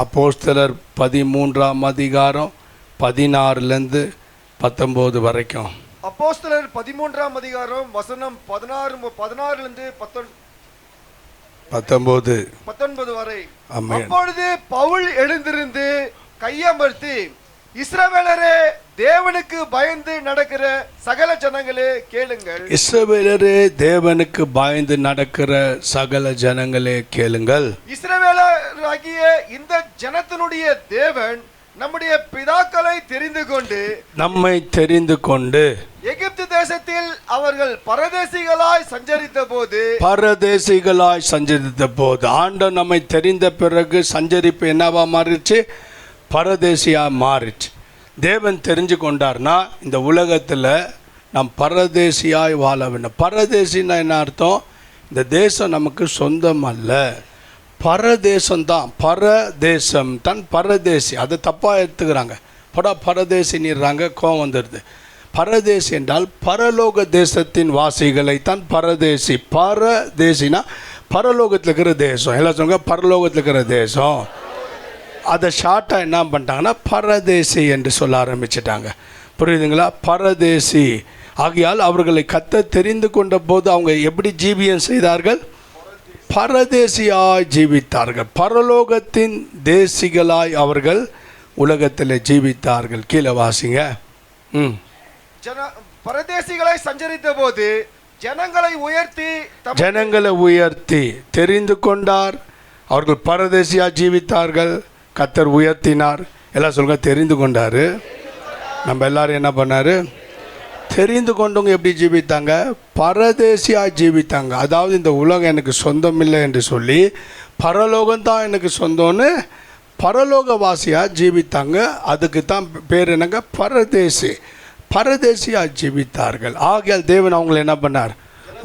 அப்போஸ்தலர் 13ஆம் அதிகாரம் 16 வரைக்கும். அப்போஸ்தலர் 13ஆம் அதிகாரம் வசனம் 16 19 வரை. அப்பொழுது பவுல் எழுந்திருந்து கையமர்த்தி, இஸ்ரவேலரே, தேவனுக்கு பயந்து நடக்கிற சகல ஜனங்களே கேளுங்கள். இஸ்ரவேலரே, தேவனுக்கு பயந்து நடக்கிற சகல ஜனங்களே கேளுங்கள். இஸ்ரவேலராகிய இந்த ஜனத்தினுடைய தேவன் நம்முடைய பிதாக்களை நம்மை தெரிந்து கொண்டு எகிப்து தேசத்தில் அவர்கள் பரதேசிகளாய் சஞ்சரித்த போது ஆண்டவர் நம்மை தெரிந்த பிறகு சஞ்சரிப்பு என்னவா மாறிடுச்சு? பரதேசியா மாறிச்சு. தேவன் தெரிஞ்சு கொண்டார்னா இந்த உலகத்தில் நாம் பரதேசியாய் வாழ வேண்டும். பரதேசின்னா என்ன அர்த்தம்? இந்த தேசம் நமக்கு சொந்தம் அல்ல, பரதேசம்தான். பரதேசம் தான் பரதேசி. அதை தப்பாக எடுத்துக்கிறாங்க. பரதேசின்னுறாங்க, கோவம் வந்துடுது. பரதேசி என்றால் பரலோக தேசத்தின் வாசிகளை தான் பரதேசி. பரதேசினா பரலோகத்தில் இருக்கிற தேசம். எல்லாம் சொல்லுங்க, பரலோகத்தில் இருக்கிற தேசம். அதை ஷார்ட்டாக என்ன பண்ணிட்டாங்கன்னா பரதேசி என்று சொல்ல ஆரம்பிச்சிட்டாங்க. புரியுதுங்களா? பரதேசி. ஆகையால் அவர்களை கர்த்தர் தெரிந்து கொண்ட போது அவங்க எப்படி ஜீவியம் செய்தார்கள்? பரதேசியாய் ஜீவித்தார்கள். பரலோகத்தின் தேசிகளாய் அவர்கள் உலகத்தில் ஜீவித்தார்கள். கீழே வாசிங்க. பரதேசிகளை சஞ்சரித்த போது ஜனங்களை உயர்த்தி தெரிந்து கொண்டார். அவர்கள் பரதேசியாய் ஜீவித்தார்கள், கர்த்தர் உயர்த்தினார். எல்லாம் சொல்லுங்க, தெரிந்து கொண்டாரு. நம்ம எல்லாரும் என்ன பண்ணாரு? தெரிந்து கொண்டவங்க எப்படி ஜீவித்தாங்க? பரதேசியாக ஜீவித்தாங்க. அதாவது இந்த உலகம் எனக்கு சொந்தம் இல்லை என்று சொல்லி பரலோகம்தான் எனக்கு சொந்தம்னு பரலோகவாசியாக ஜீவித்தாங்க. அதுக்கு தான் பேர் என்னங்க? பரதேசி. பரதேசியாக ஜீவித்தார்கள். ஆகையால் தேவன் அவங்களை என்ன பண்ணார்?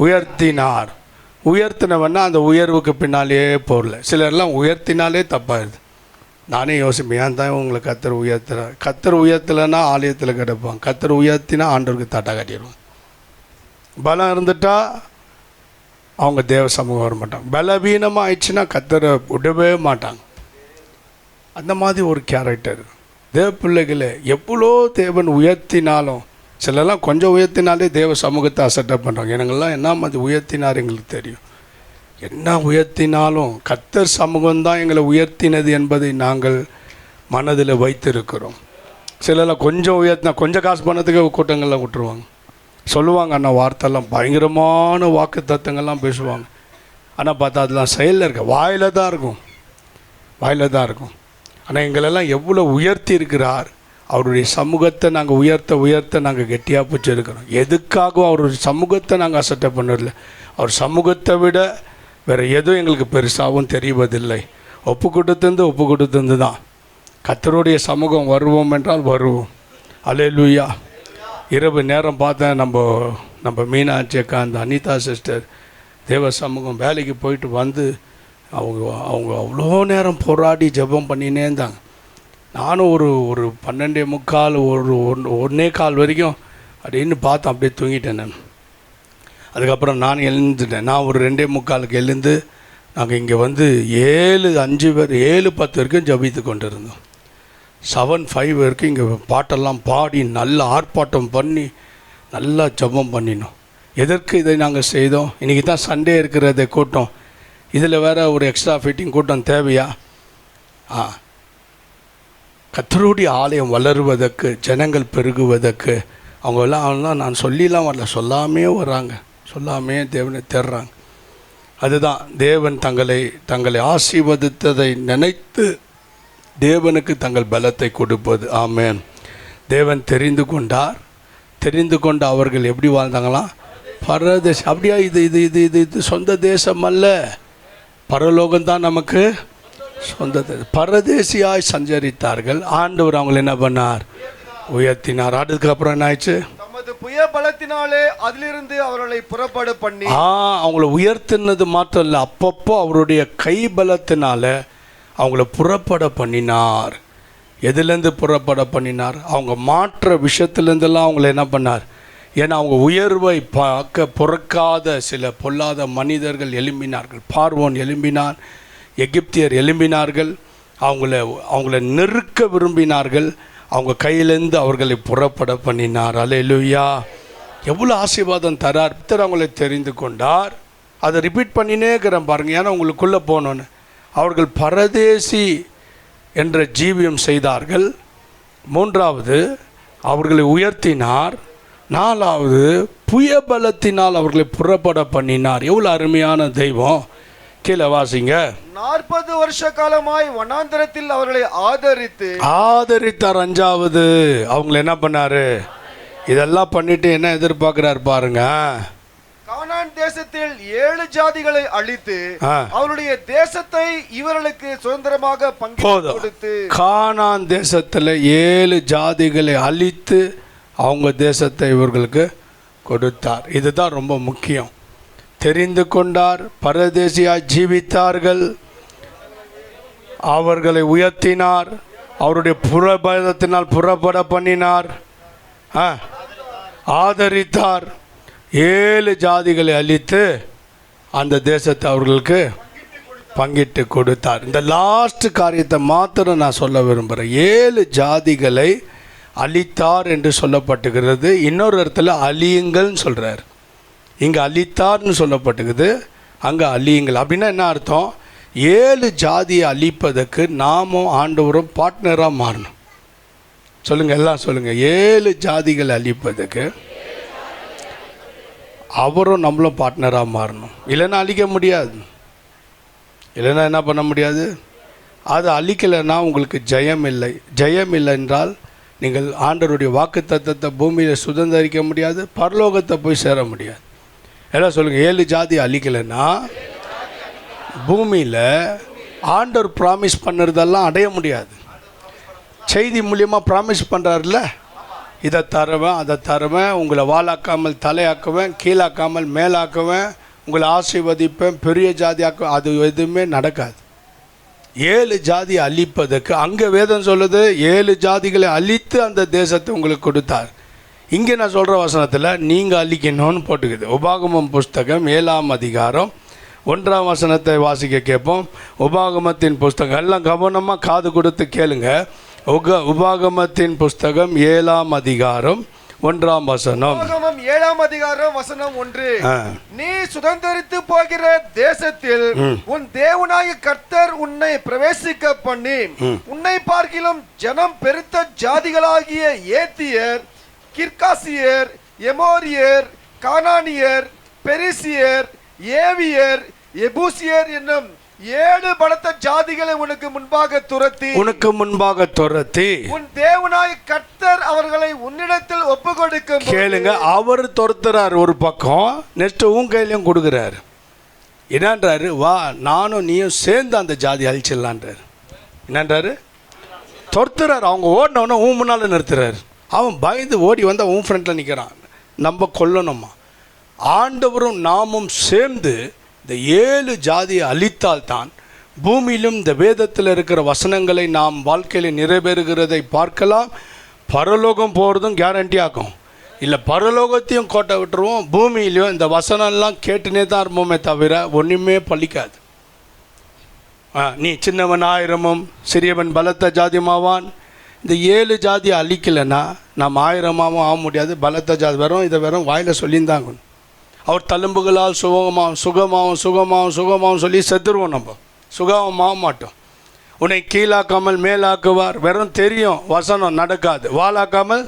உயர்த்தினார். உயர்த்தினவன்னா அந்த உயர்வுக்கு பின்னாலேயே போகல. சிலர்லாம் உயர்த்தினாலே தப்பாயிருது. நானே யோசிப்பேன், ஏன் தான் உங்களை கர்த்தர் உயர்த்துறார்? கர்த்தர் உயர்த்தலைன்னா ஆலயத்தில் கிடப்பாங்க. கர்த்தர் உயர்த்தினா ஆண்டவருக்கு தாட்டா காட்டிடுவாங்க. பலம் இருந்துட்டா அவங்க தேவ சமூகம் வர மாட்டாங்க. பலவீனமாக ஆயிடுச்சுன்னா கர்த்தரை விடவே மாட்டாங்க. அந்த மாதிரி ஒரு கேரக்டர் தேவ பிள்ளைகளை எவ்வளோ தேவன் உயர்த்தினாலும், சிலர்லாம் கொஞ்சம் உயர்த்தினாலே தேவ சமூகத்தை அசட்டப் பண்ணுறாங்க. எனங்கெல்லாம் என்ன மாதிரி உயர்த்தினார் எங்களுக்கு தெரியும். என்ன உயர்த்தினாலும் கர்த்தர் சமூகம்தான் எங்களை உயர்த்தினது என்பதை நாங்கள் மனதில் வைத்திருக்கிறோம். சிலர்லாம் கொஞ்சம் உயர்த்தினா கொஞ்சம் காசு பண்ணதுக்கு கூட்டங்கள்லாம் விட்டுருவாங்க. சொல்லுவாங்க, ஆனால் வார்த்தைலாம் பயங்கரமான வாக்கு தத்துவங்கள்லாம் பேசுவாங்க. ஆனால் பார்த்தா அதெல்லாம் செயலில் இருக்க வாயில் தான் இருக்கும். ஆனால் எங்களெல்லாம் எவ்வளோ உயர்த்தி இருக்கிறார். அவருடைய சமூகத்தை நாங்கள் உயர்த்த நாங்கள் கெட்டியாக பிடிச்சிருக்கிறோம். எதுக்காகவும் அவருடைய சமூகத்தை நாங்கள் அசட்டை பண்ணதில்லை. அவர் சமூகத்தை விட வேறு எதுவும் எங்களுக்கு பெருசாகவும் தெரிவதில்லை. ஒப்பு கொடுத்து தான் கர்த்தருடைய சமூகம் வருவோம் என்றால் வருவோம். அல்லேலூயா. இரவு நேரம் பார்த்தேன், நம்ம மீனாட்சி அக்கா, அந்த அனிதா சிஸ்டர் தேவ சமூகம் வேலைக்கு போயிட்டு வந்து அவங்க அவ்வளோ நேரம் போராடி ஜெபம் பண்ணினே இருந்தாங்க. நானும் ஒரு 12:45 1:15 வரைக்கும் அப்படின்னு பார்த்தேன். அப்படியே தூங்கிட்டேன் நான். அதுக்கப்புறம் நான் எழுந்துட்டேன். நான் ஒரு 2:45 எழுந்து நாங்கள் இங்கே வந்து 7:10 வரைக்கும் ஜபித்து கொண்டு இருந்தோம். 7:05 வரைக்கும் இங்கே பாட்டெல்லாம் பாடி நல்ல ஆர்ப்பாட்டம் பண்ணி நல்லா ஜபம் பண்ணினோம். எதற்கு இதை நாங்கள் செய்தோம்? இன்றைக்கி தான் சண்டே இருக்கிறத கூட்டம், இதில் வேறு ஒரு எக்ஸ்ட்ரா ஃபிட்டிங் கூட்டம் தேவையா? கர்த்தருடைய ஆலயம் வளருவதற்கு, ஜனங்கள் பெருகுவதற்கு அவங்கெல்லாம் நான் சொல்லிலாம் வரல, சொல்லாமே வர்றாங்க, சொல்லாமே தேவனை தேடுறாங்க. அதுதான் தேவன் தங்களை ஆசீர்வதித்ததை நினைத்து தேவனுக்கு தங்கள் பலத்தை கொடுப்பது. ஆமென். தேவன் தெரிந்து கொண்ட அவர்கள் எப்படி வாழ்ந்தாங்களாம்? பரதேசம். அப்படியா? இது சொந்த தேசம் அல்ல, பரலோகம்தான் நமக்கு சொந்த தேசம். பரதேசியாய் சஞ்சரித்தார்கள். ஆண்டவர் அவங்களை என்ன பண்ணார்? உயர்த்தினார். அதுக்கப்புறம் என்ன ஆயிடுச்சு? புய பலத்தினாலே அதிலிருந்து அவர்களை புறப்பட பண்ணி அவங்கள உயர்த்தினது மாத்திரம் இல்லை, அப்பப்போ அவருடைய கை பலத்தினால அவங்கள புறப்பட பண்ணினார். எதுலேருந்து புறப்பட பண்ணினார்? அவங்க மாற்ற விஷயத்துலேருந்தெல்லாம் அவங்கள என்ன பண்ணார்? ஏன்னா அவங்க உயர்வை பார்க்க பொறுக்காத சில பொல்லாத மனிதர்கள் எழும்பினார்கள். பார்வோன் எழும்பினான், எகிப்தியர் எழும்பினார்கள். அவங்கள நெருக்க விரும்பினார்கள். அவங்க கையிலேருந்து அவர்களை புறப்பட பண்ணினார். அல்லேலூயா. எவ்வளோ ஆசீர்வாதம் தரார். கர்த்தர் அவங்களை தெரிந்து கொண்டார். அதை ரிப்பீட் பண்ணினே இருக்கிறேன் பாருங்கள், ஏன்னா உங்களுக்குள்ளே போனோன்னு. அவர்கள் பரதேசி என்ற ஜீவியம் செய்தார்கள். மூன்றாவது, அவர்களை உயர்த்தினார். நாலாவது, புயபலத்தினால் அவர்களை புறப்பட பண்ணினார். எவ்வளோ அருமையான தெய்வம். கீழே வாசிங்க. 40 வருஷ காலமாய் வனாந்தரத்தில் அவர்களை ஆதரித்தார். அஞ்சாவது, அவங்களை என்ன பண்ணாரு? இதெல்லாம் பண்ணிட்டு என்ன எதிர்பார்க்கிறார் பாருங்க. கானான் தேசத்தில் 7 ஜாதிகளை அழித்து அவருடைய தேசத்தை இவர்களுக்கு சுதந்திரமாக பங்கிட்டு கொடுத்து. கானான் தேசத்தில் 7 ஜாதிகளை அழித்து அவங்க தேசத்தை இவர்களுக்கு கொடுத்தார். இதுதான் ரொம்ப முக்கியம். தெரிந்து கொண்டார், பரதேசியாய் ஜீவித்தார்கள், அவர்களை உயர்த்தினார், அவருடைய புறபலத்தினால் புறப்பட பண்ணினார், ஆதரித்தார், 7 ஜாதிகளை அழித்து அந்த தேசத்தை அவர்களுக்கு பங்கிட்டு கொடுத்தார். இந்த லாஸ்ட் காரியத்தை மாத்திரம் நான் சொல்ல விரும்புகிறேன். 7 ஜாதிகளை அழித்தார் என்று சொல்லப்பட்டுகிறது. இன்னொரு இடத்துல அழியுங்கள்னு சொல்கிறார். இங்கே அழித்தார்னு சொல்லப்பட்டுக்குது, அங்கே அழியுங்கள். அப்படின்னா என்ன அர்த்தம்? 7 ஜாதியை அழிப்பதற்கு நாமும் ஆண்டவரும் பார்ட்னராக மாறணும். சொல்லுங்கள், எல்லாம் சொல்லுங்கள். 7 ஜாதிகளை அழிப்பதற்கு அவரும் நம்மளும் பார்ட்னராக மாறணும். இல்லைன்னா அழிக்க முடியாது. இல்லைன்னா என்ன பண்ண முடியாது? அது அழிக்கலைன்னா உங்களுக்கு ஜெயம் இல்லை. ஜெயம் இல்லை என்றால் நீங்கள் ஆண்டவருடைய வாக்கு தத்தத்தை பூமியில் சுதந்திரிக்க முடியாது, பரலோகத்தை போய் சேர முடியாது. எல்லாம் சொல்லுங்கள். 7 ஜாதி அழிக்கலைன்னா பூமியில் ஆண்டவர் ப்ராமிஸ் பண்ணுறதெல்லாம் அடைய முடியாது. செய்தி மூலியமாக ப்ராமிஸ் பண்ணுறாருல, இதை தருவேன், அதை தருவேன், உங்களை வாழாக்காமல் தலையாக்குவேன், கீழாக்காமல் மேலாக்குவேன், உங்களை ஆசீர்வதிப்பேன், பெரிய ஜாதி ஆக்குவேன். அது எதுவுமே நடக்காது. 7 ஜாதி அழிப்பதற்கு அங்கே வேதம் சொல்லுது, 7 ஜாதிகளை அழித்து அந்த தேசத்தை உங்களுக்கு கொடுத்தார். இங்கே நான் சொல்கிற வசனத்தில் நீங்கள் அழிக்கணும்னு போட்டுக்குது. உபாகமம் புஸ்தகம் 7ஆம் அதிகாரம் 1ஆம் வசனத்தை வாசிக்க கேட்போம். உபாகமத்தின் புஸ்தகம் எல்லாம் கவனமாக காது கொடுத்து கேளுங்க. உபாகமத்தின் புஸ்தகம் 7ஆம் அதிகாரம் 1ஆம் வசனம். 7ஆம் அதிகாரம் வசனம் 1. நீ சுதந்தரித்து போகிற தேசத்தில் உன் தேவனாகிய கர்த்தர் உன்னை பிரவேசிக்க பண்ணி உன்னை பார்க்கிலும் ஜனம் பெருத்த ஜாதிகளாகிய ஏத்தியர், கிர்காசியர், எமோரியர், கானானியர், பெரிசியர், ஏவியர், எபூசியர் என்னும் 7 பலத்த ஜாதிகளை உனக்கு முன்பாக துரத்தி உன் தேவனாய் கர்த்தர் அவர்களை உன்னிடத்தில் ஒப்பு கொடுக்க. கேளுங்க, அவர் துரத்துறார் ஒரு பக்கம், நெக்ஸ்ட் உன் கையிலையும் கொடுக்குறாரு. என்னன்றாரு? வா, நானும் நீயும் சேர்ந்து அந்த ஜாதி அழிச்சிடலான்றாரு. என்னன்றாரு? துரத்துறாரு. அவங்க ஓடினவன உன் முன்னால் நிறுத்துறாரு. அவன் பயந்து ஓடி வந்தால் உன் ஃப்ரெண்டில் நிற்கிறான். நம்ம கொல்லணுமா? ஆண்டவரும் நாமும் சேர்ந்து இந்த 7 ஜாதியை அழித்தால்தான் பூமியிலும் இந்த வேதத்தில் இருக்கிற வசனங்களை நாம் வாழ்க்கையில் நிறைவேறுகிறதை பார்க்கலாம். பரலோகம் போகிறதும் கேரண்டி ஆகும். இல்லை பரலோகத்தையும் கோட்டை விட்டுருவோம், பூமியிலையும் இந்த வசனம்லாம் கேட்டுனே தான் இருப்போமே தவிர ஒன்றுமே பலிக்காது. நீ சின்னவன் ஆயிரமும் சிறியவன் பலத்த ஜாதியுமாவான். இந்த 7 ஜாதியை அழிக்கலைன்னா நாம் ஆயிரமாகவும் ஆக முடியாது. பலத்த ஜாதி வெறும் இதை வெறும் வாயில் சொல்லியிருந்தாங்க. அவர் தழும்புகளால் சுகமாகவும் சொல்லி செத்துருவோம். நம்ம சுகமாக மாட்டோம். உன்னை கீழாக்காமல் மேலாக்குவார். வெறும் தெரியும், வசனம் நடக்காது. வாழாக்காமல்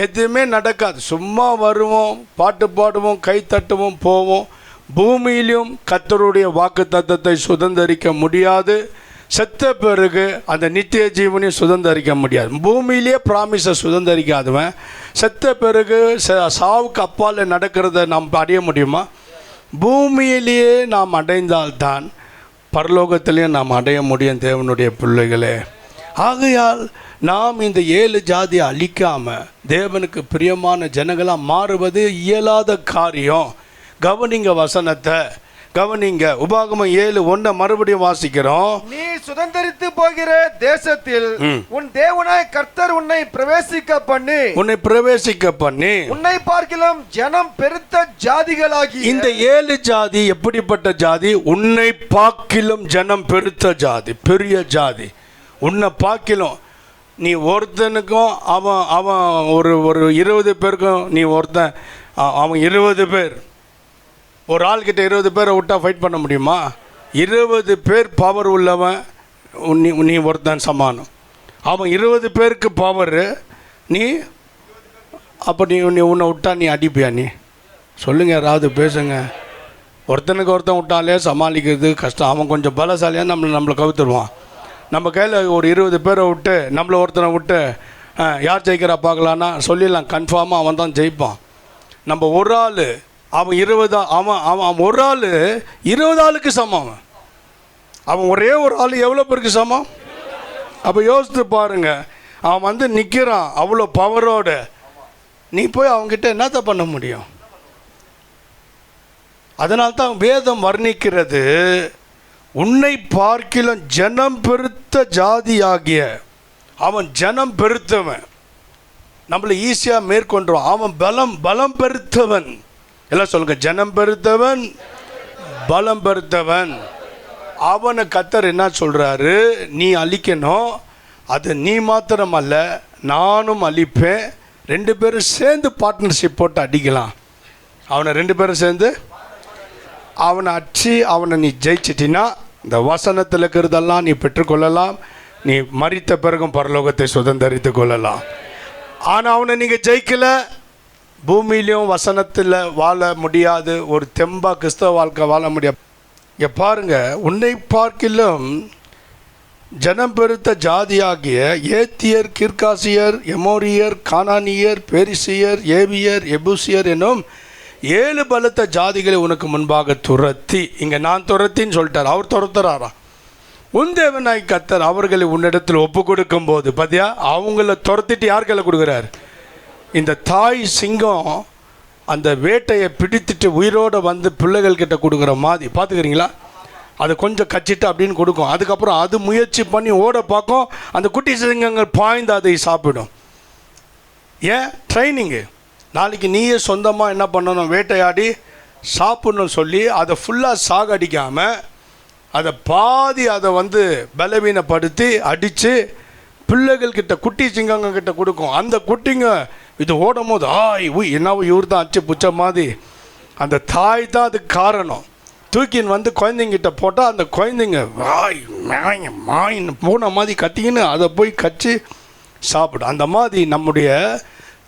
எதுவுமே நடக்காது. சும்மா வருவோம், பாட்டு பாடுவோம், கை தட்டுவோம், போவோம். பூமியிலும் கர்த்தருடைய வாக்கு தத்தத்தை சுதந்திரிக்க முடியாது. செத்த பிறகு அந்த நித்திய ஜீவனையும் சுதந்திரிக்க முடியாது. பூமியிலேயே ப்ராமிஸை சுதந்திரிக்காதவன் செத்த பிறகு சாவுக்கு அப்பால் நடக்கிறத நாம் அடைய முடியுமா? பூமியிலேயே நாம் அடைந்தால்தான் பரலோகத்திலேயும் நாம் அடைய முடியும் தேவனுடைய பிள்ளைகளே. ஆகையால் நாம் இந்த 7 ஜாதியை அழிக்காமல் தேவனுக்கு பிரியமான ஜனங்களாக மாறுவது இயலாத காரியம். கவனிங்க வசனத்தை. கவனிங்க, உபாகமம் 7:1 மறுபடியும் வாசிக்கிறோம். நீ சுதந்தரித்து போகிற தேசத்தில் உன் தேவனாய் கர்த்தர் உன்னை பிரவேசிக்க பண்ணி உன்னை பார்க்கிலும் ஜனம் பெருத்த ஜாதிகளாகி. இந்த 7 ஜாதி எப்படிப்பட்ட ஜாதி? உன்னை பார்க்கிலும் ஜனம் பெருத்த ஜாதி, பெரிய ஜாதி. உன்னை பார்க்கிலும் நீ ஒருத்தனுக்கும் அவன் ஒரு 20 பேருக்கும் நீ ஒருத்தன், அவன் 20 பேர், ஒரு ஆள்கிட்ட 20 பேரை விட்டா ஃபைட் பண்ண முடியுமா? 20 பேர் பவர் உள்ளவன் நீ ஒருத்தன் சமானம். அவன் 20 பேருக்கு பவரு, நீ அப்போ நீ உன்னை விட்டா நீ அடிப்பியா? நீ சொல்லுங்க, யாராவது பேசுங்க. ஒருத்தனுக்கு ஒருத்தன் விட்டாலே சமாளிக்கிறது கஷ்டம். அவன் கொஞ்சம் பலசாலியாக நம்மளை கவுத்துருவான். நம்ம கையில் ஒரு 20 பேரை விட்டு நம்மளை ஒருத்தனை விட்டு யார் ஜெயிக்கிறா பார்க்கலான்னா சொல்லிடலாம், கன்ஃபார்மாக அவன் தான் ஜெயிப்பான். நம்ம ஒரு ஆள், அவன் 20, அவன் ஒரு ஆள் 20 ஆளுக்கு சமம். அவன் ஒரே ஒரு ஆள் எவ்வளோ பேருக்கு சமம்? அப்போ யோசித்து பாருங்க. அவன் வந்து நிற்கிறான் அவ்வளோ பவரோடு, நீ போய் அவங்ககிட்ட என்னத்த பண்ண முடியும்? அதனால்தான் வேதம் வர்ணிக்கிறது, உன்னை பார்க்கிலும் ஜனம் பெருத்த ஜாதியாகிய. அவன் ஜனம் பெருத்தவன், நம்மளை ஈஸியாக மேற்கொண்டுருவான். அவன் பலம் பெருத்தவன். எல்லாம் சொல்லுங்க, ஜனம் பெருத்தவன், பலம் பெருத்தவன். அவனை கர்த்தர் என்ன சொல்கிறாரு? நீ அழிக்கணும். அது நீ மாத்திரமல்ல, நானும் அழிப்பேன். 2 பேரும் சேர்ந்து பார்ட்னர்ஷிப் போட்டு அடிக்கலாம். அவனை 2 பேரும் சேர்ந்து அவனை அடிச்சு அவனை நீ ஜெயிச்சிட்டினா இந்த வசனத்தில் இருக்கிறதெல்லாம் நீ பெற்றுக்கொள்ளலாம். நீ மரித்த பிறகும் பரலோகத்தை சுதந்தரித்து கொள்ளலாம். ஆனால் அவனை நீங்கள் ஜெயிக்கலை, பூமியிலையும் வசனத்தில் வாழ முடியாது. ஒரு தெம்பா கிறிஸ்தவ வாழ்க்கை வாழ முடியாது. இங்கே பாருங்க, உன்னை பார்க்கிலும் ஜனம் பெருத்த ஜாதியாகிய ஏத்தியர், கிர்காசியர், எமோரியர், கானானியர், பெரிசியர், ஏவியர், எபூசியர் என்னும் 7 பலத்த ஜாதிகளை உனக்கு முன்பாக துரத்தி. இங்கே நான் துரத்தின்னு சொல்லிட்டார், அவர் துரத்துறாரா? உன் தேவனாய் கர்த்தர் அவர்களை உன்னிடத்தில் ஒப்பு கொடுக்கும் போது பார்த்தியா, அவங்கள துரத்திட்டு யார் கையில் கொடுக்குறார்? இந்த தாய் சிங்கம் அந்த வேட்டையை பிடித்துட்டு உயிரோடு வந்து பிள்ளைகள்கிட்ட கொடுக்குற மாதிரி பார்த்துக்கிறீங்களா? அதை கொஞ்சம் கச்சிட்டு அப்படின்னு கொடுக்கும். அதுக்கப்புறம் அது முயற்சி பண்ணி ஓட பார்க்கும். அந்த குட்டி சிங்கங்கள் பாய்ந்து அதை சாப்பிடும். ஏன்? ட்ரைனிங்கு. நாளைக்கு நீயே சொந்தமாக என்ன பண்ணணும்? வேட்டையாடி சாப்பிட்ணுன்னு சொல்லி அதை ஃபுல்லாக சாகடிக்காமல் அதை பாதி அதை வந்து பலவீனப்படுத்தி அடித்து பிள்ளைகள்கிட்ட, குட்டி சிங்கங்கிட்ட கொடுக்கும். அந்த குட்டிங்க இது ஓடும் போது என்னவோ இவர் தான் அச்சு புச்ச மாதிரி. அந்த தாய் தான் அதுக்கு காரணம். தூக்கின்னு வந்து குழந்தைங்கிட்ட போட்டால் அந்த குழந்தைங்க மாயின்னு போன மாதிரி கத்திக்கின்னு அதை போய் கச்சி சாப்பிடும். அந்த மாதிரி நம்முடைய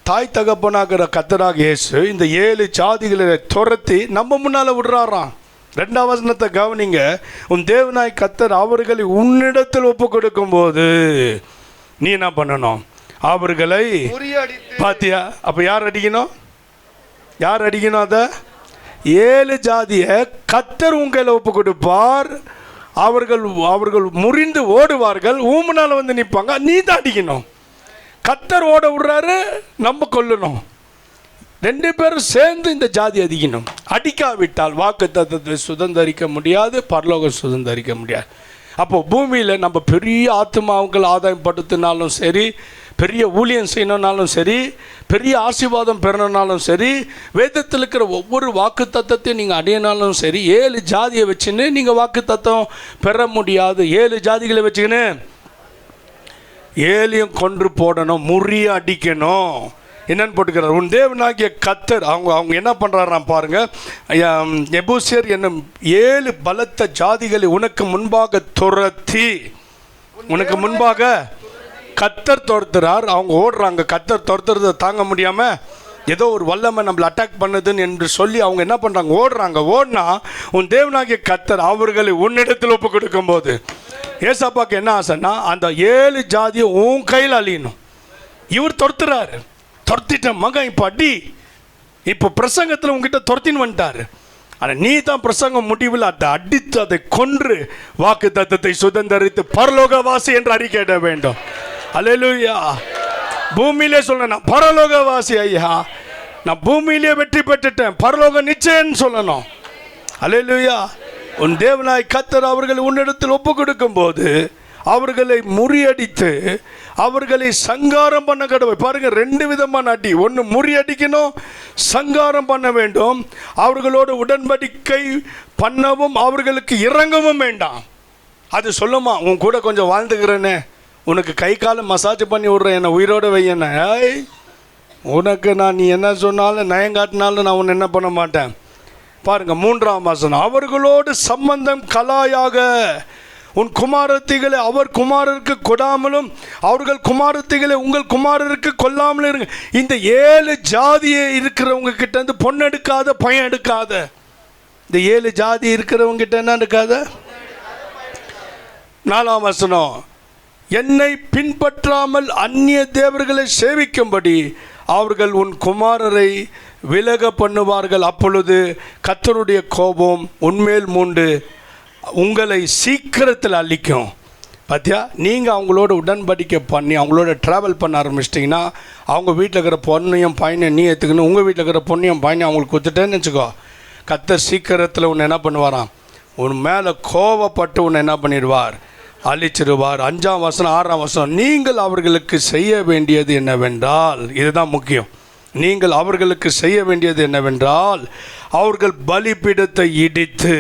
தாய் தகப்பனாகிற கர்த்தராக இயேசு இந்த 7 ஜாதிகளை துரத்தி நம்ம முன்னால் விடுறாராம். 2ஆம் வசனத்தை கவனிங்க. உன் தேவனாய் கர்த்தர் அவர்களை உன்னிடத்தில் ஒப்பு கொடுக்கும் போது நீ என்ன பண்ணணும்? அவர்களை பாத்தியா? அப்போ யார் அடிக்கணும்? யார் அடிக்கணும்? அதை 7 ஜாதியை கர்த்தர் உங்களை ஒப்பு கொடுப்பார். அவர்கள் முறிந்து ஓடுவார்கள், ஊமுனால் வந்து நிற்பாங்க. நீ தான் அடிக்கணும். கர்த்தர் ஓட விடுறாரு, நம்ம கொல்லணும். 2 பேரும் சேர்ந்து இந்த ஜாதி அடிக்கணும். அடிக்காவிட்டால் வாக்குத்தத்தத்தை சுதந்தரிக்க முடியாது, பரலோகம் சுதந்தரிக்க முடியாது. அப்போ பூமியில் நம்ம பெரிய ஆத்மாவுகள் ஆதாயப்படுத்தினாலும் சரி, பெரிய ஊழியம் செய்யணுன்னாலும் சரி, பெரிய ஆசீர்வாதம் பெறணுன்னாலும் சரி, வேதத்தில் இருக்கிற ஒவ்வொரு வாக்கு தத்தத்தையும் நீங்கள் அடையினாலும் சரி, 7 ஜாதியை வச்சுன்னு நீங்கள் வாக்கு தத்தம் பெற முடியாது. 7 ஜாதிகளை வச்சுக்கின்னு 7ஐயும் கொன்று போடணும், முறிய அடிக்கணும். என்னன்னு போட்டுக்கிறார்? உன் தேவனாகிய கர்த்தர் அவங்க என்ன பண்ணுறாராம் பாருங்க. எபூசியர் என்னும் 7 பலத்த ஜாதிகளை உனக்கு முன்பாக துரத்தி, உனக்கு முன்பாக கர்த்தர் துரத்துறார். அவங்க ஓடுறாங்க. கர்த்தர் துரத்துறதை தாங்க முடியாமல் ஏதோ ஒரு வல்லமை நம்மளை அட்டாக் பண்ணுதுன்னு என்று சொல்லி அவங்க என்ன பண்ணுறாங்க? ஓடுறாங்க. ஓடினா உன் தேவனாகிய கர்த்தர் அவர்களை உன்னிடத்தில் ஒப்பு கொடுக்கும் போது ஏசாப்பாக்கு என்ன ஆசைன்னா அந்த 7 ஜாதியை உன் கையில் அழியணும். இவர் துரத்துறாரு. துரத்திட்ட மகன் இப்போ அடி, இப்போ பிரசங்கத்தில் உங்ககிட்ட துரத்தின்னு வந்துட்டார். ஆனால் நீ தான் பிரசங்கம் முடிவில் அதை அடித்து அதை கொன்று வாக்கு தத்தத்தை சுதந்தரித்து பரலோகவாசி என்று அறிக்கையிட வேண்டும். அல்லேலூயா. பூமியிலே சொல்ல, நான் பரலோகவாசி ஐயா, நான் பூமியிலே வெற்றி பெற்றுட்டேன், பரலோக நிச்சயம்னு சொல்லணும். அல்லேலூயா. உன் தேவனாய் கர்த்தர் அவர்களை உன்னிடத்தில் ஒப்பு கொடுக்கும் போது அவர்களை முறியடித்து அவர்களை சங்காரம் பண்ண கடவுள். பாருங்க, 2 விதமான அடி. ஒன்று முறியடிக்கணும், சங்காரம் பண்ண வேண்டும். அவர்களோடு உடன்படிக்கை பண்ணவும் அவர்களுக்கு இறங்கவும் வேண்டாம். அது சொல்லுமா, உன் கூட கொஞ்சம் வாழ்ந்துக்கிறேனே, உனக்கு கை காலம் மசாஜ் பண்ணி விட்றேன், என்னை உயிரோடு வையண்ணே. ஏய், உனக்கு நான் நீ என்ன சொன்னாலும் நயங்காட்டினாலும் நான் உன்னை என்ன பண்ண மாட்டேன். பாருங்க 3ஆம் வசனம், அவர்களோடு சம்பந்தம் கலாயாக உன் குமாரத்திகளை அவர் குமாரருக்கு கொடாமலும் அவர்கள் குமாரத்திகளை உங்கள் குமாரருக்கு கொல்லாமலும் இருங்க. இந்த 7 ஜாதியை இருக்கிறவங்க கிட்ட இருந்து பொண்ணு எடுக்காத, பையன் எடுக்காத. இந்த 7 ஜாதி இருக்கிறவங்க கிட்ட என்ன எடுக்காத. 4ஆம் வசனம், என்னை பின்பற்றாமல் அந்நிய தேவர்களை சேவிக்கும்படி அவர்கள் உன் குமாரரை விலக பண்ணுவார்கள். அப்பொழுது கர்த்தருடைய கோபம் உன்மேல் மூண்டு உங்களை சீக்கிரத்தில் அழிக்கும். பார்த்தியா, நீங்கள் அவங்களோட உடன்படிக்கை பண்ணி அவங்களோட ட்ராவல் பண்ண ஆரம்பிச்சிட்டிங்கன்னா அவங்க வீட்டில் இருக்கிற பொண்ணையும் பையனையும் நீ எடுத்துக்கணும், உங்கள் வீட்டில் இருக்கிற பொண்ணையும் பையனையும் அவங்களுக்கு கொடுத்துட்டேன்னு வச்சுக்கோ, கர்த்தர் சீக்கிரத்தில் உன்னை என்ன பண்ணுவாராம், உன் மேலே கோபப்பட்டு உன்னை என்ன பண்ணிடுவார், அழிச்சிடுவார். 5ஆம் வசனம் 6ஆம் வசனம், நீங்கள் அவர்களுக்கு செய்ய வேண்டியது என்னவென்றால், இதுதான் முக்கியம், நீங்கள் அவர்களுக்கு செய்ய வேண்டியது என்னவென்றால் அவர்கள் பலிபீடத்தை இடித்து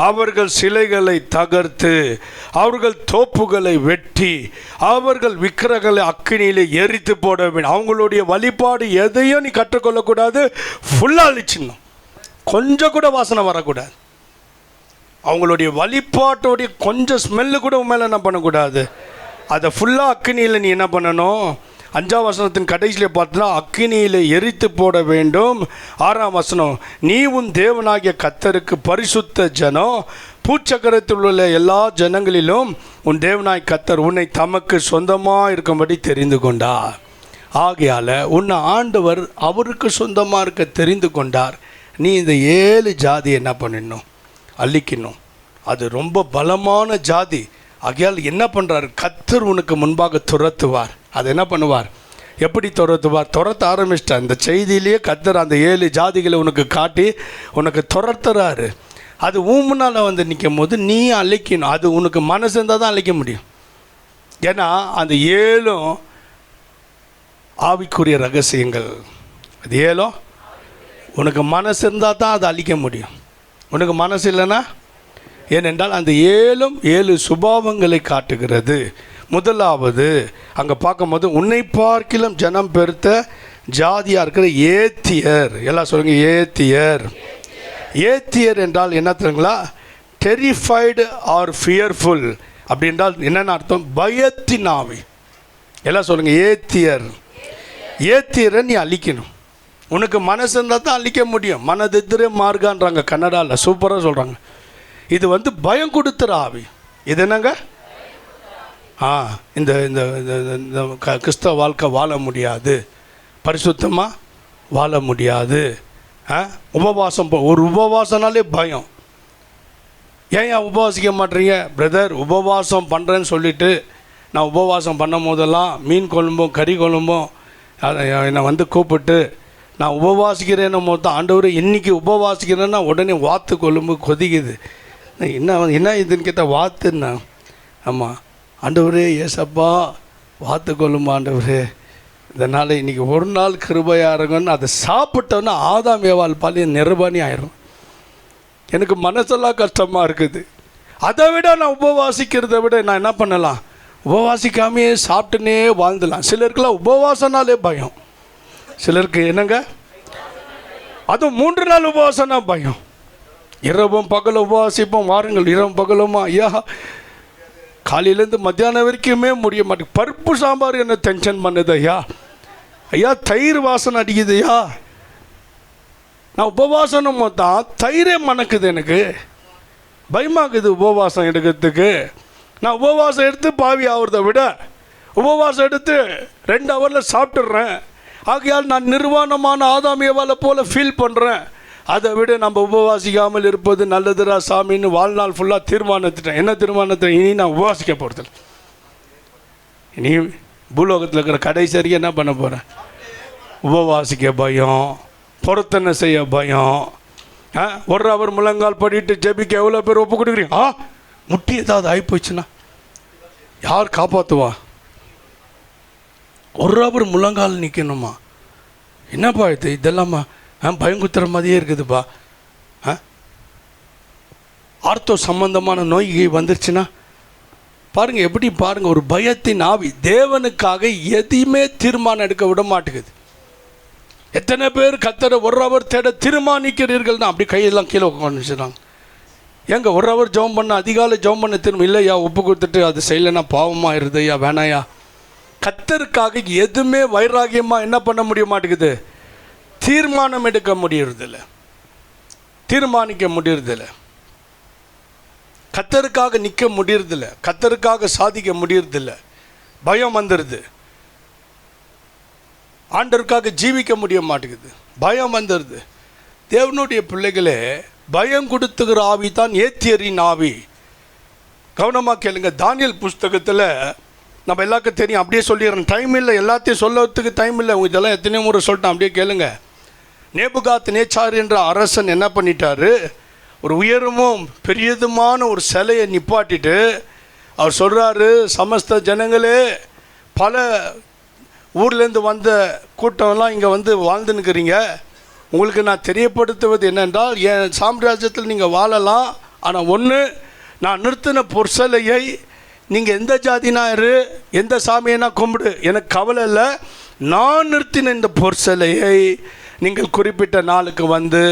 அவர்கள் சிலைகளை தகர்த்து அவர்கள் தோப்புகளை வெட்டி அவர்கள் விக்கிரகங்களை அக்கினியிலே எரித்து போட வேண்டும். அவங்களுடைய வழிபாடு எதையும் நீ கற்றுக்கொள்ளக்கூடாது, ஃபுல்லாக அழிச்சிடணும், கொஞ்சம் கூட வாசனை வரக்கூடாது. அவங்களுடைய வழிபாட்டோடைய கொஞ்சம் ஸ்மெல்லு கூட உன் மேலே என்ன பண்ணக்கூடாது, அதை ஃபுல்லாக அக்கினியில் நீ என்ன பண்ணணும். 5ஆம் வசனத்தின் கடைசியில் பார்த்தோன்னா அக்கினியில் எரித்து போட வேண்டும். 6ஆம் வசனம், நீ உன் தேவனாகிய கர்த்தருக்கு பரிசுத்த ஜனம், பூச்சக்கரத்தில் உள்ள எல்லா ஜனங்களிலும் உன் தேவனாய் கர்த்தர் உன்னை தமக்கு சொந்தமாக இருக்கும்படி தெரிந்து கொண்டார். ஆகையால் உன்னை ஆண்டவர் அவருக்கு சொந்தமாக இருக்க தெரிந்து கொண்டார். நீ இந்த 7 ஜாதியை என்ன பண்ணிடணும், அழிக்கணும். அது ரொம்ப பலமான ஜாதி. ஆகையால் என்ன பண்ணுறாரு, கர்த்தர் உனக்கு முன்பாக துரத்துவார். அது என்ன பண்ணுவார், எப்படி துரத்துவார், துரத்த ஆரம்பிச்சிட்டார். இந்த செய்தியிலேயே கர்த்தர் அந்த 7 ஜாதிகளை உனக்கு காட்டி உனக்கு துரத்துறாரு. அது முன்னால் வந்து நிற்கும் போது நீ அழிக்கணும். அது உனக்கு மனசு இருந்தால் தான் அழிக்க முடியும். ஏன்னா அந்த 7 ஆவிக்குரிய ரகசியங்கள். அது 7 உனக்கு மனசு இருந்தால் தான் அதை அழிக்க முடியும். உனக்கு மனசு இல்லைன்னா, ஏனென்றால் அந்த 7 சுபாவங்களை காட்டுகிறது. முதலாவது அங்கே பார்க்கும்போது உன்னை பார்க்கிலும் ஜனம் பெருத்த ஜாதியாக இருக்கிற ஏத்தியர். எல்லாம் சொல்லுங்க, ஏத்தியர். ஏத்தியர் என்றால் என்ன தெரியுங்களா, டெரிஃபைடு ஆர் ஃபியர்ஃபுல் அப்படின்றால் என்னென்ன அர்த்தம், பயத்தின் ஆவி. எல்லாம் சொல்லுங்க, ஏத்தியர். ஏத்தியரை நீ அழிக்கணும். உனக்கு மனசு இருந்தால் தான் அழிக்க முடியும். மனதித்திரே மார்கான்றாங்க கன்னடாவில், சூப்பராக சொல்கிறாங்க. இது வந்து பயம் கொடுத்துற ஆவி. இது என்னங்க, இந்த இந்த இந்த கிறிஸ்தவ வாழ்க்கை வாழ முடியாது, பரிசுத்தமாக வாழ முடியாது. உபவாசம், ஒரு உபவாசம்னாலே பயம். ஏன் உபவாசிக்க மாட்டீங்க பிரதர்? உபவாசம் பண்ணுறேன்னு சொல்லிவிட்டு நான் உபவாசம் பண்ணும் போதெல்லாம் மீன் குழம்பும் கறி குழம்பும் என்னை வந்து கூப்பிட்டு நான் உபவாசிக்கிறேன்னும் போது தான், ஆண்டவர் இன்றைக்கி உபவாசிக்கிறேன்னா உடனே வாத்து குழம்பு கொதிக்குது. என்ன இதுன்னு கேட்டால் வாத்துன்னா, ஆமாம் ஆண்டவரே ஏசப்பா வாத்து கொள்ளும் ஆண்டவரே, இதனால் இன்றைக்கி ஒரு நாள் கிருபையாக இருங்கன்னு அதை சாப்பிட்டோன்னா ஆதாம் ஏவாள் பாலிய நிர்வாணி ஆயிரும். எனக்கு மனசெல்லாம் கஷ்டமாக இருக்குது. அதை விட நான் உபவாசிக்கிறத விட நான் என்ன பண்ணலாம், உபவாசிக்காமையே சாப்பிட்டுனே வாழ்ந்துடலாம். சிலருக்குலாம் உபவாசனாலே பயம். சிலருக்கு என்னங்க, அதுவும் 3 நாள் உபவாசம்னா பயம். இரவும் பகலும் உபவாசிப்போம், வாருங்கள் இரவும் பகலுமா. ஐயா காலையிலேருந்து மத்தியானம் வரைக்குமே முடிய மாட்டேங்க. பருப்பு சாம்பார் என்ன டென்ஷன் பண்ணுது ஐயா. ஐயா தயிர் வாசனை அடிக்குது ஐயா. நான் உபவாசம் தான் தயிரே மணக்குது, எனக்கு பயமாக்குது உபவாசம் எடுக்கிறதுக்கு. நான் உபவாசம் எடுத்து பாவி ஆகிறத விட உபவாசம் எடுத்து 2 ஹவரில் சாப்பிட்டுடுறேன். ஆகையால் நான் நிர்வாணமான ஆதாம் ஏவாளை போல் ஃபீல் பண்ணுறேன். அதை விட நம்ம உபவாசிக்காமல் இருப்பது நல்லதுரா சாமின்னு வாழ்நாள் ஃபுல்லாக தீர்மானத்துட்டேன். என்ன தீர்மானத்தை, இனி நான் உபவாசிக்க போகிறதில்ல. இனி பூலோகத்தில் இருக்கிற கடைசி வரைக்கும் என்ன பண்ண போகிறேன், உபவாசிக்க பயம், பொருத்தனை செய்ய பயம். ஒரு அவர் முழங்கால் படிட்டு ஜெபிக்க எவ்வளோ பேர் ஒப்பு கொடுக்குறீங்க? முட்டி ஏதாவது ஆகிப்போச்சுன்னா யார் காப்பாற்றுவா? ஒரு அவர் முழங்கால் நிற்கணுமா? என்னப்பா இதெல்லாமா பயங்குத்துற மாதிரியே இருக்குதுப்பா. ஆர்த்தோ சம்பந்தமான நோய் வந்துருச்சுன்னா பாருங்கள், எப்படி பாருங்கள், ஒரு பயத்தின் ஆவி தேவனுக்காக எதையுமே தீர்மானம் எடுக்க விட மாட்டேங்குது. எத்தனை பேர் கர்த்தரை ஒரு அவர் தேட தீர்மானிக்கிறீர்கள்னா அப்படி கையெல்லாம் கீழே உட்காந்துச்சுறாங்க. ஏங்க ஒரு அவர் ஜெபம் பண்ண, அதிகாலை ஜெபம் பண்ண திரும்ப இல்லையா ஒப்பு கொடுத்துட்டு அது செய்யலைன்னா பாவமாக இருதையா வேணாயா? கர்த்தருக்காக எதுவுமே வைராகியமாக என்ன பண்ண முடிய மாட்டேங்குது, தீர்மானம் எடுக்க முடியறதில்ல, தீர்மானிக்க முடியறதில்ல, கர்த்தருக்காக நிற்க முடியறதில்ல, கர்த்தருக்காக சாதிக்க முடியறதில்ல. பயம் வந்துடுது, ஆண்டவருக்காக ஜீவிக்க முடிய மாட்டேங்குது, பயம் வந்துடுது. தேவனுடைய பிள்ளைகளே, பயம் கொடுத்துக்கிற ஆவி தான் ஏத்தியரின் ஆவி. கவனமாக கேளுங்க. தானியேல் புஸ்தகத்தில் நம்ம எல்லாருக்கும் தெரியும், அப்படியே சொல்லிடுறேன், டைம் இல்லை, எல்லாத்தையும் சொல்லறதுக்கு டைம் இல்லை, இதெல்லாம் எத்தனையோ முறை சொல்லிட்டேன், அப்படியே கேளுங்க. நேபுகாத் நேச்சார் என்ற அரசன் என்ன பண்ணிட்டாரு, ஒரு உயரமும் பெரியதுமான ஒரு சிலையை நிப்பாட்டிட்டு அவர் சொல்கிறாரு, சமஸ்த ஜனங்களே, பல ஊர்லேருந்து வந்த கூட்டம்லாம் இங்கே வந்து வாழ்ந்துன்னுக்கிறீங்க, உங்களுக்கு நான் தெரியப்படுத்துவது என்னென்றால், என் சாம்ராஜ்யத்தில் நீங்கள் வாழலாம், ஆனால் ஒன்று, நான் நிறுத்தின பொற்சலையை நீங்கள் எந்த ஜாதினாரு எந்த சாமியனா கும்பிடு, எனக்கு கவலை இல்லை, நான் நிறுத்தின இந்த பொற்சலையை நீங்கள் குறிப்பிட்ட நாளுக்கு வந்து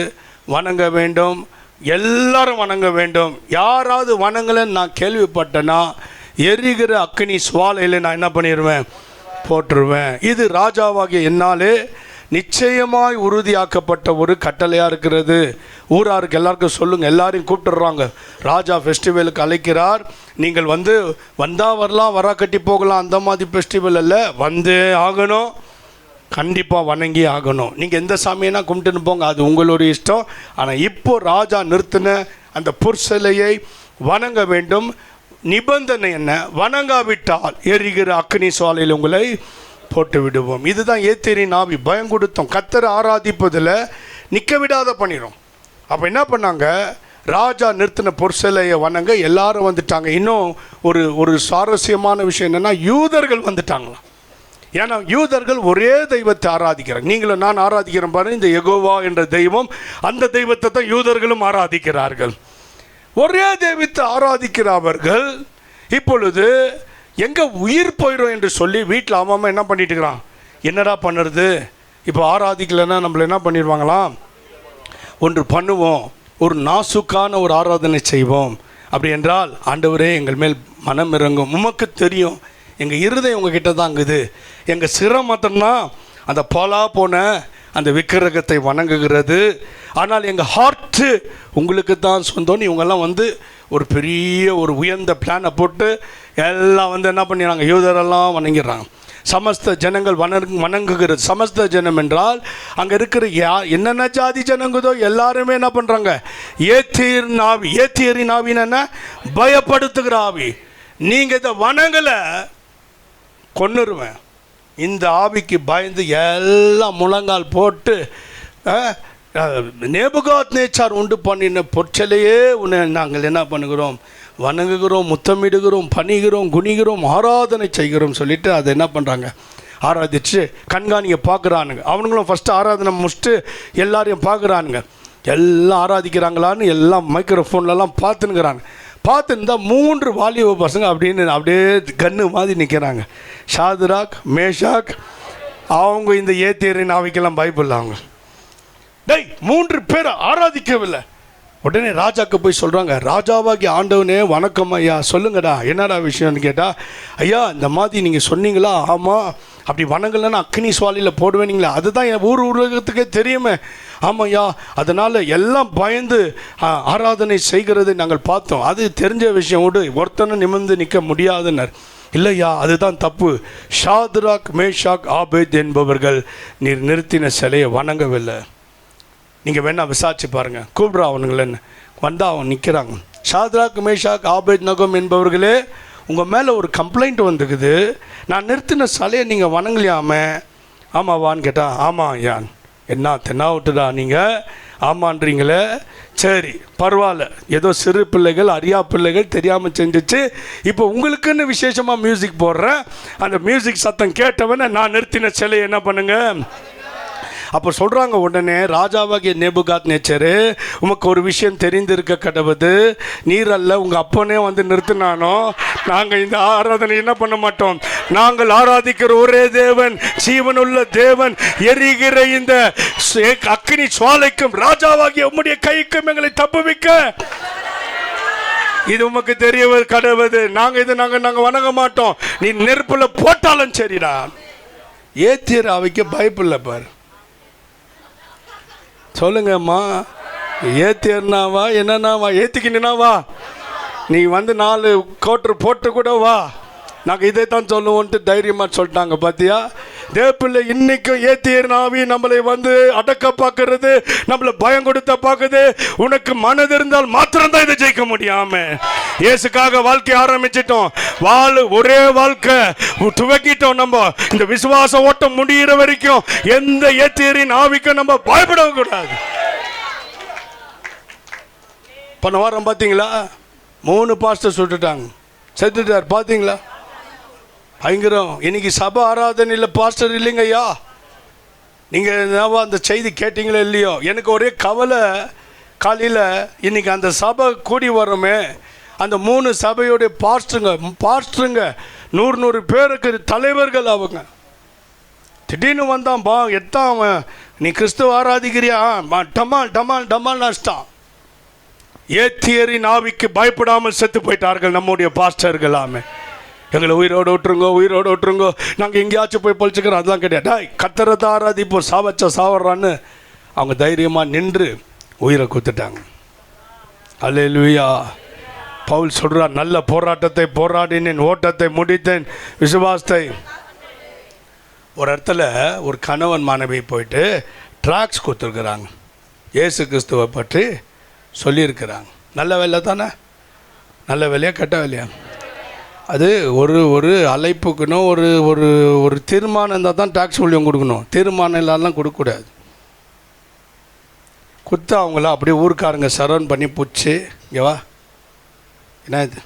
வணங்க வேண்டும், எல்லாரும் வணங்க வேண்டும். யாராவது வணங்கலைன்னு நான் கேள்விப்பட்டேன்னா எரிகிற அக்கினி சுவாலையில் நான் என்ன பண்ணிடுவேன், போட்டுருவேன். இது ராஜாவாகிய என்னாலே நிச்சயமாய் உறுதியாக்கப்பட்ட ஒரு கட்டளையாக இருக்கிறது. ஊராருக்கு எல்லாருக்கும் சொல்லுங்கள், எல்லாரையும் கூப்பிட்டுடுறாங்க, ராஜா ஃபெஸ்டிவலுக்கு அழைக்கிறார், நீங்கள் வந்து வந்தால் வரலாம், வரா கட்டி போகலாம், அந்த மாதிரி ஃபெஸ்டிவல் இல்லை, வந்தே ஆகணும், கண்டிப்பாக வணங்கி ஆகணும். நீங்கள் எந்த சாமியனா கும்பிட்டுன்னு போங்க, அது உங்களுடைய இஷ்டம். ஆனால் இப்போ ராஜா நிறுத்தின அந்த பொற்சிலையை வணங்க வேண்டும். நிபந்தனை என்ன, வணங்காவிட்டால் எரிகிற அக்னி சுவாலையில் உங்களை போட்டு விடுவோம். இதுதான் ஏத்தியரின் ஆவி. பயம் கொடுத்தோம், கர்த்தரை ஆராதிப்பதில் நிற்க விடாத பண்ணிடும். அப்போ என்ன பண்ணாங்க, ராஜா நிறுத்தின பொற்சிலையை வணங்க எல்லாரும் வந்துட்டாங்க. இன்னும் ஒரு சுவாரஸ்யமான விஷயம் என்னென்னா, யூதர்கள் வந்துட்டாங்களாம். ஏன்னா யூதர்கள் ஒரே தெய்வத்தை ஆராதிக்கிறாங்க. நீங்களும் நான் ஆராதிக்கிறோம் பாருங்க, இந்த யெகோவா என்ற தெய்வம், அந்த தெய்வத்தை தான் யூதர்களும் ஆராதிக்கிறார்கள். ஒரே தெய்வத்தை ஆராதிக்கிற அவர்கள் இப்பொழுது எங்கே உயிர் போயிடும் என்று சொல்லி வீட்டில் அம்மா என்ன பண்ணிட்டு இருக்கிறான், என்னடா பண்ணுறது, இப்போ ஆராதிக்கலைன்னா நம்மளை என்ன பண்ணிடுவாங்களாம், ஒன்று பண்ணுவோம், ஒரு நாசுக்கான ஒரு ஆராதனை செய்வோம். அப்படி என்றால், ஆண்டவரே எங்கள் மேல் மனம் இறங்கும், உமக்கு தெரியும் எங்கள் இருதயம் உங்ககிட்ட தாங்குது, எங்கள் சிரம் மாத்திரம்தான் அந்த பாலா போன அந்த விக்கிரகத்தை வணங்குகிறது, ஆனால் எங்கள் ஹார்ட்டு உங்களுக்கு தான் சொந்தம். இவங்கெல்லாம் வந்து ஒரு பெரிய ஒரு உயர்ந்த பிளானை போட்டு எல்லாம் வந்து என்ன பண்ணிடுறாங்க, யூதரெல்லாம் வணங்கிடுறாங்க. சமஸ்த ஜனங்கள் வணங்குகிறது. சமஸ்த ஜனம் என்றால் அங்கே இருக்கிற என்னென்ன ஜாதி ஜனங்குதோ எல்லாருமே என்ன பண்ணுறாங்க, ஏத்தியரின் ஆவின்னு என்ன, பயப்படுத்துகிற ஆவி. நீங்கள் இதை வணங்கலை கொன்னுருவேன். இந்த ஆவிக்கு பயந்து எல்லாம் முழங்கால் போட்டு நேபுகாத் நேச்சார் உண்டு பண்ணின பொற்சலையே உன்னை நாங்கள் என்ன பண்ணுகிறோம், வணங்குகிறோம், முத்தமிடுகிறோம், பணிகிறோம், குனிகிறோம், ஆராதனை செய்கிறோம் சொல்லிட்டு அதை என்ன பண்ணுறாங்க, ஆராதிச்சு கண்காணிக்க பார்க்குறானுங்க. அவனுங்களும் ஃபஸ்ட்டு ஆராதனை முடிச்சுட்டு எல்லாரையும் பார்க்குறானுங்க, எல்லாம் ஆராதிக்கிறாங்களான்னு எல்லாம் மைக்ரோஃபோன்லலாம் பார்த்துனுங்கிறாங்க. பார்த்துருந்தா 3 வாலிப பசங்க அப்படியே கன்று மாதிரி நிற்கிறாங்க. ஷாதுராக், மேஷாக், அவங்க இந்த ஏத்தியரின் ஆவிக்கெல்லாம் பைபிள். அவங்க 3 பேரை ஆராதிக்கவில்லை. உடனே ராஜாக்கு போய் சொல்கிறாங்க, ராஜாவாகி ஆண்டவனே வணக்கம் ஐயா, சொல்லுங்கடா என்னடா விஷயம்னு கேட்டால், ஐயா இந்த மாதிரி நீங்கள் சொன்னீங்களா, ஆமாம், அப்படி வணங்கலைன்னா அக்னி சுவாலையில் போடுவேனீங்களா, அதுதான் என் உலகத்துக்கே தெரியுமே, ஆமாய்யா, அதனால் எல்லாம் பயந்து ஆராதனை செய்கிறதை நாங்கள் பார்த்தோம், அது தெரிஞ்ச விஷயம், விடு, ஒருத்தனை நிமிர்ந்து நிற்க முடியாதுன்னர். இல்லையா, அதுதான் தப்பு. ஷாதுராக், மேஷாக், ஆபேத் என்பவர்கள் நீர் நிறுத்தின சிலையை வணங்கவில்லை. நீங்கள் வேணால் விசாரிச்சு பாருங்கள், கூப்பிட்றா அவனுங்களேன்னு. வந்தால் அவன் நிற்கிறாங்க. ஷாதுராக், மேஷாக், ஆபேத் நகம் என்பவர்களே, உங்கள் மேலே ஒரு கம்ப்ளைண்ட் வந்துக்குது, நான் நிறுத்தின சிலையை நீங்கள் வணங்கலையாமே. ஆமாவான்னு கேட்டால், ஆமாம் ஐயா. என்ன தென்னா விட்டுடா நீங்கள் ஆமான்றீங்களே, சரி பரவாயில்ல, ஏதோ சிறு பிள்ளைகள் அறியா பிள்ளைகள் தெரியாமல் செஞ்சிச்சு. இப்போ உங்களுக்குன்னு விசேஷமாக மியூசிக் போடுறேன். அந்த மியூசிக் சத்தம் கேட்டவன நான் நிறுத்தின சிலையை என்ன பண்ணுங்க. அப்போ சொல்கிறாங்க உடனே, ராஜாவாகிய நேபுகாத்நேச்சரு, உமக்கு ஒரு விஷயம் தெரிந்திருக்க கடவுது, நீர் அல்ல உங்கள் அப்பனே வந்து நிறுத்தினானோ, நாங்கள் இந்த ஆராதனை என்ன பண்ண மாட்டோம். நாங்கள் ஆராதிக்கிற ஒரே தேவன் ஜீவனுள்ள தேவன், எரிகிற இந்த அக்கினி சுவாலைக்கும் ராஜாவாகிய உம்முடைய கைக்கும் எங்களை தப்புவிக்க இது உமக்கு தெரிய கடவுது. நாங்கள் வணங்க மாட்டோம். நீ நெருப்புல போட்டாலும் சரிடா. ஏத்தியர் அவைக்கு பயப்பில்லை பாரு. சொல்லுங்கம்மா, ஏத்தியர்னாவா என்னன்னாவா? ஏத்திக்கினாவா? நீ வந்து 4 கோட்டர் போட்டு கூட வா, நாங்கள் இதை தான் சொல்லுவோன்ட்டு தைரியமாக சொல்லிட்டாங்க. பார்த்தியா, தேவப்பிள்ளை இன்னைக்கும் ஏத்தியர் நாவி நம்மளை வந்து அடக்க பார்க்கறது, நம்மளை பயம் கொடுத்த பார்க்குது. உனக்கு மனது இருந்தால் மாத்திரம்தான் இதை ஜெயிக்க முடியாம. இயேசுக்காக வாழ்க்கை ஆரம்பிச்சிட்டோம், ஒரே வாழ்க்கை துவக்கிட்டோம். நம்ம இந்த விசுவாச ஓட்டம் முடிகிற வரைக்கும் எந்த ஏத்தியரின் ஆவிக்கும் நம்ம பயப்படவே கூடாது. போன வாரம் பார்த்தீங்களா, 3 பாஸ்டர் சுட்டுட்டாங்க, செத்துட்டார். பார்த்தீங்களா, பயங்கரம். இன்னைக்கு சபை ஆராதனையில் பாஸ்டர் இல்லைங்க ஐயா. நீங்கள் அந்த செய்தி கேட்டீங்களோ இல்லையோ, எனக்கு ஒரே கவலை. காலையில் இன்னைக்கு அந்த சபை கூடி வரோமே, அந்த 3 சபையோடைய பாஸ்டருங்க 100 பேருக்கு தலைவர்கள். அவங்க திடீர்னு வந்தான் பா, எத்தான் அவன், நீ கிறிஸ்துவ ஆராதிக்கிறியா, டமால் டமால் டமால் நஷ்டம். ஏத்தியரின் ஆவிக்கு பயப்படாமல் செத்து போயிட்டார்கள் நம்முடைய பாஸ்டர்கள். ஆமே, எங்களை உயிரோடு விட்டுருங்கோ, நாங்கள் எங்கேயாச்சும் போய் பொழிச்சுக்கிறோம், அதெல்லாம் கிடையாது. கத்தரத்தை ஆராதிப்போம், சாவறான்னு அவங்க தைரியமாக நின்று உயிரை கொடுத்துட்டாங்க. அல்லேலூயா. பவுல் சொல்கிறார், நல்ல போராட்டத்தை போராடினேன், ஓட்டத்தை முடித்தேன், விசுவாசத்தை. ஒரு இடத்துல ஒரு கணவன் மனைவி போயிட்டு ட்ராக்ஸ் கொடுத்துருக்குறாங்க, இயேசு கிறிஸ்துவை பற்றி சொல்லியிருக்கிறாங்க. நல்ல வேலை தானே? நல்ல வேலையா கெட்ட வேலையா? அது ஒரு அழைப்புக்குன்னு ஒரு தீர்மானம் இருந்தால் தான் டாக்ஸ் மூலியம் கொடுக்கணும். தீர்மானம் இல்லாதெல்லாம் கொடுக்கக்கூடாது. கொடுத்து அவங்கள அப்படியே ஊருக்காரங்க சரவன் பண்ணி பிடிச்சி, இங்கே வா, என்ன இது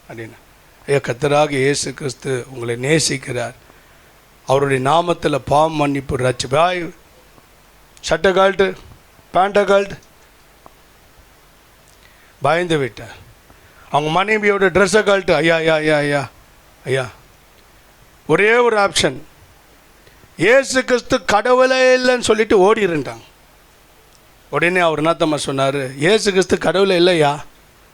அப்படின்னு, ஐயா கர்த்தராக இயேசு கிறிஸ்து உங்களை நேசிக்கிறார், அவருடைய நாமத்தில் பாவம் மன்னிப்பு ரச்சு பாய், சட்டை கால்ட்டு பேண்ட்டை கால்ட்டு. பயந்து விட்டார். அவங்க மனைவியோட ட்ரெஸ்ஸை கால்ட்டு, ஐயா ஐயா ஐயா ஐயா ஐயா. ஒரே ஒரு ஆப்ஷன், இயேசு கிறிஸ்து கடவுளே இல்லைன்னு சொல்லிட்டு ஓடிருந்தாங்க. உடனே அவர் என்னத்தம்மா சொன்னார், இயேசு கிறிஸ்து கடவுளே இல்லையா,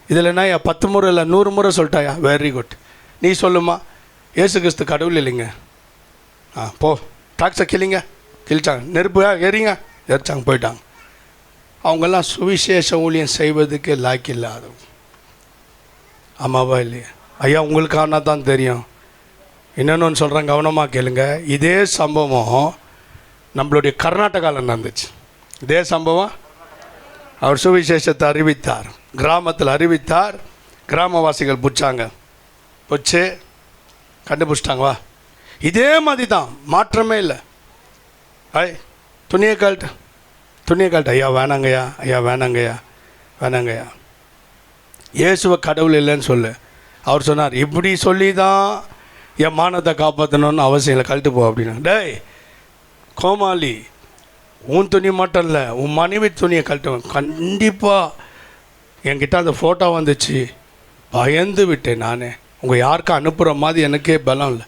இதில் என்ன 10 முறை இல்லை 100 முறை சொல்லிட்டாயா, வெரி குட், நீ சொல்லுமா, இயேசு கிறிஸ்து கடவுள் இல்லைங்க. போ, டாக்ஸை கிழிச்சாங்க, நெருப்பு எரிங்க, எரிச்சாங்க, போயிட்டாங்க. அவங்கெல்லாம் சுவிசேஷ ஊழியம் செய்வதுக்கு லாய்க்கு இல்லாதவங்க. ஆமாவா இல்லையா? ஐயா உங்களுக்கான தான் தெரியும். என்னென்னு சொல்கிறேன், கவனமாக கேளுங்க. இதே சம்பவம் நம்மளுடைய கர்நாடகாவில் நடந்துச்சு. இதே சம்பவம் அவர் சுவிசேஷத்தை அறிவித்தார், கிராமத்தில் அறிவித்தார். கிராமவாசிகள் பிடிச்சாங்க, பிடிச்சி கண்டுபிடிச்சிட்டாங்க. வா, இதே மாதிரி தான், மாற்றமே இல்லை. துணியை கால்ட்டு, ஐயா வேணாங்கய்யா, ஐயா வேணாங்கய்யா, இயேசுவை கடவுள் இல்லைன்னு சொல்லு. அவர் சொன்னார், இப்படி சொல்லி தான் என் மானத்தை காப்பாற்றணும்னு அவசியம் இல்லை, கழட்டு போ அப்படின்னா. டேய் கோமாளி, உன் துணி மட்டும் இல்லை, உன் மனைவி துணியை கழட்டுவேன் கண்டிப்பாக. என்கிட்ட அந்த ஃபோட்டோ வந்துச்சு, பயந்து விட்டேன் நானே. உங்கள் யாருக்கும் அனுப்புகிற மாதிரி எனக்கே பலம் இல்லை.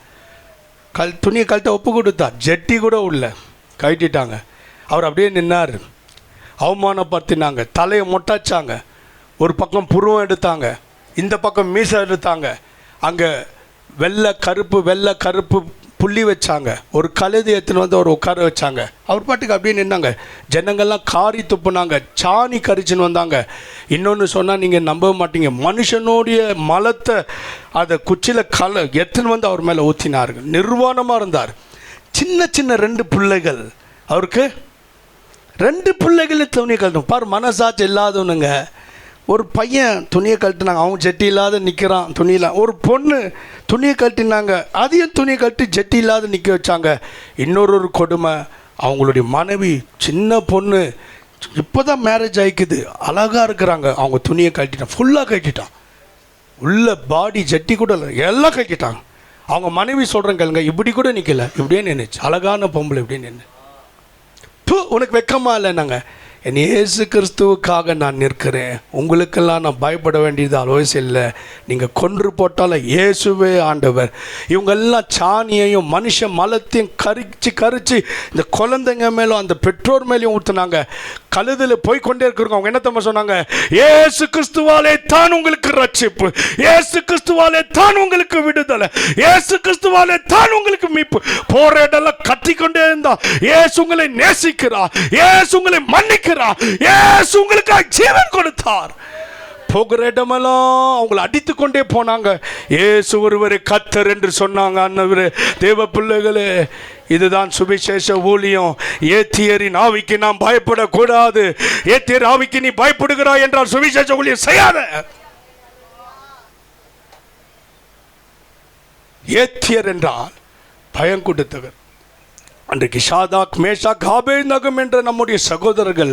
துணியை கழட்ட ஒப்பு கொடுத்தா, ஜெட்டி கூட உள்ள கழட்டிட்டாங்க. அவர் அப்படியே நின்னார். அவமானப்படுத்தினாங்க, தலையை மொட்டாச்சாங்க, ஒரு பக்கம் புருவம் எடுத்தாங்க, இந்த பக்கம் மீசை எடுத்தாங்க, அங்கே வெள்ளை கருப்பு புள்ளி வச்சாங்க, ஒரு கழுதை எடுத்துன்னு வந்து அவர் உட்கார வச்சாங்க. அவர் பாட்டுக்கு அப்படியே நின்னாங்க. ஜனங்கள்லாம் காரி துப்புனாங்க, சாணி கரிச்சின்னு வந்தாங்க. இன்னொன்று சொன்னால் நீங்கள் நம்ப மாட்டீங்க, மனுஷனுடைய மலத்தை அதை குச்சியில் எடுத்துன்னு வந்து அவர் மேலே ஊற்றினார்கள். நிர்வாணமாக இருந்தார். சின்ன 2 பிள்ளைகள், அவருக்கு 2 பிள்ளைகள் துணியை கழட்டும் பார். மனசாட்சி இல்லாதவனுங்க. ஒரு பையன் துணியை கழட்டினாங்க, அவன் ஜெட்டி இல்லாத நிற்கிறான் துணியில். ஒரு பொண்ணு துணியை கழட்டினாங்க, அதையும் துணியை கழட்டி ஜெட்டி இல்லாத நிற்க வச்சாங்க. இன்னொரு கொடுமை, அவங்களுடைய மனைவி சின்ன பொண்ணு இப்போ தான் மேரேஜ் ஆகிக்குது, அழகாக இருக்கிறாங்க. அவங்க துணியை கட்டிட்டான், ஃபுல்லாக கட்டிட்டான், உள்ள பாடி ஜட்டி கூட இல்லை, எல்லாம் கட்டிட்டாங்க. அவங்க மனைவி சொல்கிறேன் கேளுங்க, இப்படி கூட நிற்கல, இப்படியே நின்றுச்சு, அழகான பொம்பளை இப்படியே நின்று. உனக்கு வெக்கமா இல்லை? நாங்கள் என் இயேசு கிறிஸ்துவுக்காக நான் நிற்கிறேன், உங்களுக்கெல்லாம் நான் பயப்பட வேண்டியது அவசியம் இல்லை, நீங்கள் கொன்று போட்டாலும் இயேசுவே ஆண்டவர். இவங்கெல்லாம் சாணியையும் மனுஷ மலத்தையும் கரிச்சு இந்த குழந்தைங்க மேலும் அந்த பெற்றோர் மேலேயும் ஊற்றுனாங்க. கழுதில் போய்கொண்டே இருக்கிறவங்க அவங்க என்ன தம்மா சொன்னாங்க? இயேசு கிறிஸ்துவாலே தான் உங்களுக்கு ரட்சிப்பு, இயேசு கிறிஸ்துவாலே தான் உங்களுக்கு விடுதலை, இயேசு கிறிஸ்துவாலே தான் உங்களுக்கு மீட்பு. போற இடம்லாம் கத்திக்கொண்டே இருந்தா, இயேசு உங்களை நேசிக்கிறார், இயேசு உங்களை மன்னிக்கிறார், இயேசு உங்களுக்காக ஜீவன் கொடுத்தார். போகிற இடமெல்லாம் அவங்களை அடித்து கொண்டே போனாங்க. இயேசு ஒருவரை கர்த்தர் என்று சொன்னாங்க. அன்னவரே தேவ பிள்ளைகளே, இதுதான் சுவிசேஷ ஊழியம். ஏத்தியரின் ஆவிக்கு நாம் பயப்படக்கூடாது. ஏத்தியர் ஆவிக்கு நீ பயப்படுகிறாய் என்றால் சுவிசேஷ ஊழியம் செய்யாத. ஏத்தியர் என்றால் பயம் கொடுத்தவர். அன்றைக்கு ஷாதாக், மேஷாக், ஆபேத்நேகோ என்ற நம்முடைய சகோதரர்கள்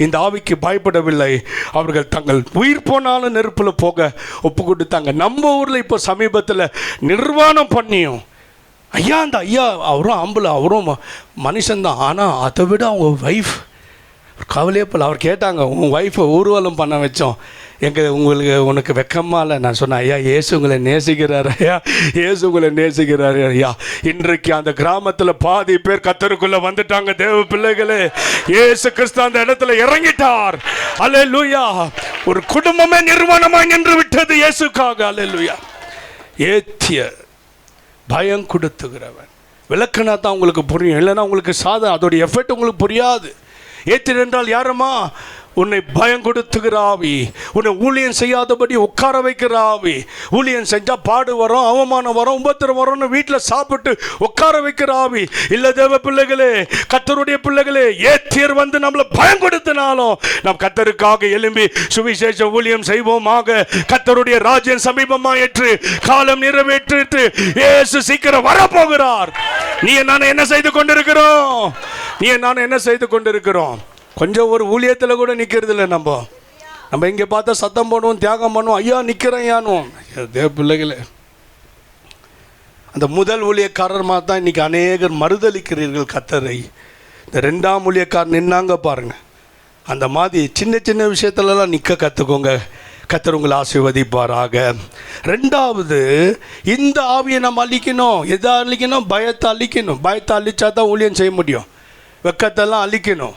இந்த ஆவிக்கு பயப்படவில்லை. அவர்கள் தங்கள் உயிர் போனாலும் நெருப்பில் போக ஒப்பு கொடுத்தாங்க. நம்ம ஊரில் இப்போ சமீபத்தில் நிர்வாணம் பண்ணியும் ஐயா, அந்த ஐயா அவரும் ஆம்பளை, அவரும் மனுஷன்தான், ஆனால் அதை விட அவங்க ஒய்ஃப் கவலையே போல. அவர் கேட்டாங்க, உன் ஒய்ஃபை ஊர்வலம் பண்ண வச்சோம், உனக்கு வெக்கமா இல்லை? நான் சொன்னேன், ஐயா இயேசு உங்களை நேசிக்கிறார், ஐயா இயேசு உங்களை நேசிக்கிறார் ஐயா. இன்றைக்கு அந்த கிராமத்தில் பாதி பேர் கர்த்தருக்குள்ள வந்துட்டாங்க. தேவ பிள்ளைகளே, இயேசு கிறிஸ்து அந்த இடத்துல இறங்கிட்டார். அல்லேலூயா. ஒரு குடும்பமே நிர்வாணமாய் நின்று விட்டது இயேசுக்காக. அல்லேலூயா. ஏத்திய பயம் கொடுத்துகிறவன். விளக்குனா தான் உங்களுக்கு புரியும், இல்லைன்னா உங்களுக்கு அதோடைய எஃபெக்ட் உங்களுக்கு புரியாது. ஏத்தியர் என்றால் யாரம்மா? உன்னை பயம் கொடுத்துகிற ஆவி, உன்னை ஊழியம் செய்யாதபடி உட்கார வைக்கிற ஆவி. ஊழியம் செஞ்சால் பாடு வரும், அவமானம் வரும், உபத்திரம் வரும்னு வீட்டில் சாப்பிட்டு உட்கார வைக்கிற ஆவி இல்லை. தேவ பிள்ளைகளே, கர்த்தருடைய பிள்ளைகளே, ஏத்தியர் வந்து நம்மளை பயம் கொடுத்தனாலும் நாம் கர்த்தருக்காக எழும்பி சுவிசேஷ ஊழியம் செய்வோமாக. கர்த்தருடைய ராஜ்யம் சமீபமாயிற்று, காலம் நிறைவேற்றிட்டு இயேசு சீக்கிரம் வரப்போகிறார். நீ நான் என்ன செய்து கொண்டிருக்கிறோம்? நீ நான் என்ன செய்து கொண்டிருக்கிறோம்? கொஞ்சம் ஒரு ஊழியத்தில் கூட நிற்கிறது இல்லை. நம்ம இங்கே பார்த்தா சத்தம் பண்ணுவோம், தியாகம் பண்ணுவோம், ஐயா நிற்கிறேன் யானும். தேவ பிள்ளைகளே, அந்த முதல் ஊழியக்காரர் மாதிரி தான் இன்றைக்கி அநேகர் மறுதளிக்கிறீர்கள் கர்த்தரை. இந்த ரெண்டாம் ஊழியக்காரர் நின்னாங்க பாருங்க, அந்த மாதிரி சின்ன சின்ன விஷயத்துலலாம் நிற்க கற்றுக்கோங்க. கர்த்தர் உங்களை ஆசீர்வதிப்பாராக. ரெண்டாவது, இந்த ஆவியை நம்ம அழிக்கணும். எதை அழிக்கணும்? பயத்தை அழிக்கணும். பயத்தை அழிச்சா தான் ஊழியம் செய்ய முடியும். வெக்கத்தெல்லாம் அழிக்கணும்.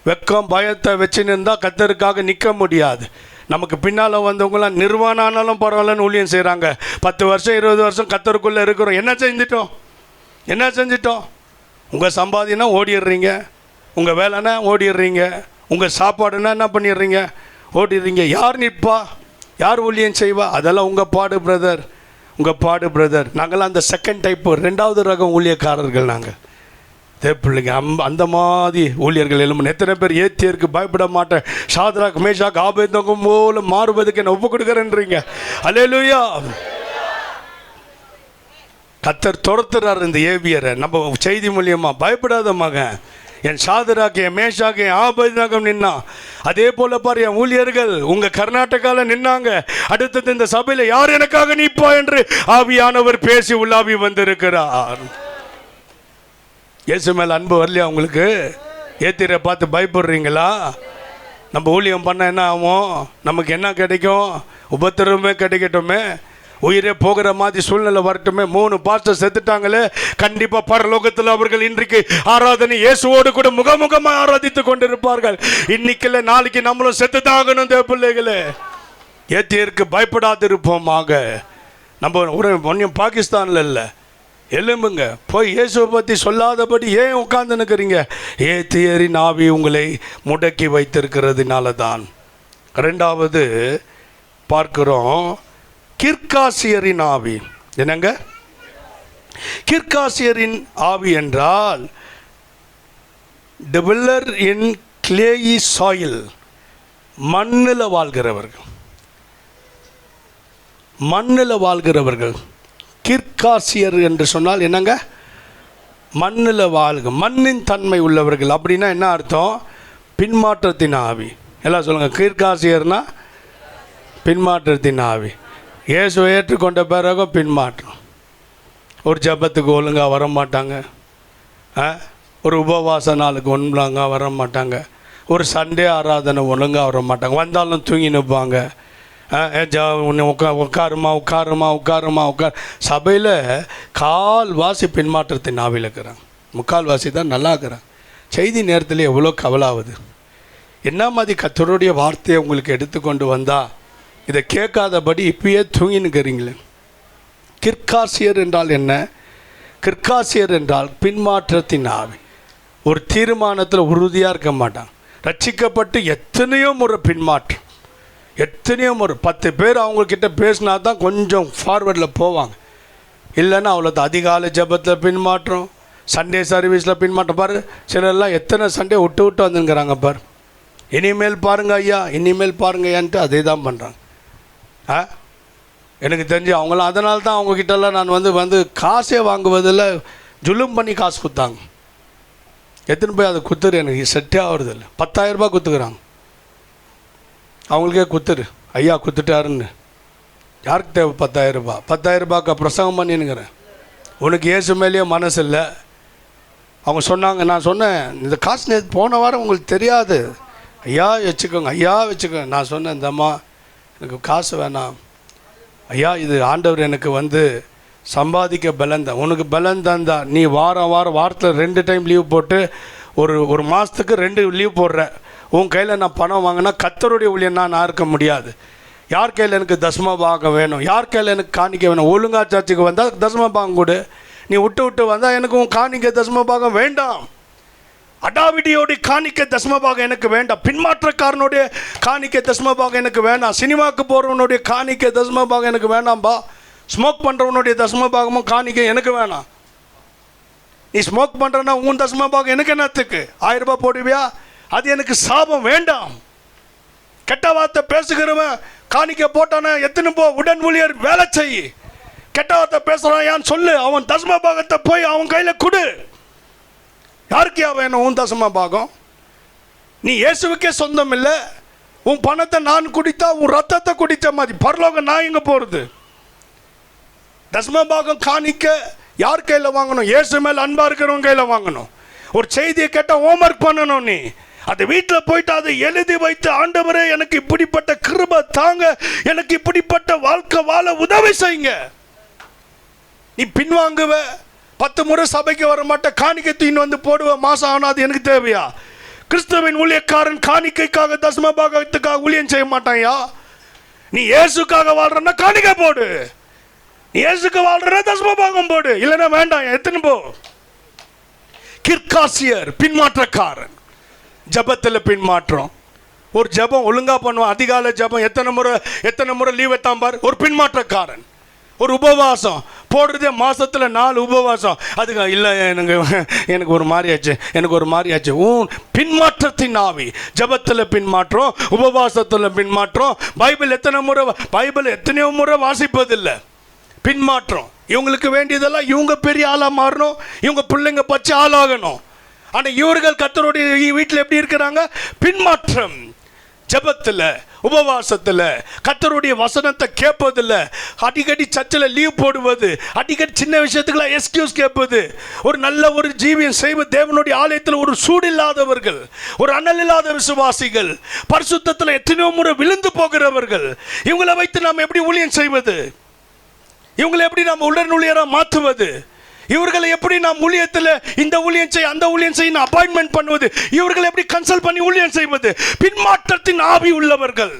வெக்கம் பயத்தை வச்சுன்னு இருந்தால் கர்த்தருக்காக நிற்க முடியாது. நமக்கு பின்னால் வந்தவங்களாம் நிர்வாணம் ஆனாலும் பரவாயில்லன்னு ஊழியம் செய்கிறாங்க. 10 வருஷம் 20 வருஷம் கர்த்தருக்குள்ளே இருக்கிறோம். என்ன செஞ்சிட்டோம்? உங்கள் சம்பாதினா ஓடிடுறீங்க, உங்கள் வேலைன்னா ஓடிடுறீங்க, உங்கள் சாப்பாடுனா என்ன பண்ணிடுறீங்க? ஓடிடுறீங்க. யார் நிற்பா? யார் ஊழியம் செய்வா? அதெல்லாம் உங்கள் பாடு பிரதர், உங்கள் பாடு பிரதர். நாங்களாம் அந்த செகண்ட் டைப்பு, 2வது ரகம் ஊழியக்காரர்கள். நாங்கள் தேப்பிள்ளைங்க அந்த மாதிரி ஊழியர்கள் எழுமன். எத்தனை பேர் ஏத்தியருக்கு பயப்பட மாட்டேன், ஷாத்ராக், மேஷாக், ஆபேத்நேகோ போல மாறுவதுக்கு என்ன ஒப்பு கொடுக்குறேன்றீங்க. அல்லேலூயா. கர்த்தர் துரத்துறார் இந்த ஏவியரை. நம்ம செய்தி மூலியமாக பயப்படாத மகன், என் ஷாத்ராக், என் மேஷாக், என் ஆபேத்நேகோ நின்னா, அதே போல பாரு என் ஊழியர்கள் உங்கள் கர்நாடகாவில் நின்னாங்க. அடுத்தது இந்த சபையில் யார் எனக்காக நிற்பா என்று ஆவியானவர் பேசி உள்ளாவி வந்திருக்கிறார். இயேசு மேலே அன்பு வரலையா உங்களுக்கு? ஏத்தியரை பார்த்து பயப்படுறீங்களா? நம்ம ஊழியம் பண்ண என்ன ஆகும்? நமக்கு என்ன கிடைக்கும்? உபத்திரமே கிடைக்கட்டுமே, உயிரே போகிற மாதிரி சூழ்நிலை வரட்டுமே. 3 பாஸ்டர் செத்துட்டாங்களே, கண்டிப்பாக பரலோகத்தில் அவர்கள் இன்றைக்கு ஆராதனை இயேசுவோடு கூட முகமுகமாக ஆராதித்து கொண்டிருப்பார்கள். இன்னைக்குல நாளைக்கு நம்மளும் செத்துதாகணும். தேவ பிள்ளைகளே, ஏத்தியருக்கு பயப்படாது இருப்போமாக. நம்ம ஒன்றும் பாகிஸ்தானில் இல்லை, எழும்புங்க, போய் இயேசுவை பற்றி சொல்லாதபடி ஏன் உட்கார்ந்து நிற்கிறீங்க? ஏத்தியரின் ஆவி உங்களை முடக்கி வைத்திருக்கிறதுனால தான். 2வது பார்க்கிறோம், கிர்காசியரின் ஆவி. என்னங்க கிர்காசியரின் ஆவி என்றால்? டெவலர் இன் கிளேயி சாயில், மண்ணில் வாழ்கிறவர்கள். கிர்காசியர் என்று சொன்னால் என்னங்க? மண்ணில் வாழ்க, மண்ணின் தன்மை உள்ளவர்கள். அப்படின்னா என்ன அர்த்தம்? பின்மாற்றத்தின் ஆவி. எல்லாம் சொல்லுங்கள். கீர்காசியர்னா பின்மாற்றத்தின் ஆவி. இயேசுவை ஏற்றுக்கொண்ட பிறகு பின்மாற்றம். ஒரு ஜெபத்துக்கு ஒழுங்காக வர மாட்டாங்க, ஒரு உபவாச நாளுக்கு ஒழுங்காக வர மாட்டாங்க, ஒரு சண்டே ஆராதனை ஒழுங்காக வர மாட்டாங்க, வந்தாலும் தூங்கி நிற்பாங்க. உட்காருமா உட்காருமா உட்காருமா உட்கார். சபையில் கால்வாசி பின்மாற்றத்தின் ஆவியில் இருக்கிறாங்க, முக்கால்வாசி தான் நல்லா இருக்கிறாங்க. செய்தி நேரத்தில் எவ்வளோ கவலாகுது. என்ன மாதிரி கர்த்தருடைய வார்த்தையை உங்களுக்கு எடுத்துக்கொண்டு வந்தால் இதை கேட்காதபடி இப்பயே தூங்கினுக்கிறீங்களே. கிர்காசியர் என்றால் என்ன? கிர்காசியர் என்றால் பின்மாற்றத்தின் ஆவி. ஒரு தீர்மானத்தில் உறுதியாக இருக்க மாட்டாங்க. ரட்சிக்கப்பட்டு எத்தனையோ முறை பின்மாற்றம், எத்தனையோ முறை 10 பேர் அவங்கக்கிட்ட பேசினா தான் கொஞ்சம் ஃபார்வர்டில் போவாங்க. இல்லைன்னா அவ்வளோ அதிகாலை ஜெபத்தில் பின்மாற்றம், சண்டே சர்வீஸில் பின்மாற்றம். பாரு, சிலர்லாம் எத்தனை சண்டே விட்டு வந்துங்கிறாங்க. பாரு, இனிமேல் பாருங்க ஐயா, இனிமேல் பாருங்க ஐயான்ட்டு அதே தான் பண்ணுறாங்க. எனக்கு தெரிஞ்சு அவங்களாம் அதனால தான் அவங்கக்கிட்டலாம் நான் வந்து காசே வாங்குவதில் ஜுலும் பண்ணி காசு கொடுத்தாங்க. எத்தனை போய் அதை குத்துரு, எனக்கு செட்டே ஆகுறது இல்லை. 10,000 ரூபாய் குத்துக்கிறாங்க. அவங்களுக்கே குத்துரு ஐயா, குத்துட்டாருன்னு. யாருக்கு தேவை 10,000 ரூபாய்? 10,000 ரூபாய்க்கு பிரசங்கம் பண்ணினுங்கிறேன். உனக்கு இயேசு மேலேயே மனசு இல்லை. அவங்க சொன்னாங்க, நான் சொன்னேன் இந்த காசு நேற்று போன வாரம் உங்களுக்கு தெரியாது ஐயா, வச்சுக்கோங்க ஐயா வச்சுக்கோங்க. நான் சொன்னேன், இந்தம்மா எனக்கு காசு வேணாம் ஐயா, இது ஆண்டவர் எனக்கு சம்பாதிக்க பலன் தான். உனக்கு பலன் தந்தா நீ வாரத்தில் 2 டைம் லீவ் போட்டு ஒரு மாதத்துக்கு 2 லீவ் போடுற. உன் கையில் நான் பணம் வாங்கினா கர்த்தருடைய ஊழியம் நான் இருக்க முடியாது. யார் கையில் எனக்கு தசம பாகம் வேணும், யார் கையில் எனக்கு காணிக்க வேணும். ஒழுங்கா சர்ச்சுக்கு வந்தால் தசம பாகம் கொடு. நீ விட்டு வந்தால் எனக்கு உன் காணிக்க தசம பாகம் வேண்டாம். அடாவிடியோடைய காணிக்க தசம பாகம் எனக்கு வேண்டாம். பின்மாற்றக்காரனுடைய காணிக்க தசம பாகம் எனக்கு வேண்டாம். சினிமாவுக்கு போகிறவனுடைய காணிக்க தசம பாகம் எனக்கு வேண்டாம்பா. ஸ்மோக் பண்ணுறவனுடைய தசம பாகமும் காணிக்க எனக்கு வேணாம். நீ ஸ்மோக் பண்ணுறன்னா உன் தசம பாகம் எனக்கு என்னத்துக்கு? 1000 ரூபாய் போடுவியா? அது எனக்கு சாபம் வேண்டாம். கெட்ட வார்த்தை பேசுகிறவன் காணிக்க போட்டான எத்தனை போ, உடன் ஊழியர் வேலை செய். கெட்ட வார்த்தை பேசுகிறான் ஏன் சொல்லு, அவன் தசம பாகத்தை போய் அவன் கையில் கொடு. யாருக்கியா வேணும் உன் தசம பாகம்? நீ இயேசுவுக்கே சொந்தம் இல்லை. உன் பணத்தை நான் குடித்தா உன் ரத்தத்தை குடித்த மாதிரி பரலோகம் நான் எங்கே போகிறது? தசம பாகம் காணிக்க யார் கையில் வாங்கணும்? இயேசு மேல் அன்பாக இருக்கிறவங்க கையில் வாங்கணும். ஒரு செய்தியை கேட்டால் ஹோம்ஒர்க் பண்ணணும். நீ அது வீட்டில் போயிட்டு அதை எழுதி வைத்து, ஆண்டவரே எனக்கு இப்படிப்பட்ட கிருபை தாங்க, எனக்கு இப்படிப்பட்ட வாழ்க்கை வாழ உதவி செய்யுங்க. நீ பின்வாங்குவ, 10 முறை சபைக்கு வர மாட்டேன், காணிக்கை தூக்கின்னு போடுவேன், மாதம் ஆனால் அது எனக்கு தேவையா? கிறிஸ்துவின் ஊழியக்காரன் காணிக்கைக்காக தசம பாகத்துக்காக ஊழியம் செய்ய மாட்டான்யா. நீ இயேசுக்காக வாழ்றன்னா காணிக்கை போடு. நீ இயேசுக்கு வாழ்றன்னா தசம பாகம் போடு. இல்லைன்னா வேண்டாம், எத்தனை போ. கிர்காசியர் பின்மாற்றக்காரன். ஜபத்தில் பின்மாற்றம். ஒரு ஜபம் ஒழுங்காக பண்ணுவான். அதிகாலை ஜபம் எத்தனை முறை லீவ் வைத்தான் பார். ஒரு பின்மாற்றக்காரன். ஒரு உபவாசம் போடுறதே மாதத்தில் 4 உபவாசம். அதுக்கு இல்லை எனக்கு ஒரு மாதிரியாச்சு. பின்மாற்றத்தின் ஆவி. ஜபத்தில் பின்மாற்றம், உபவாசத்தில் பின்மாற்றம். பைபிள் எத்தனையோ முறை வாசிப்பதில்லை. பின்மாற்றம். இவங்களுக்கு வேண்டியதெல்லாம் இவங்க பெரிய ஆளாக மாறணும், இவங்க பிள்ளைங்க பச்சை ஆளாகணும். ஆனால் இவர்கள் கர்த்தருடைய வீட்டில் எப்படி இருக்கிறாங்க? பின்மாற்றம். ஜபத்தில், உபவாசத்தில், கர்த்தருடைய வசனத்தை கேட்பதில்லை. அடிக்கடி சர்ச்சில் லீவ் போடுவது, அடிக்கடி சின்ன விஷயத்துக்குலாம் எக்ஸ்கியூஸ் கேட்பது. ஒரு நல்ல ஒரு ஜீவியம் செய்வது. தேவனுடைய ஆலயத்தில் ஒரு சூடு இல்லாதவர்கள், ஒரு அனல் இல்லாத விசுவாசிகள், பரிசுத்தத்தில் எத்தனையோ முறை விழுந்து போகிறவர்கள். இவங்களை வைத்து நாம் எப்படி ஊழியம் செய்வது? இவங்களை எப்படி நாம் உடன் ஊழியராக மாற்றுவது? இவர்களை எப்படி நாம் ஊழியத்தில் இந்த ஊழியம் செய்ய அந்த ஊழியம் செய்ய அப்பாயின்மெண்ட் பண்ணுவது? இவர்களை எப்படி கன்சல்ட் பண்ணி ஊழியம் செய்வது? பின்மாற்றத்தின் ஆவி உள்ளவர்கள்.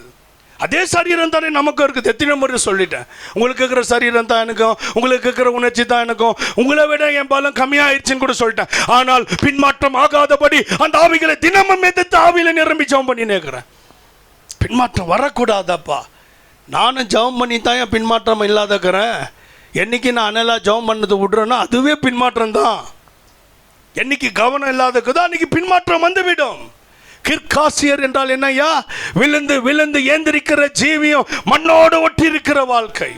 அதே சரீரம் தானே நமக்கு இருக்குது. எத்தனை முறை சொல்லிட்டேன், உங்களுக்கு இருக்கிற சரீரம் தான் எனக்கும், உங்களுக்கு இருக்கிற உணர்ச்சி தான் எனக்கும், உங்களை விட என் பலம் கம்மியாயிடுச்சுன்னு கூட சொல்லிட்டேன். ஆனால் பின்மாற்றம் ஆகாதபடி அந்த ஆவிகளை தினமும் எதிர்த்து ஆவியில நிரம்பி ஜெபம் பண்ணி நேர்க்கிறேன். பின்மாற்றம் வரக்கூடாதப்பா. நானும் ஜெபம் பண்ணி தான் என் பின்மாற்றம் இல்லாதக்கிறேன். என்னைக்கு நான் அனலாக ஜெபம் பண்ணது விட்றேன்னா அதுவே பின்மாற்றம் தான். என்னைக்கு கவனம் இல்லாதக்குதோ அன்னைக்கு பின்மாற்றம் வந்துவிடும். கிர்காசியர் என்றால் என்னையா? விழுந்து விழுந்து ஏந்திரிக்கிற ஜீவியம், மண்ணோடு ஒட்டி இருக்கிற வாழ்க்கை.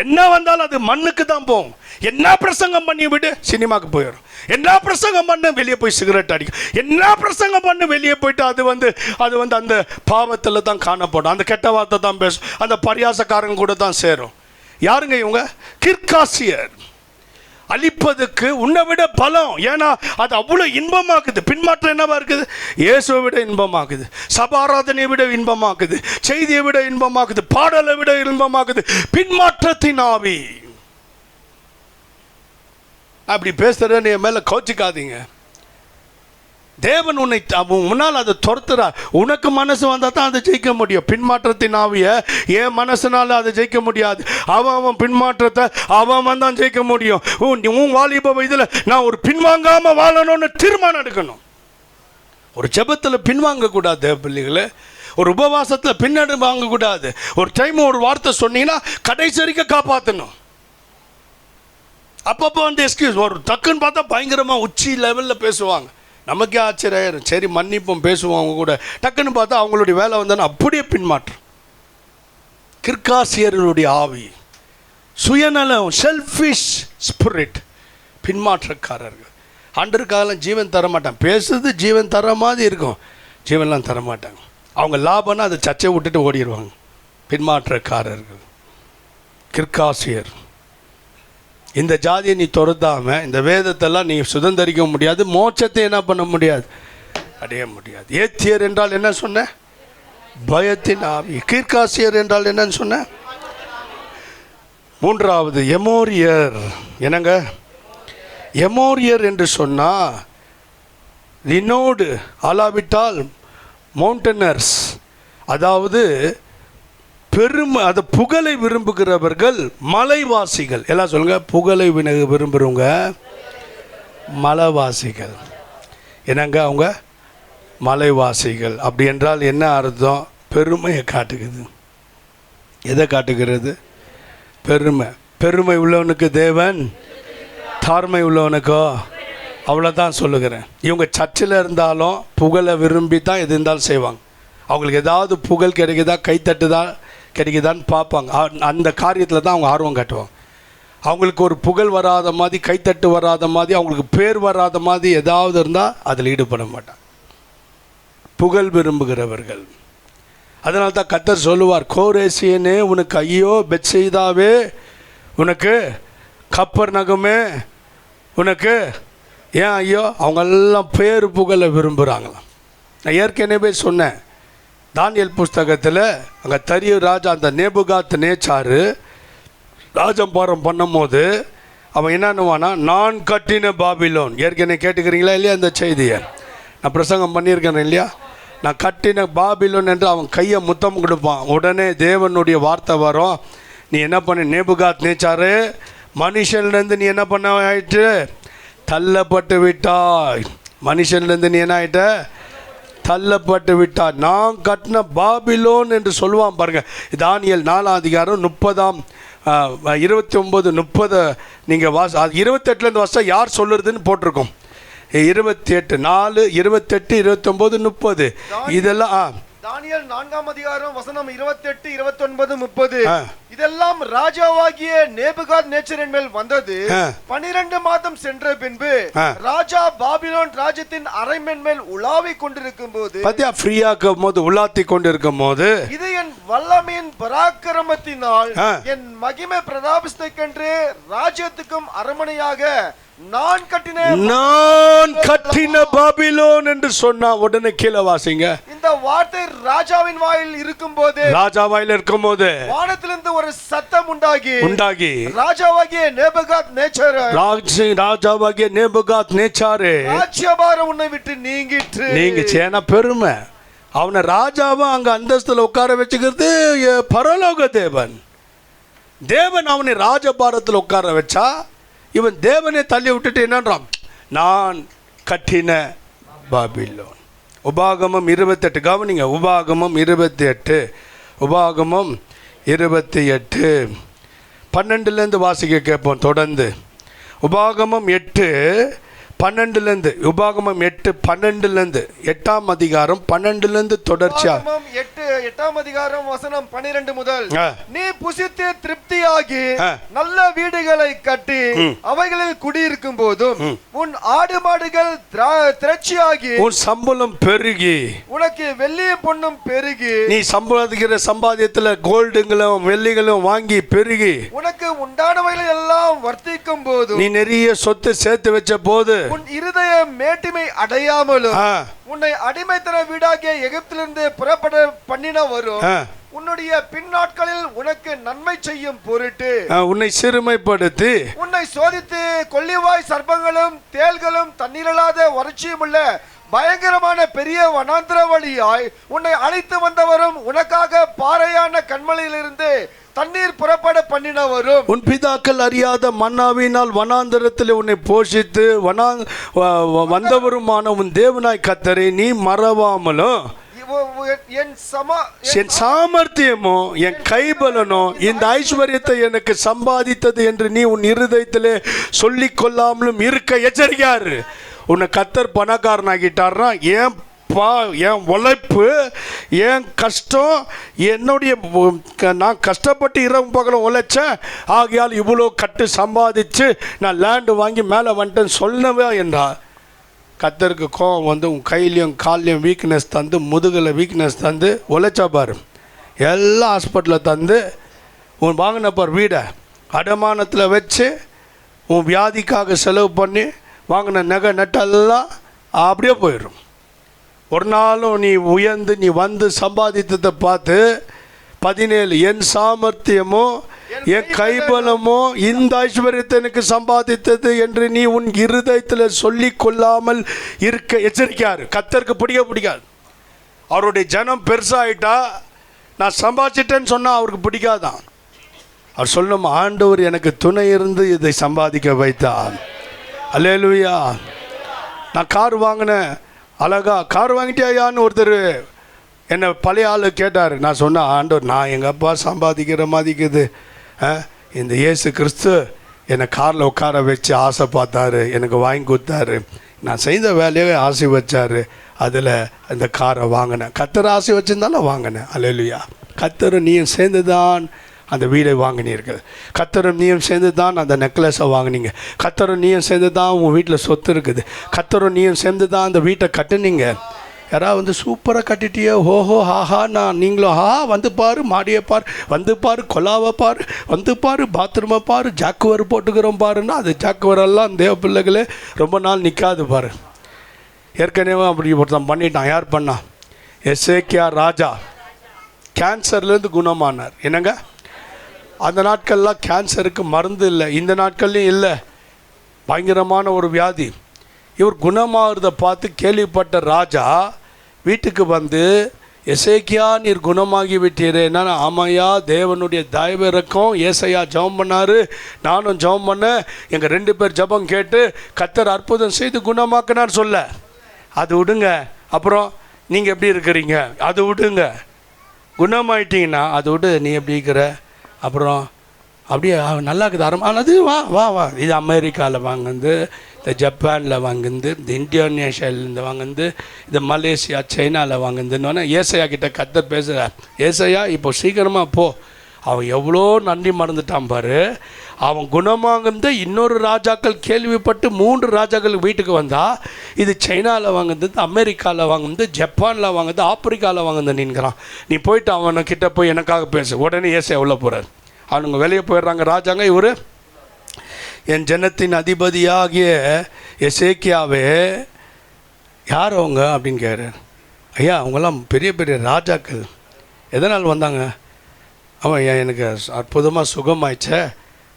என்ன வந்தாலும் அது மண்ணுக்கு தான் போகும். என்ன பிரசங்கம் பண்ணி விடு, சினிமாக்கு போயிடும். என்ன பிரசங்கம் பண்ண வெளியே போய் சிகரெட் அடிக்கும். என்ன பிரசங்கம் பண்ண வெளியே போயிட்டு அது வந்து அந்த பாவத்தில் தான் காணப்படும். அந்த கெட்ட வார்த்தை தான் பேசும். அந்த பரியாசக்காரங்க கூட தான் சேரும். யாருங்க இவங்க? கிர்காசியர். அழிப்பதுக்கு உன்னை விட பலம். ஏன்னா அது அவ்வளோ இன்பமாக்குது. பின்மாற்றம் என்னவா இருக்குது? இயேசுவை விட இன்பமாக்குது, சபாராதனையை விட இன்பமாக்குது, செய்தியை விட இன்பமாக்குது, பாடலை விட இன்பமாக்குது பின்மாற்றத்தின் ஆவி. அப்படி பேசுறேன்னு என் மேலே கோச்சிக்காதீங்க. தேவன் உன்னை முன்னால் அதை துரத்துறார். உனக்கு மனசு வந்தால் தான் அதை ஜெயிக்க முடியும். பின்மாற்றத்தின் ஆவியை என் மனசுனால அதை ஜெயிக்க முடியாது. அவன் பின்மாற்றத்தை அவன் தான் ஜெயிக்க முடியும். உன் வாலிப வயதில் நான் ஒரு பின்வாங்காமல் வாழணும்னு தீர்மானம் எடுக்கணும். ஒரு ஜெபத்தில் பின்வாங்கக்கூடாது தேவ பிள்ளைகளே. ஒரு உபவாசத்தில் பின்னாடி வாங்கக்கூடாது. ஒரு டைம் ஒரு வார்த்தை சொன்னீங்கன்னா கடைசி வரைக்கும் காப்பாற்றணும். அப்பப்போ வந்து எக்ஸ்கியூஸ் ஒரு டக்குன்னு பார்த்தா பயங்கரமாக உச்சி லெவலில் பேசுவாங்க. நமக்கே ஆச்சரியம். சரி மன்னிப்போம் பேசுவோம் அவங்க கூட. டக்குன்னு பார்த்தா அவங்களுடைய வேலை வந்தாலும் அப்படியே பின்மாற்றம். கிர்காசியர்களுடைய ஆவி, சுயநலம், செல்ஃபிஷ் ஸ்பிரிட், பின்மாற்றக்காரர்கள். ஆண்டருக்காகலாம் ஜீவன் தர மாட்டான். பேசுறது ஜீவன் தர மாதிரி இருக்கும், ஜீவன்லாம் தர மாட்டாங்க. அவங்க லாபம்னா அதை சர்ச்சை விட்டுட்டு ஓடிடுவாங்க. பின்மாற்றக்காரர்கள், கிர்காசியர். இந்த ஜாதியை நீ துரத்தாம இந்த வேதத்தெல்லாம் நீ சுதந்திரிக்க முடியாது. மோட்சத்தை என்ன பண்ண முடியாது? அடைய முடியாது. ஏத்தியர் என்றால் என்ன சொன்ன? பயத்தின் ஆவி. கிர்காசியர் என்றால் என்னன்னு சொன்ன? மூன்றாவது எமோரியர். என்னங்க எமோரியர் என்று சொன்னா ரினோடு, அலாவிட்டால் மவுண்டனர்ஸ், அதாவது பெருமை, அது புகழை விரும்புகிறவர்கள் மலைவாசிகள். எல்லாம் சொல்லுங்க, புகழை விரும்புகிறவங்க மலைவாசிகள். என்னங்க அவங்க மலைவாசிகள். அப்படி என்றால் என்ன அர்த்தம்? பெருமையை காட்டுகிறது. எதை காட்டுகிறது? பெருமை. பெருமை உள்ளவனுக்கு தேவன், தாழ்மை உள்ளவனுக்கோ அவ்வளோதான் சொல்லுகிறேன். இவங்க சர்ச்சில் இருந்தாலும் புகழை விரும்பி தான் எது இருந்தாலும் செய்வாங்க. அவங்களுக்கு ஏதாவது புகழ் கிடைக்குதா, கைத்தட்டுதா கிடைக்குதான்னு பார்ப்பாங்க. அந்த காரியத்தில் தான் அவங்க ஆர்வம் காட்டுவாங்க. அவங்களுக்கு ஒரு புகழ் வராத மாதிரி, கைத்தட்டு வராத மாதிரி, அவங்களுக்கு பேர் வராத மாதிரி ஏதாவது இருந்தால் அதில் ஈடுபட மாட்டாங்க. புகழ் விரும்புகிறவர்கள். அதனால தான் கர்த்தர் சொல்லுவார், கோரேசியனே உனக்கு ஐயோ, பெத்செய்தாவே உனக்கு, கப்பர் நகமே உனக்கு ஏன் ஐயோ. அவங்கெல்லாம் பேர் புகழை விரும்புகிறாங்களாம். நான் ஏற்கனவே சொன்னேன், தானியேல் புஸ்தகத்தில் அங்கே தரியு ராஜா அந்த நேபுகாத் நேச்சாரு ராஜபாரம் பண்ணும் போது அவன் என்னன்னுவானா, நான் கட்டின பாபிலோன். ஏற்கனவே கேட்டுக்கிறீங்களா இல்லையா அந்த செய்தியை? நான் பிரசங்கம் பண்ணியிருக்கேன் இல்லையா? நான் கட்டின பாபிலோன் என்று அவன் கையை முத்தம் கொடுப்பான். உடனே தேவனுடைய வார்த்தை வரும், நீ என்ன பண்ண நேபுகாத் நேச்சாரு, மனுஷன்லேருந்து நீ என்ன பண்ண ஆயிட்டு தள்ளப்பட்டு விட்டாய். மனுஷன்லேருந்து நீ என்ன ஆகிட்ட? தள்ளப்பட்டு விட்டார். நான் கட்டின பாபிலோன் என்று சொல்லுவான் பாருங்க. தானியேல் 4ஆம் அதிகாரம் 29, 30 நீங்கள் 28லேருந்து வாசா யார் சொல்லுறதுன்னு போட்டிருக்கோம். 28, 4, 28, 29, 30 இதெல்லாம் தானியேல் 4ஆம் அதிகாரம் வசனம் 28, 29, 30 இதெல்லாம் ராஜாவாகிய நேபுகாத் நேச்சரின் மேல் வந்தது. 12 மாதம் சென்ற பின்பு ராஜா பாபிலோன் ராஜ்யத்தின் அரண்மனை மேல் உலாவிக் கொண்டிருக்கும் போது, பத்தியா ஃப்ரீயாக்கும் போது, உலாத்தி கொண்டிருக்கும் போது, இது என் வல்லமையின் பராக்கிரமத்தினால் என் மகிமை பிரதாபத்துக்கென்று ராஜ்யத்துக்கும் அரண்மனையாக நான் கட்டின பாபிலோன் என்று சொன்னா உடனே கீழே வாசிங்க. இந்த வார்த்தை ராஜாவின் வாயில் இருக்கும்போது, ராஜா வாயில் இருக்கும்போது வானத்திலிருந்து ஒரு சத்தம் உண்டாகி ராஜாவாகிய நேபுகாத் நேச்சாரே ராஜ்யபாரம் உன்னை விட்டு நீங்கிற்று. நீங்க சேன பெருமை. அவனை ராஜாவா அங்க அந்தஸ்துல உட்கார வச்சுக்கிறது பரலோக தேவன். தேவன் அவனை ராஜபாரத்தில் உட்கார வச்சா, இவன் தேவனை தள்ளி விட்டுட்டு என்னன்றான், நான் கட்டின பாபிலோன். உபாகமம் 28 கவனிங்க. உபாகமம் 28, உபாகமம் 28 12லேருந்து வாசிக்க கேட்போம் தொடர்ந்து. உபாகமம் 8, 12 உபாகமம் 8:12 8ஆம் அதிகாரம் 12 தொடர்ச்சியாக உபாகமம் 8ஆம் அதிகாரம் வசனம் 12 முதல். நீ புசித்து திருப்தியாகி நல்ல வீடுகளை கட்டி அவைகளில் குடியிருக்கும் போதும் உன் ஆடு மாடுகள் திரட்சியாகி உன் சம்பளம் பெருகி உனக்கு வெள்ளியும் பொன்னும் பெருகி நீ சம்பாதிக்கிற சம்பாதியத்துல கோல்டுங்களும் வெள்ளிகளும் வாங்கி பெருகி உனக்கு உண்டானவைகள் எல்லாம் வர்த்திக்கும் போது நீ நிறைய சொத்து சேர்த்து வச்ச போது உன் இருதயம் மேட்டிமை அடையாமலும் உன்னை அடிமைத்தன வீடாகிய எகிப்திலிருந்து புறப்பட பண்ணின வரும் உன்னுடைய பின்னாட்களில் உனக்கு நன்மை செய்யும் பொருட்டு உன்னை சிறுமைப்படுத்தி உன்னை சோதித்து கொள்ளிவாய் சர்ப்பங்களும் தேள்களும் தண்ணீரில்லாத வறட்சியும் உள்ள பயங்கரமான பெரிய வனாந்திர வழியாய் உன்னை அழைத்து வந்தவரும் உனக்காக பாறையான கண்மலையிலிருந்து தண்ணீர் புறப்பட பண்ணினவரும் உன் பிதாக்கள் அறியாத மன்னாவினால் வனாந்தரத்தில் உன்னை போஷித்து வந்தவருமான உன் தேவனாய் கர்த்தரை நீ மறவாமலும் என் சாமர்த்தியமோ என் கைபலனோ இந்த ஐஸ்வர்யத்தை எனக்கு சம்பாதித்தது என்று நீ உன் இருதயத்திலே சொல்லிக் கொள்ளாமலும் இருக்க எச்சரிக்காரு. உன்னை கர்த்தர் பணக்காரனாகிட்டார்னா என் உழைப்பு என் கஷ்டம் என்னுடைய நான் கஷ்டப்பட்டு இரவு பகலும் உழைச்சேன் ஆகையால் இவ்வளோ கட்டு சம்பாதிச்சு நான் லேண்டு வாங்கி மேலே வந்துட்டேன்னு சொல்லவே என்றார். கர்த்தருக்கு கோவம் வந்து உன் கையிலையும் கால்லையும் வீக்னஸ் தந்து முதுகில் வீக்னஸ் தந்து உழைச்சா பாரு, எல்லா ஹாஸ்பிட்டலில் தந்து உன் வாங்கின பார் வீடை அடமானத்தில் வச்சு உன் வியாதிக்காக செலவு பண்ணி வாங்கின நகை நட்டெல்லாம் அப்படியே போயிடும். ஒரு நாளும் நீ உயர்ந்து நீ வந்து சம்பாதித்ததை பார்த்து 17 என் சாமர்த்தியமோ என் கைபலமோ இந்த ஐஸ்வர்யத்தை எனக்கு சம்பாதித்தது என்று நீ உன் இருதயத்தில் சொல்லிக் கொள்ளாமல் இருக்க எச்சரிக்காரு. கர்த்தருக்கு பிடிக்காது. அவருடைய ஜனம் பெருசாகிட்டா நான் சம்பாதிச்சிட்டேன்னு சொன்னால் அவருக்கு பிடிக்காதான். அவர் சொல்லணும், ஆண்டவர் எனக்கு துணை இருந்து இதை சம்பாதிக்க வைத்தார். அல்லேலூயா. நான் கார் வாங்கினேன், அழகா கார் வாங்கிட்டியான்னு ஒருத்தர் என்னை பழைய ஆள் கேட்டார். நான் சொன்னேன், ஆண்டவர் நான் எங்கள் அப்பா சம்பாதிக்கிற மாதிரிக்குது, இந்த இயேசு கிறிஸ்து என்னை காரில் உட்கார வச்சு ஆசை பார்த்தாரு, எனக்கு வாங்கி கொடுத்தாரு, நான் செய்த வேலையை ஆசை வச்சார், அதில் அந்த காரை வாங்கினேன். கர்த்தர் ஆசை வச்சிருந்தாலும் வாங்கினேன். அல்லேலூயா. கர்த்தரும் நீயும் சேர்ந்து தான் அந்த வீடை வாங்கினீர்கள். கர்த்தரும் நீயும் சேர்ந்து தான் அந்த நெக்லஸை வாங்கினீங்க. கர்த்தரும் நீயும் சேர்ந்து தான் உங்கள் வீட்டில் சொத்து இருக்குது. கர்த்தரும் நீயும் சேர்ந்து தான் அந்த வீட்டை கட்டுனீங்க. யாராவது வந்து சூப்பராக கட்டிட்டியோ ஹோஹோ ஹாஹா நான் நீங்களும் வந்து பாரு, மாடியை பார், வந்து பாரு, கொலாவை பார், வந்து பாரு, பாத்ரூமை பாரு, ஜாக்குவர் போட்டுக்கிறோம் பாருன்னா அது ஜாக்குவரெல்லாம் தேவ பிள்ளைகளே ரொம்ப நாள் நிற்காது பாரு. ஏற்கனவே அப்படி ஒருத்தன் பண்ணிட்டான். யார் பண்ணா? எசேக்கியா ராஜா கேன்சர்லேருந்து குணமானார். என்னங்க, அந்த நாட்கள்லாம் கேன்சருக்கு மருந்து இல்லை, இந்த நாட்கள்லையும் இல்லை, பயங்கரமான ஒரு வியாதி. இவர் குணமாகிறத பார்த்து கேள்விப்பட்ட ராஜா வீட்டுக்கு வந்து, எசேக்கியா நீர் குணமாகி விட்டீரே. என்னன்னா, ஆமையா தேவனுடைய தயவு இறக்கம். ஏசையா ஜெபம் பண்ணார், நானும் ஜெபம் பண்ணேன், எங்கள் 2 பேர் ஜெபம் கேட்டு கர்த்தர் அற்புதம் செய்து குணமாக்கினார் சொல்ல. அது விடுங்க. அப்புறம் நீங்கள் எப்படி இருக்கிறீங்க அது விடுங்க. குணமாயிட்டீங்கன்னா அது விடு, நீ எப்படி இருக்கிற, அப்புறம் அப்படியே நல்லா இருக்குது ஆனது, வா வா வா, இது அமெரிக்காவில் வாங்குந்து, இந்த ஜப்பானில் வாங்குந்து, இந்த இந்தோனேஷியாவிலேருந்து வாங்குந்து, இந்த மலேசியா சைனாவில் வாங்குந்துன்னு ஏசையா கிட்ட கர்த்தர் பேசுகிறார். ஏசையா இப்போ சீக்கிரமாக போ. அவன் எவ்வளோ நன்றி மறந்துட்டான் பாரு. அவன் குணமாகுந்து இன்னொரு ராஜாக்கள் கேள்விப்பட்டு 3 ராஜாக்கள் வீட்டுக்கு வந்தா, இது சைனாவில் வாங்குது, அமெரிக்காவில் வாங்குது, ஜப்பானில் வாங்குது, ஆப்பிரிக்காவில் வாங்குது நீங்கிறான். நீ போயிட்டு அவனுக்கிட்ட போய் எனக்காக பேசு. உடனே ஏசையா உள்ள போகிறார். அவனுங்க வெளியே போயிடுறாங்க ராஜாங்க. இவர் என் ஜனத்தின் அதிபதியாகிய எசேக்கியாவே யார் அவங்க அப்படின்னு கேட்குறார். ஐயா அவங்கெல்லாம் பெரிய பெரிய ராஜாக்கள். எதனால் வந்தாங்க? அவன் எனக்கு அற்புதமாக சுகமாயிச்சே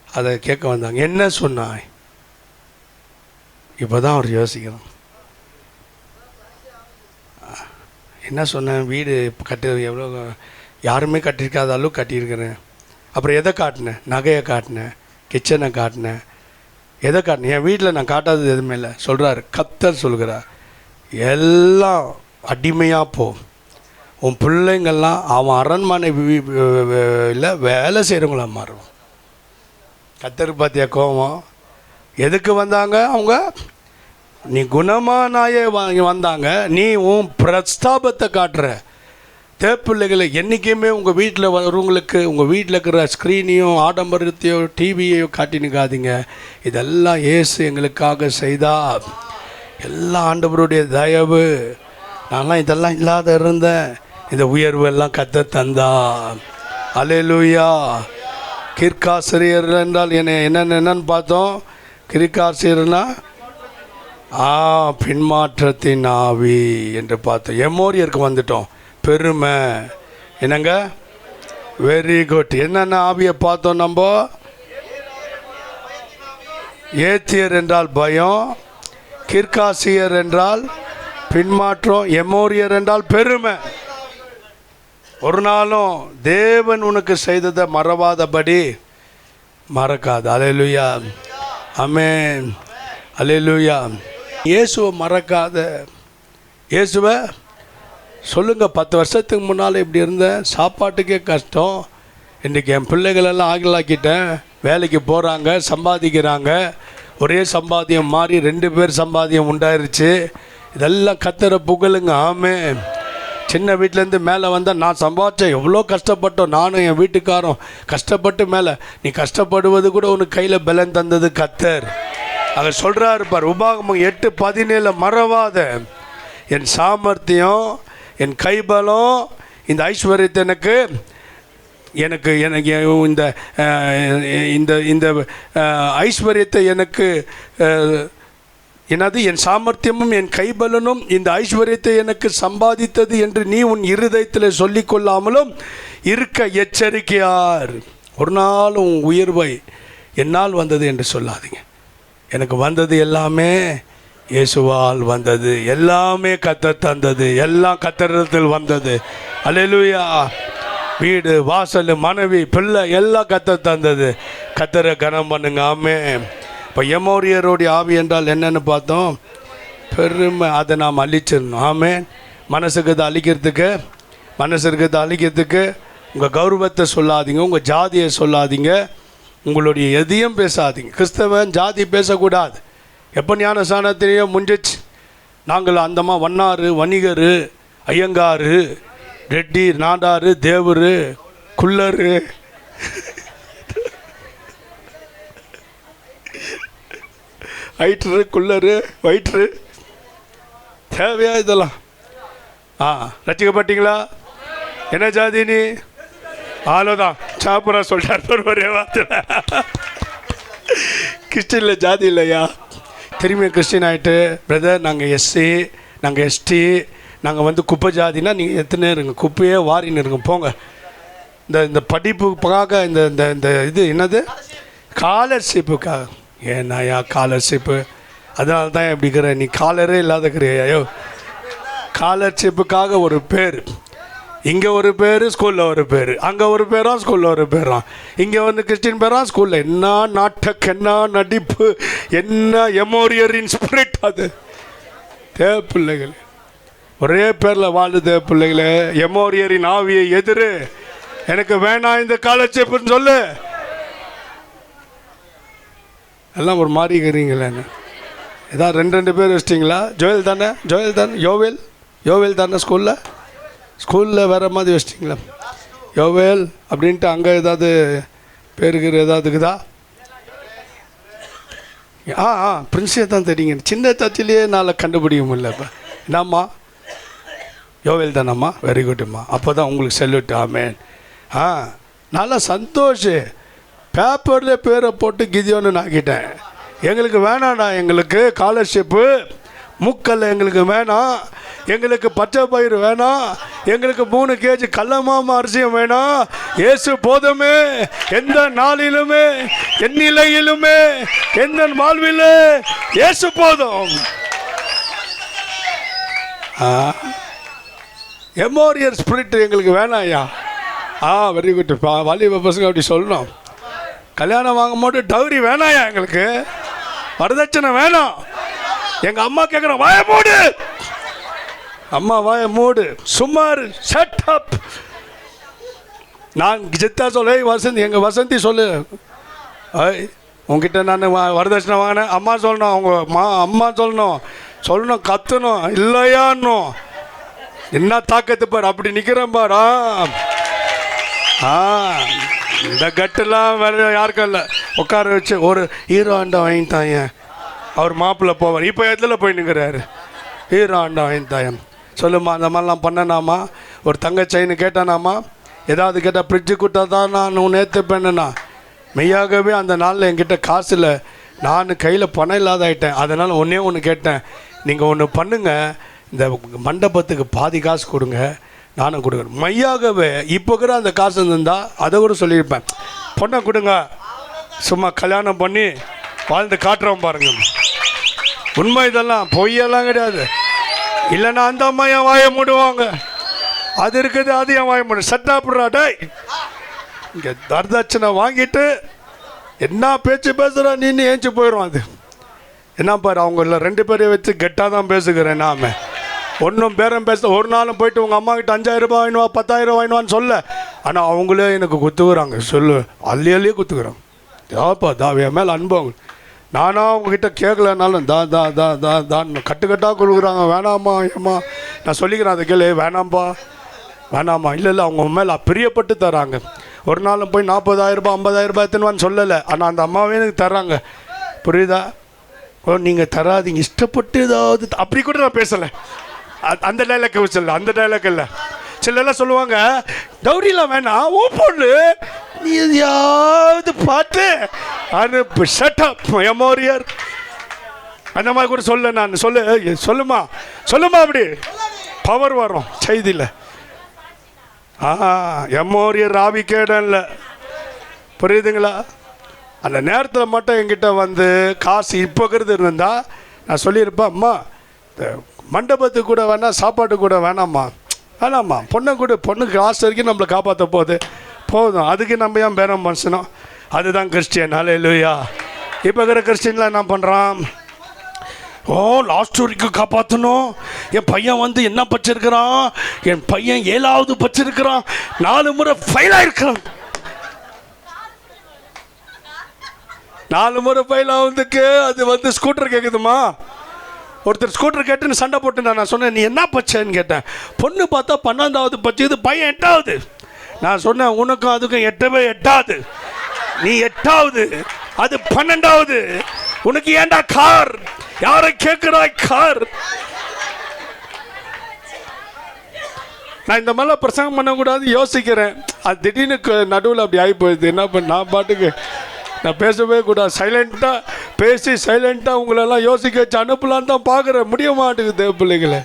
அதை கேட்க வந்தாங்க. என்ன சொன்னாய்? இப்போ தான் அவர் யோசிக்கிறான். என்ன சொன்னேன்? வீடு கட்டி எவ்வளோ யாருமே கட்டியிருக்காத அளவுக்கு கட்டியிருக்கிறேன். அப்புறம் எதை காட்டினேன்? நகையை காட்டினேன், கிச்சனை காட்டினேன், எதை காட்டினேன்? என் வீட்டில் நான் காட்டாதது எதுவுமே இல்லை சொல்கிறார். கர்த்தர் சொல்கிறார், எல்லாம் அடிமையாக போ. உன் பிள்ளைங்கள்லாம் அவன் அரண்மனை இல்லை வேலை செய்கிறவங்களா மாறும். கர்த்தருக்கு பார்த்தியா கோவம்? எதுக்கு வந்தாங்க அவங்க? நீ குணமானாயே வந்தாங்க, நீ உன் பிரஸ்தாபத்தை காட்டுற. தேப்பிள்ளைகளை என்றைக்குமே உங்கள் வீட்டில் வரவங்களுக்கு உங்கள் வீட்டில் இருக்கிற ஸ்க்ரீனையும் ஆடம்பரத்தையோ டிவியையோ காட்டினுக்காதீங்க. இதெல்லாம் இயேசு எங்களுக்காக செய்தா, எல்லாம் ஆண்டவருடைய தயவு. நான்லாம் இதெல்லாம் இல்லாத இருந்தேன், இந்த உயர்வு எல்லாம் கத்த தந்தா. அல்லேலூயா. கிற்காசிரியர் என்றால் என்னென்னு பார்த்தோம். கிற்காசிரியர்னா பின்மாற்றத்தின் ஆவி என்று பார்த்தோம். எமோரியருக்கு வந்துட்டோம். பெருமை என்னங்க, வெரி குட். என்னென்ன ஆவியை பார்த்தோம் நம்ம? ஏத்தியர் என்றால் பயம், கிற்காசியர் என்றால் பின்மாற்றம், எமோரியர் என்றால் பெருமை. ஒரு நாளும் தேவன் உனக்கு செய்ததை மறவாதபடி மறக்காது. அல்லேலூயா, ஆமென், அல்லேலூயா. இயேசுவை மறக்காத. இயேசுவை சொல்லுங்க, 10 வருஷத்துக்கு முன்னால் இப்படி இருந்தேன், சாப்பாட்டுக்கே கஷ்டம். இன்றைக்கி என் பிள்ளைகளெல்லாம் ஆகிலாக்கிட்டேன், வேலைக்கு போகிறாங்க, சம்பாதிக்கிறாங்க. ஒரே சம்பாத்தியம் மாறி 2 பேர் சம்பாத்தியம் உண்டாயிருச்சு. இதெல்லாம் கத்தரை புகழுங்க. ஆமென். சின்ன வீட்டிலேருந்து மேலே வந்தால் நான் சம்பாதிச்சேன், எவ்வளோ கஷ்டப்பட்டோம், நானும் என் வீட்டுக்காரும் கஷ்டப்பட்டு மேலே. நீ கஷ்டப்படுவது கூட உனக்கு கையில் பலன் தந்தது கத்தர். அதை சொல்கிறாரு பார், உபாகமம் 8:17, மறவாத என் சாமர்த்தியம், என் கைபலம், இந்த ஐஸ்வர்யத்தை எனக்கு இந்த இந்த இந்த ஐஸ்வர்யத்தை எனக்கு என்னது, என் சாமர்த்தியமும் என் கைபலனும் இந்த ஐஸ்வர்யத்தை எனக்கு சம்பாதித்தது என்று நீ உன் இருதயத்தில் சொல்லிக்கொள்ளாமலும் இருக்க எச்சரிக்கையார். ஒரு நாள் உன் உயர்வை என்னால் வந்தது என்று சொல்லாதீங்க. எனக்கு வந்தது எல்லாமே இயேசுவால் வந்தது, எல்லாமே கத்தர் தந்தது, எல்லாம் கத்தரிடத்தில் வந்தது. அல்லேலூயா. வீடு, வாசல், மனைவி, பிள்ளை எல்லாம் கத்தர் தந்தது. கத்தரை கனம் பண்ணுங்க. ஆமென். இப்போ எமோரியருடைய ஆவி என்றால் என்னன்னு பார்த்தோம்? பெருமை. அதை நாம் அழிச்சிடணும். ஆமென். மனசுக்கு இதை அழிக்கிறதுக்கு உங்கள் கௌரவத்தை சொல்லாதீங்க, உங்கள் ஜாதியை சொல்லாதீங்க, உங்களுடைய எதையும் பேசாதீங்க. கிறிஸ்தவன் ஜாதி பேசக்கூடாது. எப்போ ஞானஸ்நானத்திலேயே முடிஞ்சிச்சு. நாங்கள் அந்தமா வண்ணாறு, வணிகர், ஐயங்காரு, ரெட்டி, நாடாரு, தேவரு, குள்ளரு, ஐட்ரு, குள்ளரு, வயிற்று, தேவையா இதெல்லாம்? ரசிக்கப்பட்டீங்களா? என்ன ஜாதி நீ? அவ்வளோதான், சாப்புரா சொல்லிட்டார் ஒரே வார்த்தை. கிறிஸ்டினில் ஜாதி இல்லையா? திரும்பி கிறிஸ்டின் ஆகிட்டு, பிரதர் நாங்கள் எஸ்சி, நாங்கள் எஸ்டி, நாங்கள் குப்பை ஜாதினா நீங்கள் எத்தனை இருங்க, குப்பையே வாரின்னு இருங்க போங்க. இந்த படிப்புக்காக இந்த இது என்னது, ஸ்காலர்ஷிப்புக்காக. ஏன்னாயா ஸ்காலர்ஷிப்பு? அதனால தான் எப்படி இருக்கிற நீ, காலரே இல்லாதக்கிறியோ. ஸ்காலர்ஷிப்புக்காக ஒரு பேர், இங்கே ஒரு பேர், ஸ்கூலில் ஒரு பேர், அங்கே ஒரு பேரான், ஸ்கூலில் ஒரு பேரான், இங்கே கிறிஸ்டின் பேரான், ஸ்கூலில் என்ன நாட்டக், என்ன நடிப்பு, என்ன எமோரியரின் ஸ்பிரிட். அது தேவப்பிள்ளைகள் ஒரே பேரில் வாழு. தேவப்பிள்ளைகளே, எமோரியரின் ஆவியை எதிரு. எனக்கு வேணாம் இந்த ஸ்காலர்ஷிப்னு சொல்லு. எல்லாம் ஒரு மாதிரி இருக்கிறீங்களே. ஏதாவது 2 பேர் வச்சிட்டிங்களா? ஜோயல் தானே, யோவேல் தானே ஸ்கூலில் வேறு மாதிரி வச்சிட்டிங்களா? யோவேல் அப்படின்ட்டு அங்கே ஏதாவது பேருக்கு ஏதாவது இருக்குதா? பிரின்ஸே தான் தெரியுங்க. சின்ன சர்ச்சிலேயே என்னால் கண்டுபிடிக்க முடியல. இப்போ என்னம்மா, யோவேல் தானம்மா, வெரி குட்ம்மா, அப்போ தான் உங்களுக்கு செல்லுட்டு. ஆமேன். நல்லா சந்தோஷ். பேப்பரில் பேரை போட்டு கிதியோன்னு ஆக்கிட்டேன். எங்களுக்கு வேணாண்டா, எங்களுக்கு ஸ்காலர்ஷிப்பு மூக்கல்ல எங்களுக்கு வேணாம், எங்களுக்கு பச்சை பயிர் வேணாம், எங்களுக்கு 3 கேஜி கல்லமாம அரிசியும் வேணாம். இயேசு போதுமே. எந்த நாளிலுமே, என் நிலையிலுமே, எந்த வாழ்விலே இயேசு போதும். எமோரியர் ஸ்பிரிட் எங்களுக்கு வேணாயா. Very good. வாலிப பசங்க அப்படி சொல்லணும். கல்யாணம் வாங்கும் போது டவுரி வேணாயா, எங்களுக்கு வரதட்சணை வேணாம். எங்கள் அம்மா கேட்குற, வாய மூடு அம்மா, வாய மூடு, சுமார் ஷட் அப். நான் ஜித்தா சொல்ல, வசந்தி, எங்கள் வசந்தி சொல்லு, உங்ககிட்ட நான் வரதட்சணை வாங்கினேன், அம்மா சொல்லணும், அவங்க அம்மா சொல்லணும் கத்தணும், இல்லையான்னும். என்ன தாக்கத்து பார், அப்படி நிற்கிறேன் பார். இந்த கட்டெல்லாம் வேற யாருக்கும் இல்லை. உட்கார வச்சு ஒரு ஹீரோ ஆண்டா வாங்கிட்டாங்க, அவர் மாப்பிள்ளை போவார். இப்போ எதில் போய் நிற்கிறாரு, ஹீரோ ஆண்டா வாங்கிட்டாயம். சொல்லுமா, அந்த மாதிரிலாம் பண்ணனாமா? ஒரு தங்க செயின் கேட்டானாமா? ஏதாவது கேட்டால் ஃப்ரிட்ஜு கொடுத்தா தான் நான் நேற்று பண்ணேண்ணா. மெய்யாகவே அந்த நாளில் என்கிட்ட காசு இல்லை, நான் கையில் பணம் இல்லாத ஆகிட்டேன். அதனால் ஒன்று கேட்டேன், நீங்கள் ஒன்று பண்ணுங்கள், இந்த மண்டபத்துக்கு பாதி காசு கொடுங்க, நானும் கொடுக்குறேன். மையாகவே இப்போ கூட அந்த காசு இருந்தால் அதை கூட சொல்லியிருப்பேன், பொண்ணை கொடுங்க, சும்மா கல்யாணம் பண்ணி வாழ்ந்து காட்டுறோம் பாருங்க. உண்மை இதெல்லாம், பொய்யெல்லாம் கிடையாது. இல்லைன்னா அந்த அம்மா என் வாயை மூடுவாங்க, அது இருக்குது, அது என் வாயை மூடு. சட்டாப்புடுறா டேய், இங்கே வரதட்சணை வாங்கிட்டு என்ன பேச்சு பேசுகிறா நீ ஏஞ்சி போயிடும். அது என்ன பாரு, அவங்கள 2 பேரையும் வச்சு கெட்டாக தான் பேசுகிறேன். நாம ஒன்றும் பேரம் பேச, ஒரு நாளும் போயிட்டு உங்கள் அம்மா கிட்ட 5000 ரூபாய் வாங்கினுவா, 10000 வாங்கினுவான்னு சொல்ல. ஆனால் அவங்களே எனக்கு குத்துக்குறாங்க, சொல்லு அள்ளியே குத்துக்குறாங்க. தாப்பா என் மேலே அனுபவம். நானும் அவங்கக்கிட்ட கேட்கலனாலும் தான் கட்டுக்கட்டாக கொடுக்குறாங்க. வேணாம்மா ஏம்மா, நான் சொல்லிக்கிறேன், அதை கேளு, வேணாம்மா இல்லை அவங்க மேலே பிரியப்பட்டு தராங்க. ஒரு நாளும் போய் 40000 ரூபாய் 50000 ரூபாய் எத்தனைவான்னு சொல்லலை. ஆனால் அந்த அம்மாவே எனக்கு தராங்க, புரியுதா? ஓ நீங்கள் தராதிங்க, இஷ்டப்பட்டு ஏதாவது அப்படி கூட நான் பேசலை. அந்த டைலாக் சொல்லல, அந்த டைலாக் இல்லை. சிலெல்லாம் சொல்லுவாங்க, டவுரிலாம் வேணாம், ஓ பொண்ணு நீ எதையாவது பார்த்து அனுப்பு, ஷட்டப் எமோரியர், அந்த மாதிரி கூட சொல்ல. நான் சொல்லுமா அப்படி பவர் வரும் செய்தியில். எமோரியர் ஆவி கேடன்ல, புரியுதுங்களா? அந்த நேரத்தில் மட்டும் என்கிட்ட வந்து காசு இப்போக்கிறது இருந்தால் நான் சொல்லியிருப்பேன், அம்மா மண்டபத்துக்கு கூட வேணாம், சாப்பாட்டு கூட வேணாம்மா, பொண்ணுக்கு காசு வரைக்கும் நம்மளை காப்பாற்ற போதும், அதுக்கு நம்ம ஏன் பேரம் மனுஷனும். அதுதான் கிறிஸ்டியன். ஹல்லேலூயா. இப்போ இருக்கிற கிறிஸ்டின்லாம் என்ன பண்ணுறான், லாஸ்ட் வரைக்கும் காப்பாற்றணும். என் பையன் வந்து என்ன படிச்சிருக்கிறான், என் பையன் 7வது படிச்சிருக்கிறான், 4 முறை ஃபெயில் ஆயிருக்கிறான். 4 முறை ஃபெயில் ஆகுதுக்கு அது வந்து ஸ்கூட்டர் கேட்குதுமா. ஒருத்தர் ஸ்கூட்டர் கேட்டுன்னு சண்டை போட்டு நான் சொன்னேன், நீ என்ன பச்சேன்னு கேட்டேன். பொண்ணு பார்த்தா 12வது பச்சது, பையன் 8வது. நான் சொன்னேன், உனக்கும் அதுக்கும் 8வது, நீ 8வது, அது 12வது. உனக்கு ஏண்டா கார், யாரை கேட்கிறாய் கார்? நான் இந்த மாதிரிலாம் பிரசங்கம் பண்ணக்கூடாது யோசிக்கிறேன். அது திடீர்னு நடுவில் அப்படி ஆகி போயிடுது. என்ன பண்ண, நான் பாட்டுக்கு நான் பேசவே கூடாது, சைலண்ட்டாக பேசி சைலண்ட்டாக உங்களெல்லாம் யோசிக்க வச்சு அனுப்பலான்னு தான் பார்க்குறேன். முடிய மாட்டேங்குது தேவ பிள்ளைகளை.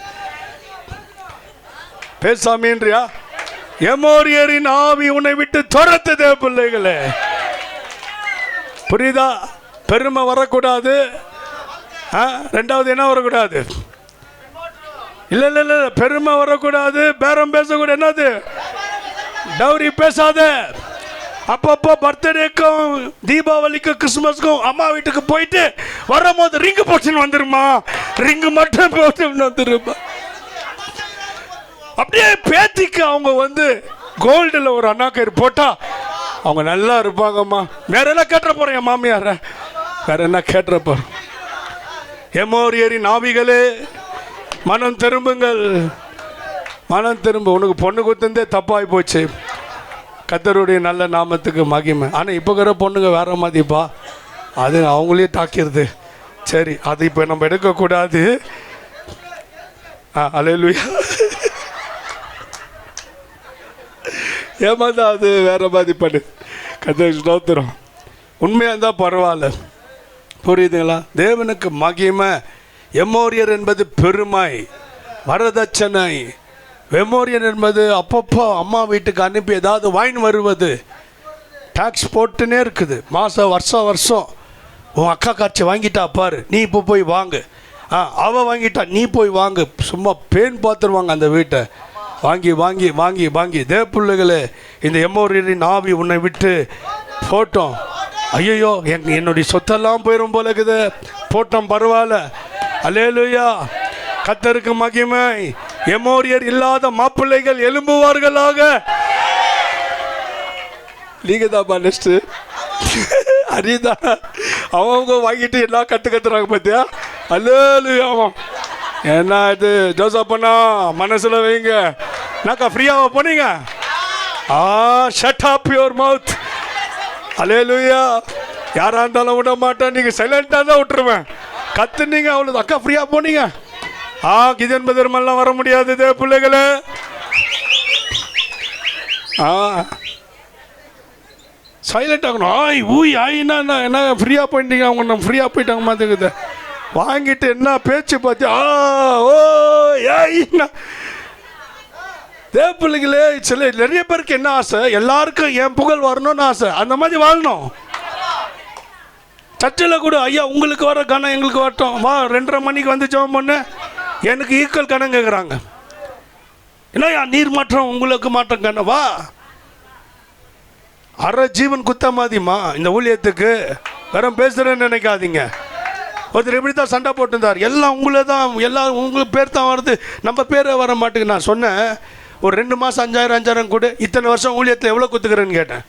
பேசாமீன்றியா? எமோரியரின் ஆவி உன்னை விட்டு துரத்து தேவ பிள்ளைகளே. புரியுதா? பெருமை வரக்கூடாது. 2வது என்ன வரக்கூடாது? இல்லை பெருமை வரக்கூடாது, பேரம் பேசக்கூடாது. என்னது? டவுரி பேசாத. அப்பப்போ பர்த்டேக்கும் தீபாவளிக்கும் கிறிஸ்துமஸ்க்கும் அம்மா வீட்டுக்கு போயிட்டு வரும்போது ரிங்கு போட்டுன்னு வந்துருமா, ரிங்கு மட்டும் போட்டு வந்துருமா. அப்படியே பேத்திக்கு அவங்க வந்து கோல்டில் ஒரு அண்ணாக்கயிறு போட்டா அவங்க நல்லா இருப்பாங்கம்மா. வேற என்ன கேட்டுற போறேன் என் மாமியார, வேற என்ன கேட்டுற போறேன்? எமோரியரின் ஆவிகளே, மனம் திரும்புங்கள், மனம் திரும்ப. உனக்கு பொண்ணு கொடுத்ததே தப்பாகி போச்சு. கர்த்தருடைய நல்ல நாமத்துக்கு மகிமை. ஆனால் இப்போ இருக்கிற பொண்ணுங்க வேற மாதிரிப்பா, அது அவங்களே தாக்கிடுது. சரி, அது இப்போ நம்ம எடுக்கக்கூடாது. அல்லேலூயா. ஏமாந்தா அது வேற மாதிரி பண்ணு. கர்த்தருக்கு ஸ்தோத்திரம். உண்மையாக இருந்தால் பரவாயில்ல, புரியுதுங்களா? தேவனுக்கு மகிமை. எமோரியர் என்பது பெருமை, வரதட்சணை. வெமோரியன் என்பது அப்பப்போ அம்மா வீட்டுக்கு அனுப்பி ஏதாவது வாங்கி வருவது. டாக்ஸ் போட்டுனே இருக்குது, வருஷம். உன் அக்கா காட்சி வாங்கிட்டா பாரு, நீ இப்போ போய் வாங்கு. அவள் வாங்கிட்டா, நீ போய் வாங்கு. சும்மா பேன் பார்த்துருவாங்க அந்த வீட்டை. வாங்கி வாங்கி வாங்கி வாங்கி. தேவ பிள்ளைகளே, இந்த எமோரியரின் ஆவி உன்னை விட்டு போட்டோம். ஐயோ, என்னுடைய சொத்தெல்லாம் போயிடும் போல இருக்குது. போட்டோம், பரவாயில்ல. அல்லேலூயா. கர்த்தருக்கு மகிமை. எமோரியர் இல்லாத மாப்பிள்ளைகள் எழும்புவார்களாக. நீங்க தான் நெக்ஸ்ட் அரிதா அவங்க வாங்கிட்டு என்ன கற்றுறாங்க பார்த்தியா? அல்லேலூயா. என்ன இது ஜோசப்பண்ணா மனசில் வைங்க. என்னக்கா ஃப்ரீயாக போனீங்க? Shut up your mouth. Hallelujah. யாராக இருந்தாலும் விட மாட்டேன், நீங்கள் சைலண்டாக தான் விட்டுருவேன். கத்துனீங்க அவ்வளோ. அக்கா ஃப்ரீயாக போனீங்க. கிதன் பெருமெல்லாம் வர முடியாது இதே பிள்ளைகளே. சைலண்ட் ஆகணும். ஊய் ஆயினா என்ன ஃப்ரீயாக போயிட்டீங்க, அவங்க நம்ம ஃப்ரீயாக போயிட்டாங்க மாற்றுக்குது. வாங்கிட்டு என்ன பேச்சு பார்த்தியா? ஓ ஏய்னா தேவ பிள்ளைகளே, சில நிறைய பேருக்கு என்ன ஆசை, எல்லாருக்கும் என் புகழ் வரணும்னு ஆசை. அந்த மாதிரி வாழணும். சர்ச்சில் கூட ஐயா உங்களுக்கு வர கணம் எங்களுக்கு வரட்டும், வா 2:30 மணிக்கு வந்து ஜெபம் பண்ணு, எனக்கு ஈக்குவல் கணம் கேட்குறாங்க. என்னையா நீர் மாற்றம் உங்களுக்கு மாற்றம் கணம், வா. அரை ஜீவன் குத்த மாதிரிமா இந்த ஊழியத்துக்கு வெறும் பேசுகிறேன்னு நினைக்காதீங்க. ஒருத்தர் எப்படி தான் சண்டை போட்டுருந்தார், எல்லாம் உங்களை தான், எல்லாம் உங்களுக்கு பேர் தான் வருது, நம்ம பேரே வர மாட்டேங்குது. நான் சொன்னேன் ஒரு 2 மாதம் 5000 கூட, இத்தனை வருஷம் ஊழியத்தில் எவ்வளோ கொடுத்துக்கிறேன்னு கேட்டேன்.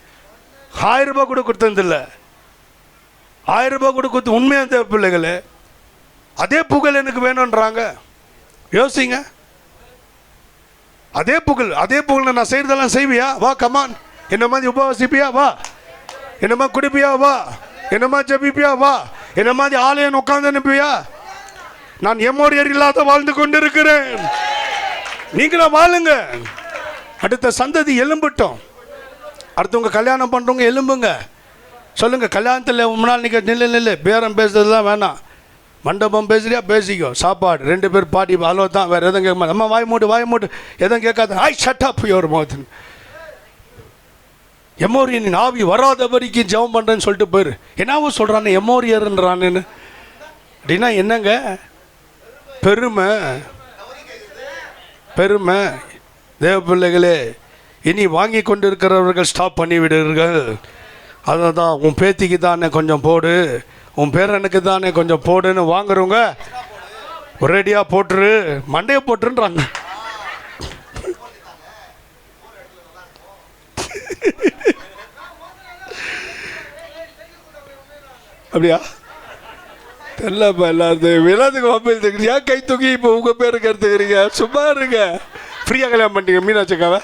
1000 ரூபாய் கூட கொடுத்ததில்ல. 1000 ரூபாய் கூட கொடுத்து உண்மையாக தேவ பிள்ளைகளே, அதே புகழ் எனக்கு வேணுன்றாங்க. யோசிங்க, அதே புகழ் நான் செய்கிறதெல்லாம் செய்வியா? வா கமான். என்ன மாதிரி உபவாசிப்பியா? வா. என்ன மாதிரி குடிப்பியா? வா. என்ன மாதிரி ஜபிப்பியா? வா. என்ன மாதிரி ஆலயம் உட்காந்து அனுப்பியா? நான் எம்மோரியர் இல்லாத வாழ்ந்து கொண்டிருக்கிறேன். நீங்களும் வாழுங்க. அடுத்த சந்ததி எலும்பட்டும். அடுத்தவங்க கல்யாணம் பண்ணுறவங்க எலும்புங்க. சொல்லுங்க, கல்யாணத்தில் முன்னாள் நிற்க நில்லு பேரம் பேசுறதுலாம் வேணாம். மண்டபம் பேசுறியா பேசிக்கோ, சாப்பாடு 2 பேர் பாட்டி அளவு தான், வேறு எதுவும் கேட்க மாட்டேன். அம்மா வாய் மூட்டு எதுவும் கேட்காத. ஷட் அப் யுவர் மவுத். எமோரியன் ஆவி வராத வரைக்கும் ஜெபம் பண்ணுறேன்னு சொல்லிட்டு போயிரு. என்னவோ சொல்கிறானே எமோரியர்ன்றானேன்னு. அப்படின்னா என்னங்க? பெருமை. தேவ பிள்ளைகளே, இனி வாங்கி கொண்டு இருக்கிறவர்கள் ஸ்டாப் பண்ணிவிடுவீர்கள். அதை தான் உன் பேத்திக்கு தானே கொஞ்சம் போடு, உன் பேரனுக்கு தானே கொஞ்சம் போடுன்னு வாங்குறவங்க ஒரேடியாக போட்டுரு, மண்டையை போட்டுருன்றாங்க. அப்படியா தெரியலப்பா. எல்லாத்தையும் எல்லாத்துக்கும் மொபைல் தூக்குறீங்க, கை தூக்கி இப்போ உங்கள் பேருக்கு எடுத்துக்கிறீங்க. சும்மா இருங்க. ஃப்ரீயாக கல்யாணம் பண்ணிட்டீங்க மீனாட்சிக்காவை.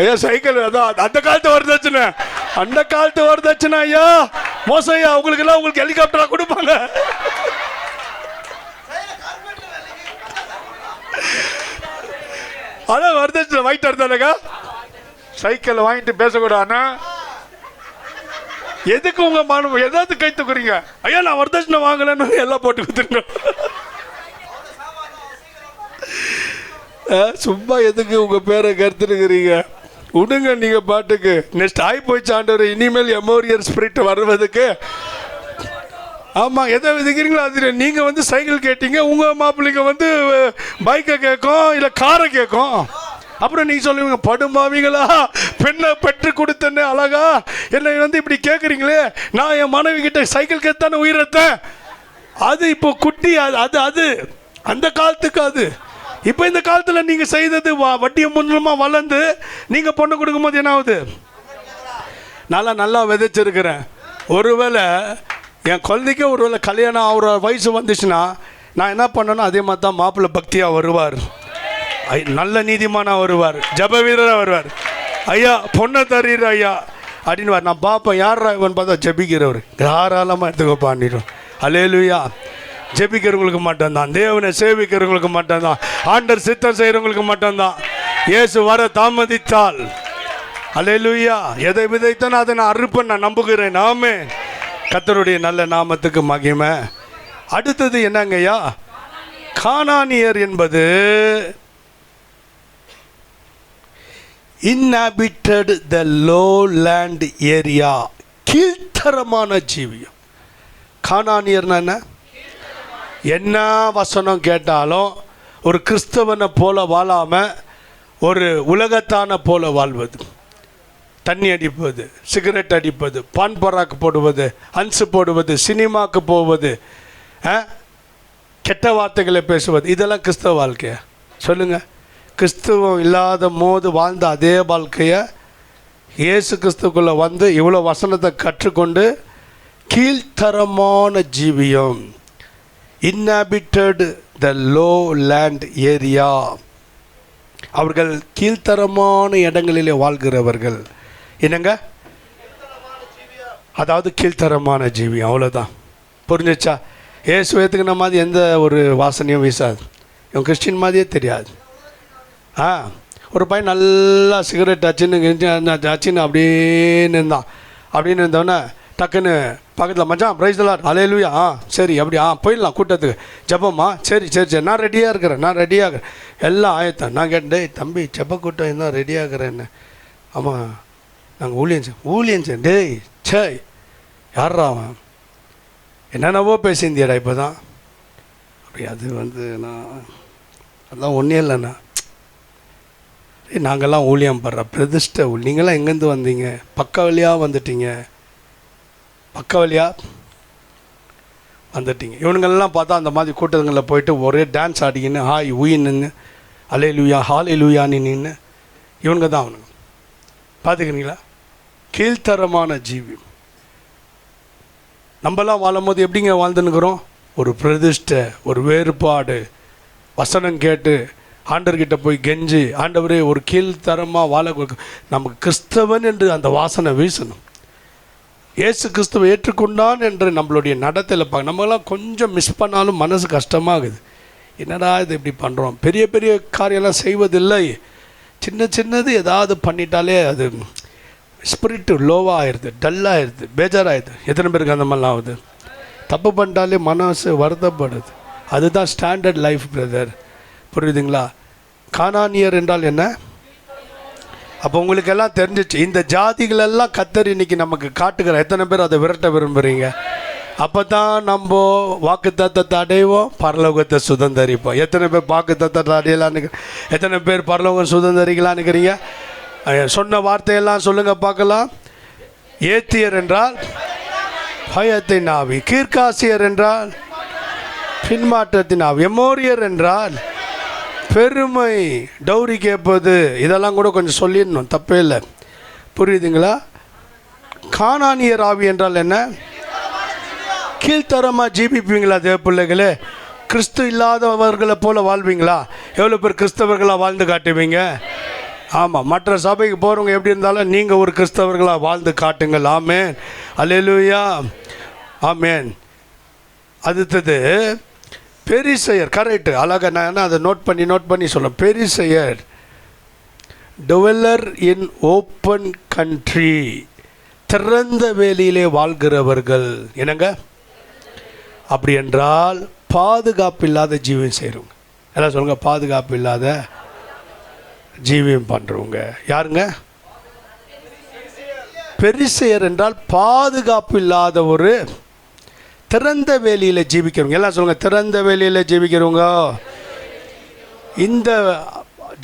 ஐயா சைக்கிள் அதான் அந்த காலத்து வரதட்சணை, அந்த காலத்து வரதட்சணை ஐயா மோசம் ஐயா. உங்களுக்கு ஹெலிகாப்டராக கொடுப்பாங்க. அதான் வரதட்சணை வாங்கிட்டு இருந்தானேக்கா. சைக்கிள் வாங்கிட்டு பேசக்கூடாதுன்னா எதுக்கு உங்க மாணவ ஏதாவது கை தூக்குறீங்க? ஐயா நான் வரதட்சணை வாங்கலன்னு எல்லாம் போட்டு கொடுத்துருங்க. சும்மா எதுக்கு உங்க பேரை கருத்துருக்கிறீங்க? விடுங்க நீங்க பாட்டுக்கு. நெக்ஸ்ட் ஆகி போயிடுச்சு ஆண்டவர். இனிமேல் எமோரியர் ஸ்பிரிட் வருவதுக்கு ஆமாம் எதை விதிக்கிறீங்களோ அது. நீங்கள் வந்து சைக்கிள் கேட்டீங்க, உங்கள் மாப்பிள்ளைங்க வந்து பைக்கை கேட்கும், இல்லை காரை கேட்கும். அப்புறம் நீங்கள் சொல்லுவீங்க படுமாவீங்களா, பெண்ணை பெற்று கொடுத்தேன்னு அழகா என்னை வந்து இப்படி கேட்குறீங்களே. நான் என் மனைவி கிட்ட சைக்கிள் கேட்டானே உயிரத்தேன். அது இப்போ குட்டி, அது அந்த காலத்துக்கு. அது இப்போ இந்த காலத்தில் நீங்கள் செய்தது வட்டியை முன்னமாக வளர்ந்து நீங்கள் பொண்ணு கொடுக்கும்போது என்ன ஆகுது? நல்லா விதைச்சிருக்கிறேன். ஒருவேளை என் குழந்தைக்கே ஒருவேளை கல்யாணம் ஆகிற வயசு வந்துச்சுன்னா நான் என்ன பண்ணணும்? அதே மாதிரி தான் மாப்பிள்ளை பக்தியாக வருவார், நல்ல நீதிமானாக வருவார், ஜப வீரராக வருவார். ஐயா பொண்ணை தரீர் ஐயா அப்படின்னு நான் பார்ப்பேன். யார் இவன் பார்த்தா ஜபிக்கிறவர், தாராளமாக எடுத்துக்கோ பண்ணிடுவோம். அல்லேலூயா. ஜெபிக்கிறவங்களுக்கு மட்டும்தான், தேவனை சேவிக்கிறவங்களுக்கு மட்டும்தான், ஆண்டர் சித்தம் செய்கிறவங்களுக்கு மட்டும்தான். இயேசு வர தாமதித்தால் அல்லேலூயா எதை விதைத்தான் அதை நான் அறுப்பேன், நான் நம்புகிறேன். நாமே கர்த்தருடைய நல்ல நாமத்துக்கு மகிமை. அடுத்தது என்னங்கய்யா? கானானியர் என்பது இன்ஹாபிட்டட் த லோலேண்ட் ஏரியா, கீழ்த்தரமான ஜீவியம். கானானியர்னா என்ன? என்ன வசனம் கேட்டாலும் ஒரு கிறிஸ்தவனை போல வாழாமல் ஒரு உலகத்தான போல வாழ்வது, தண்ணி அடிப்பது, சிகரெட் அடிப்பது, பான் பராக்கு போடுவது, அன்சு போடுவது, சினிமாவுக்கு போவது, கெட்ட வார்த்தைகளை பேசுவது, இதெல்லாம் கிறிஸ்தவ வாழ்க்கையா? சொல்லுங்கள். கிறிஸ்துவம் இல்லாத போது வாழ்ந்த அதே வாழ்க்கையை இயேசு கிறிஸ்துக்குள்ளே வந்து இவ்வளோ வசனத்தை கற்றுக்கொண்டு கீழ்த்தரமான ஜீவியம். Inhabited the low land area. அவர்கள் கீழ்த்தரமான இடங்களிலே வாழ்கிறவர்கள். என்னங்க? அதாவது கீழ்த்தரமான ஜீவியம். அவ்வளோதான். புரிஞ்சிச்சா? ஏசு ஏற்றுக்கின மாதிரி எந்த ஒரு வாசனையும் வீசாது. இவன் கிறிஸ்டின் மாதிரியே தெரியாது. ஒரு பையன் நல்லா சிகரெட் அச்சுன்னு அப்படின்னு இருந்தான். அப்படின்னு இருந்தவொடனே டக்குன்னு பக்கத்தில் மச்சான் பிரைஸ்லாம் அலையலுயா, சரி அப்படி போயிடலாம் கூட்டத்துக்கு, ஜபமா, சரி சரி சரி நான் ரெடியாக இருக்கிறேன் எல்லாம் ஆயத்தம். நான் கேட்டேன், டேய் தம்பி ஜப கூட்டம் இருந்தால் ரெடியாக இருக்கிறேன்னு. ஆமாம் நாங்கள் ஊழியன் டேய் சே யாரா அவன் என்னென்னவோ பேசியிருந்தியடா இப்போ தான். அப்படி அது நான் அதெல்லாம் ஒன்றே இல்லைண்ணா. நாங்கள்லாம் ஊழியம் படுற பிரதிஷ்டை. நீங்களாம் எங்கேருந்து வந்தீங்க? பக்க வழியாக வந்துட்டீங்க. இவனுங்கள்லாம் பார்த்தா அந்த மாதிரி கூட்டங்களில் போயிட்டு ஒரே டான்ஸ் ஆடிக்கின்னு ஹாய் ஊயின்னு அலையலுயா ஹாலையிலுயான்னு நின்று இவனுங்க தான் அவனுங்க. பார்த்துக்கிறீங்களா? கீழ்த்தரமான ஜீவி. நம்மலாம் வாழும் போது எப்படிங்க வாழ்ந்துன்னுக்குறோம்? ஒரு பிரதிஷ்டை, ஒரு வேறுபாடு, வசனம் கேட்டு ஆண்டவர்கிட்ட போய் கெஞ்சி, ஆண்டவரே ஒரு கீழ்த்தரமாக வாழ நமக்கு கிறிஸ்தவன் என்று அந்த வாசனை வீசணும். இயேசு கிறிஸ்துவை ஏற்றுக்கொண்டான் என்று நம்மளுடைய நடத்தையில் நம்மளாம் கொஞ்சம் மிஸ் பண்ணாலும் மனசு கஷ்டமாகுது. என்னடா இது இப்படி பண்ணுறோம்? பெரிய பெரிய காரியம்லாம் செய்வதில்லை, சின்னது ஏதாவது பண்ணிட்டாலே அது ஸ்பிரிட்டு லோவாக ஆயிடுது, டல்லாகிடுது, பேஜாராகிடுது. எத்தனை பேருக்கு அந்த மாதிரிலாம் ஆகுது? தப்பு பண்ணிட்டாலே மனசு வருத்தப்படுது. அதுதான் ஸ்டாண்டர்ட் லைஃப் பிரதர். புரியுதுங்களா? கானானியர் என்றால் என்ன? அப்போ உங்களுக்கு எல்லாம் தெரிஞ்சிச்சு. இந்த ஜாதிகளெல்லாம் கர்த்தர் இன்னைக்கு நமக்கு காட்டுகிற. எத்தனை பேர் அதை விரட்ட விரும்புகிறீங்க? அப்போ தான் நம்ம வாக்குத்தத்தத்தை அடைவோம், பரலோகத்தை சுதந்தரிப்போம். எத்தனை பேர் வாக்குத்தத்தத்தை அடையலான்னு, எத்தனை பேர் பரலோகம் சுதந்தரிக்கலான்னு இருக்கிறீங்க? சொன்ன வார்த்தையெல்லாம் சொல்லுங்கள் பார்க்கலாம். ஏத்தியர் என்றால் பயத்தின் ஆவி, கீர்க்காசியர் என்றால் பின்மாற்றத்தின் ஆவி, எமோரியர் என்றால் பெருமை, டௌரி கேட்பது, இதெல்லாம் கூட கொஞ்சம் சொல்லிடணும், தப்பே இல்லை. புரியுதுங்களா? கானானியர் ஆவி என்றால் என்ன? கீழ்த்தரமாக ஜீவிப்பீங்களா தேவ பிள்ளைகளே? கிறிஸ்து இல்லாதவர்களை போல் வாழ்வீங்களா? எவ்வளோ பேர் கிறிஸ்தவர்களாக வாழ்ந்து காட்டுவீங்க? ஆமாம், மற்ற சபைக்கு போகிறவங்க எப்படி இருந்தாலும் நீங்கள் ஒரு கிறிஸ்தவர்களாக வாழ்ந்து காட்டுங்கள். ஆமேன், அல்லேலூயா, ஆமேன். அடுத்தது பெரிசெயர். கரெக்டு, அழகாக நான் அதை நோட் பண்ணி சொல்ல. பெரிசெயர் டுவெல்லர் இன் ஓப்பன் கண்ட்ரி, திறந்த வேலியிலே வாழ்கிறவர்கள். என்னங்க? அப்படி என்றால் பாதுகாப்பு இல்லாத ஜீவியம் செய்கிறவங்க. எல்லாம் சொல்லுங்க, பாதுகாப்பு இல்லாத ஜீவியம் பண்ணுறவங்க யாருங்க? பெரிசெயர் என்றால் பாதுகாப்பு இல்லாத ஒரு திறந்த வேலியில் ஜீவிக்கிறவங்க. எல்லாம் சொல்லுங்கள், திறந்த வேலியில் ஜீவிக்கிறவங்க. இந்த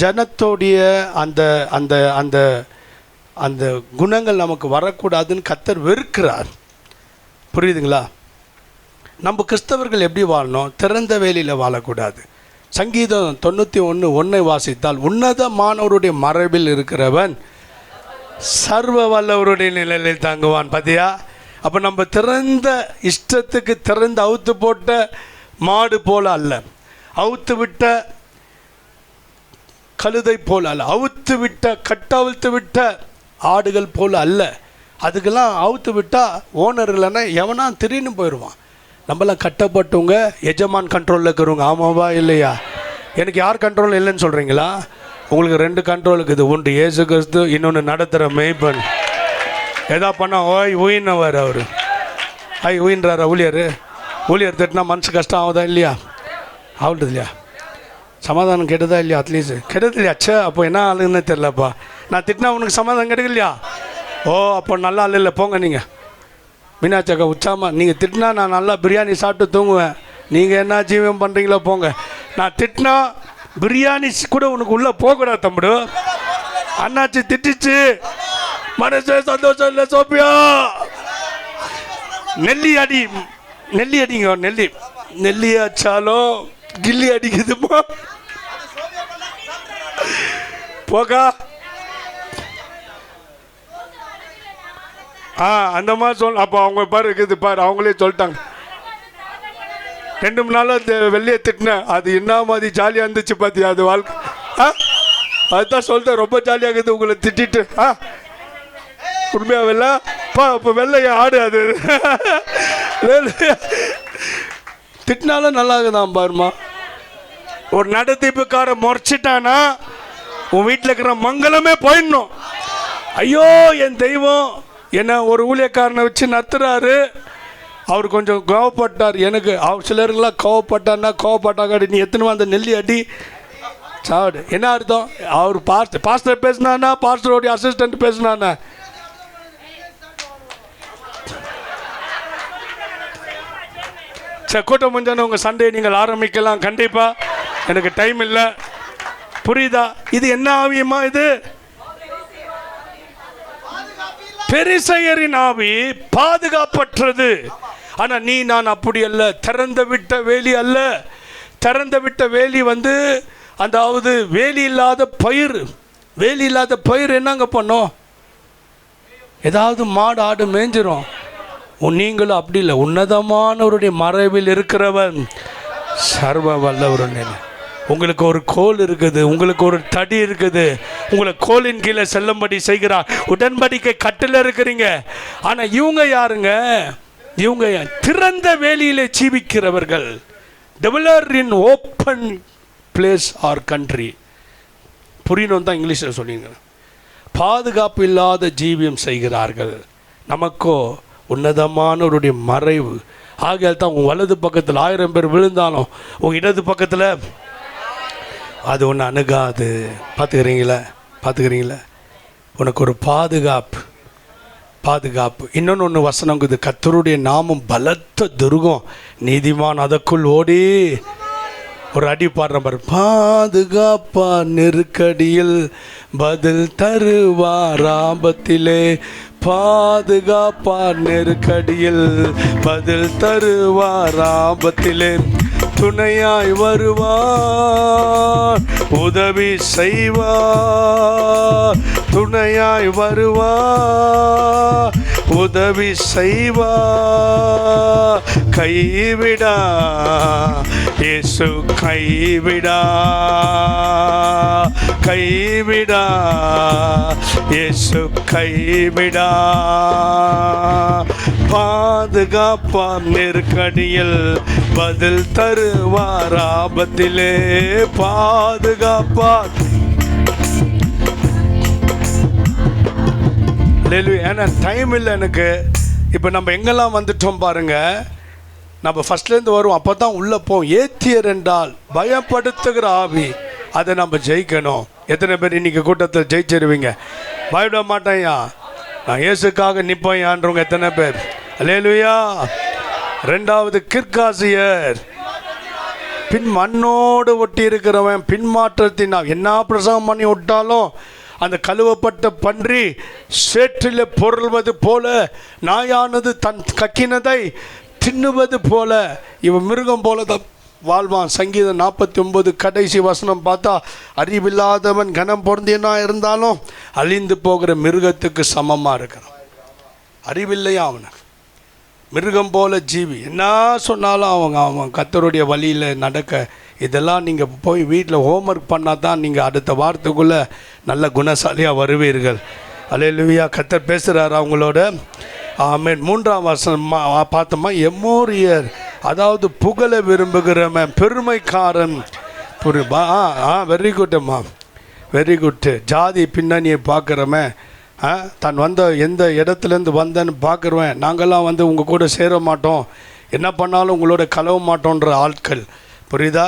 ஜனத்தோடைய அந்த அந்த அந்த அந்த குணங்கள் நமக்கு வரக்கூடாதுன்னு கர்த்தர் வெறுக்கிறார். புரியுதுங்களா? நம்ம கிறிஸ்தவர்கள் எப்படி வாழணும்? திறந்த வேலியில் வாழக்கூடாது. சங்கீதம் 91:1 வாசித்தால், உன்னதமானவருடைய மரபில் இருக்கிறவன் சர்வ வல்லவருடைய நிலையில் தாங்குவான். பார்த்தியா? அப்போ நம்ம திறந்த இஷ்டத்துக்கு திறந்து அவுத்து போட்ட மாடு போல அல்ல, அவுத்து விட்ட கழுதை போல அல்ல, அவுத்து விட்ட கட்டவிழ்த்து விட்ட ஆடுகள் போல அல்ல. அதுக்கெல்லாம் அவுத்து விட்டால் ஓனர் இல்லைன்னா எவனா திடீர்னு போயிடுவான். நம்மளாம் கட்டப்பட்டவங்க, எஜமான் கண்ட்ரோலில் இருக்கிறவங்க. ஆமாவா இல்லையா? எனக்கு யார் கண்ட்ரோல் இல்லைன்னு சொல்கிறீங்களா? உங்களுக்கு 2 கண்ட்ரோல் இருக்குது. ஒன்று இயேசு கிறிஸ்து, இன்னொன்று நடத்துகிற மேய்ப்பன். எதா பண்ணால் ஓய் ஊயின்னவர் அவர். ஊயின்றாரா ஊழியர் திட்டினா மனசு கஷ்டம் ஆகுதா இல்லையா? ஆகுது இல்லையா? சமாதானம் கெட்டதா இல்லையா? அட்லீஸ்ட் கெட்டது இல்லையா? அச்சா, அப்போ என்ன ஆளுன்னு தெரிலப்பா. நான் திட்டினா உனக்கு சமாதானம் கிடைக்கலையா? ஓ, அப்போ நல்லா ஆள் இல்லை, போங்க நீங்கள். மீனாட்சக்கா உச்சாமா, நீங்கள் திட்டினா நான் நல்லா பிரியாணி சாப்பிட்டு தூங்குவேன். நீங்கள் என்ன ஜீவம் பண்ணுறீங்களோ போங்க. நான் திட்டினா பிரியாணி கூட உனக்கு உள்ளே போகக்கூடாது தம்பிடு. அண்ணாச்சி திட்டிச்சு, மனசு சந்தோஷம் இல்லை. சோப்பியா நெல்லி அடிங்க. நெல்லி அடிச்சாலும் கில்லி அடிக்குதுமா. போகா அந்த மாதிரி அப்போ அவங்க பாரு இருக்குது பாரு, அவங்களே சொல்லிட்டாங்க. 2 நாளாக வெளியே திட்டினேன், அது என்ன மாதிரி ஜாலியாக இருந்துச்சு பார்த்தியா அது வாழ்க்கை. அதுதான் சொல்லிட்டேன், ரொம்ப ஜாலியாக இருக்குது உங்களை திட்டிட்டு. உண்மையாக வெள்ளை இப்போ வெள்ளை ஆடு அது திட்டினாலும் நல்லா இருக்குதான் பாருமா. ஒரு நடத்திப்புக்கார முறைச்சிட்டானா உன் வீட்டில் இருக்கிற மங்களமே போயிடணும். ஐயோ என் தெய்வம் என்ன ஒரு ஊழியக்காரனை வச்சு நத்துறாரு, அவர் கொஞ்சம் கோவப்பட்டார். எனக்கு அவர் சிலருங்களாம் கோவப்பட்டார்னா கோவப்பட்டாக்காடி நீ எத்தனை அந்த நெல்லி அடி சாடு. என்ன அர்த்தம்? அவர் பாஸ்டர் பேசினானா, பாஸ்டருடைய அசிஸ்டன்ட் பேசினானா? சரி, கூட்டம் முடிஞ்சானே உங்கள் சண்டையை நீங்கள் ஆரம்பிக்கலாம். கண்டிப்பாக எனக்கு டைம் இல்லை. புரியுதா? இது என்ன ஆவியமா? இது பெரிசையரின் ஆவி பாதுகாப்பற்றது. ஆனால் நீ நான் அப்படி அல்ல. திறந்த விட்ட வேலி அல்ல. திறந்த விட்ட வேலி அதாவது வேலி இல்லாத பயிர். வேலி இல்லாத பயிர் என்னங்க பண்ணோம்? ஏதாவது மாடு ஆடு மேய்ஞ்சிரும். நீங்களும் அப்படி இல்லை. உன்னதமானவருடைய மறைவில் இருக்கிறவன் சர்வ வல்லவர். உங்களுக்கு ஒரு கோல் இருக்குது, உங்களுக்கு ஒரு தடி இருக்குது, உங்களை கோலின் கீழே செல்லும்படி செய்கிறார். உடன்படிக்கை கட்டில் இருக்கிறீங்க. ஆனால் இவங்க யாருங்க? இவங்க திறந்த வேலியிலே ஜீவிக்கிறவர்கள். டெவலர் இன் ஓப்பன் பிளேஸ் ஆர் கண்ட்ரி. புரியணும் தான் இங்கிலீஷில் சொல்லிங்க. பாதுகாப்பு இல்லாத ஜீவியம் செய்கிறார்கள். நமக்கோ உன்னதமானவருடைய மறைவு. ஆகையால் தான் உன் வலது பக்கத்தில் 1000 பேர் விழுந்தாலும் உங்கள் இடது பக்கத்தில் அது ஒன்று அணுகாது. பார்த்துக்கிறீங்களா? உனக்கு ஒரு பாதுகாப்பு. இன்னொன்று வசனங்குது, கர்த்தருடைய நாமம் பலத்த துருகம், நீதிமான் அதற்குள் ஓடி. ஒரு அடி பாடுற பாரு. பாதுகாப்பா நெருக்கடியில் பதில் தருவார் ஆபத்திலே. பாதுகாப்பா நெருக்கடியில் பதில் தருவார் ஆபத்திலே. துணையாய் வருவார், உதவி செய்வார். துணையாய் வருவார், உதவி செய்வார். கைவிடா இயேசு கைவிடா. கைவிடா இயேசு கைவிடா. பாதுகாப்பா நெருக்கடியில் பதில் தருவார் ஆபத்திலே. பாதுகாப்பா. ஏன்னா டைம் இல்லை எனக்கு. இப்போ நம்ம எங்கெல்லாம் வந்துட்டோம் பாருங்க. நம்ம ஃபர்ஸ்ட்லேருந்து வருவோம், அப்போ தான் உள்ளே போவோம். ஏத்தியர் என்றால் பயப்படுத்துகிற ஆவி. அதை நம்ம ஜெயிக்கணும். எத்தனை பேர் இன்னைக்கு கூட்டத்தில் ஜெயிச்சிருவீங்க? பயப்பட மாட்டேன்யா, நான் இயேசுக்காக நிற்பேன்யான்றவங்க எத்தனை பேர்? அல்லேலூயா. 2வது கிற்காசியர், பின் மண்ணோடு ஒட்டி இருக்கிறவன். பின்மாற்றத்தின் என்ன பிரசவம் பண்ணி விட்டாலும் அந்த கழுவப்பட்ட பன்றி சேற்றில் பொருள்வது போல, நாயானது தன் கக்கினதை தின்னுவது போல, இவன் மிருகம் போல தான் வாழ்வான். சங்கீதம் 49 கடைசி வசனம் பார்த்தா, அறிவில்லாதவன் கனம் பொருந்தியனா இருந்தாலும் அழிந்து போகிற மிருகத்துக்கு சமமாக இருக்கிறான். அறிவில்லையா அவனுக்கு? மிருகம் போல ஜீவி. என்ன சொன்னாலும் அவன் கர்த்தருடைய வழியில் நடக்க. இதெல்லாம் நீங்கள் போய் வீட்டில் ஹோம்ஒர்க் பண்ணால் தான் நீங்கள் அடுத்த வாரத்துக்குள்ளே நல்ல குணசாலியாக வருவீர்கள். அல்லேலூயா. கர்த்தர் பேசுகிறார் அவங்களோட. ஆமென். 3ஆம் வசனம் பார்த்தோமா, எமோரியர், அதாவது புகழ விரும்புகிறவன், பெருமைக்காரன். புரியுமா? வெரி குட்மா, வெரி குட். ஜாதி பின்னணியை பார்க்குறவன், தான் எந்த இடத்துலேருந்து வந்தேன்னு பார்க்குறவன். நாங்கள்லாம் உங்கள் கூட சேர மாட்டோம், என்ன பண்ணாலும் உங்களோட கலவ மாட்டோன்ற ஆட்கள். புரியுதா?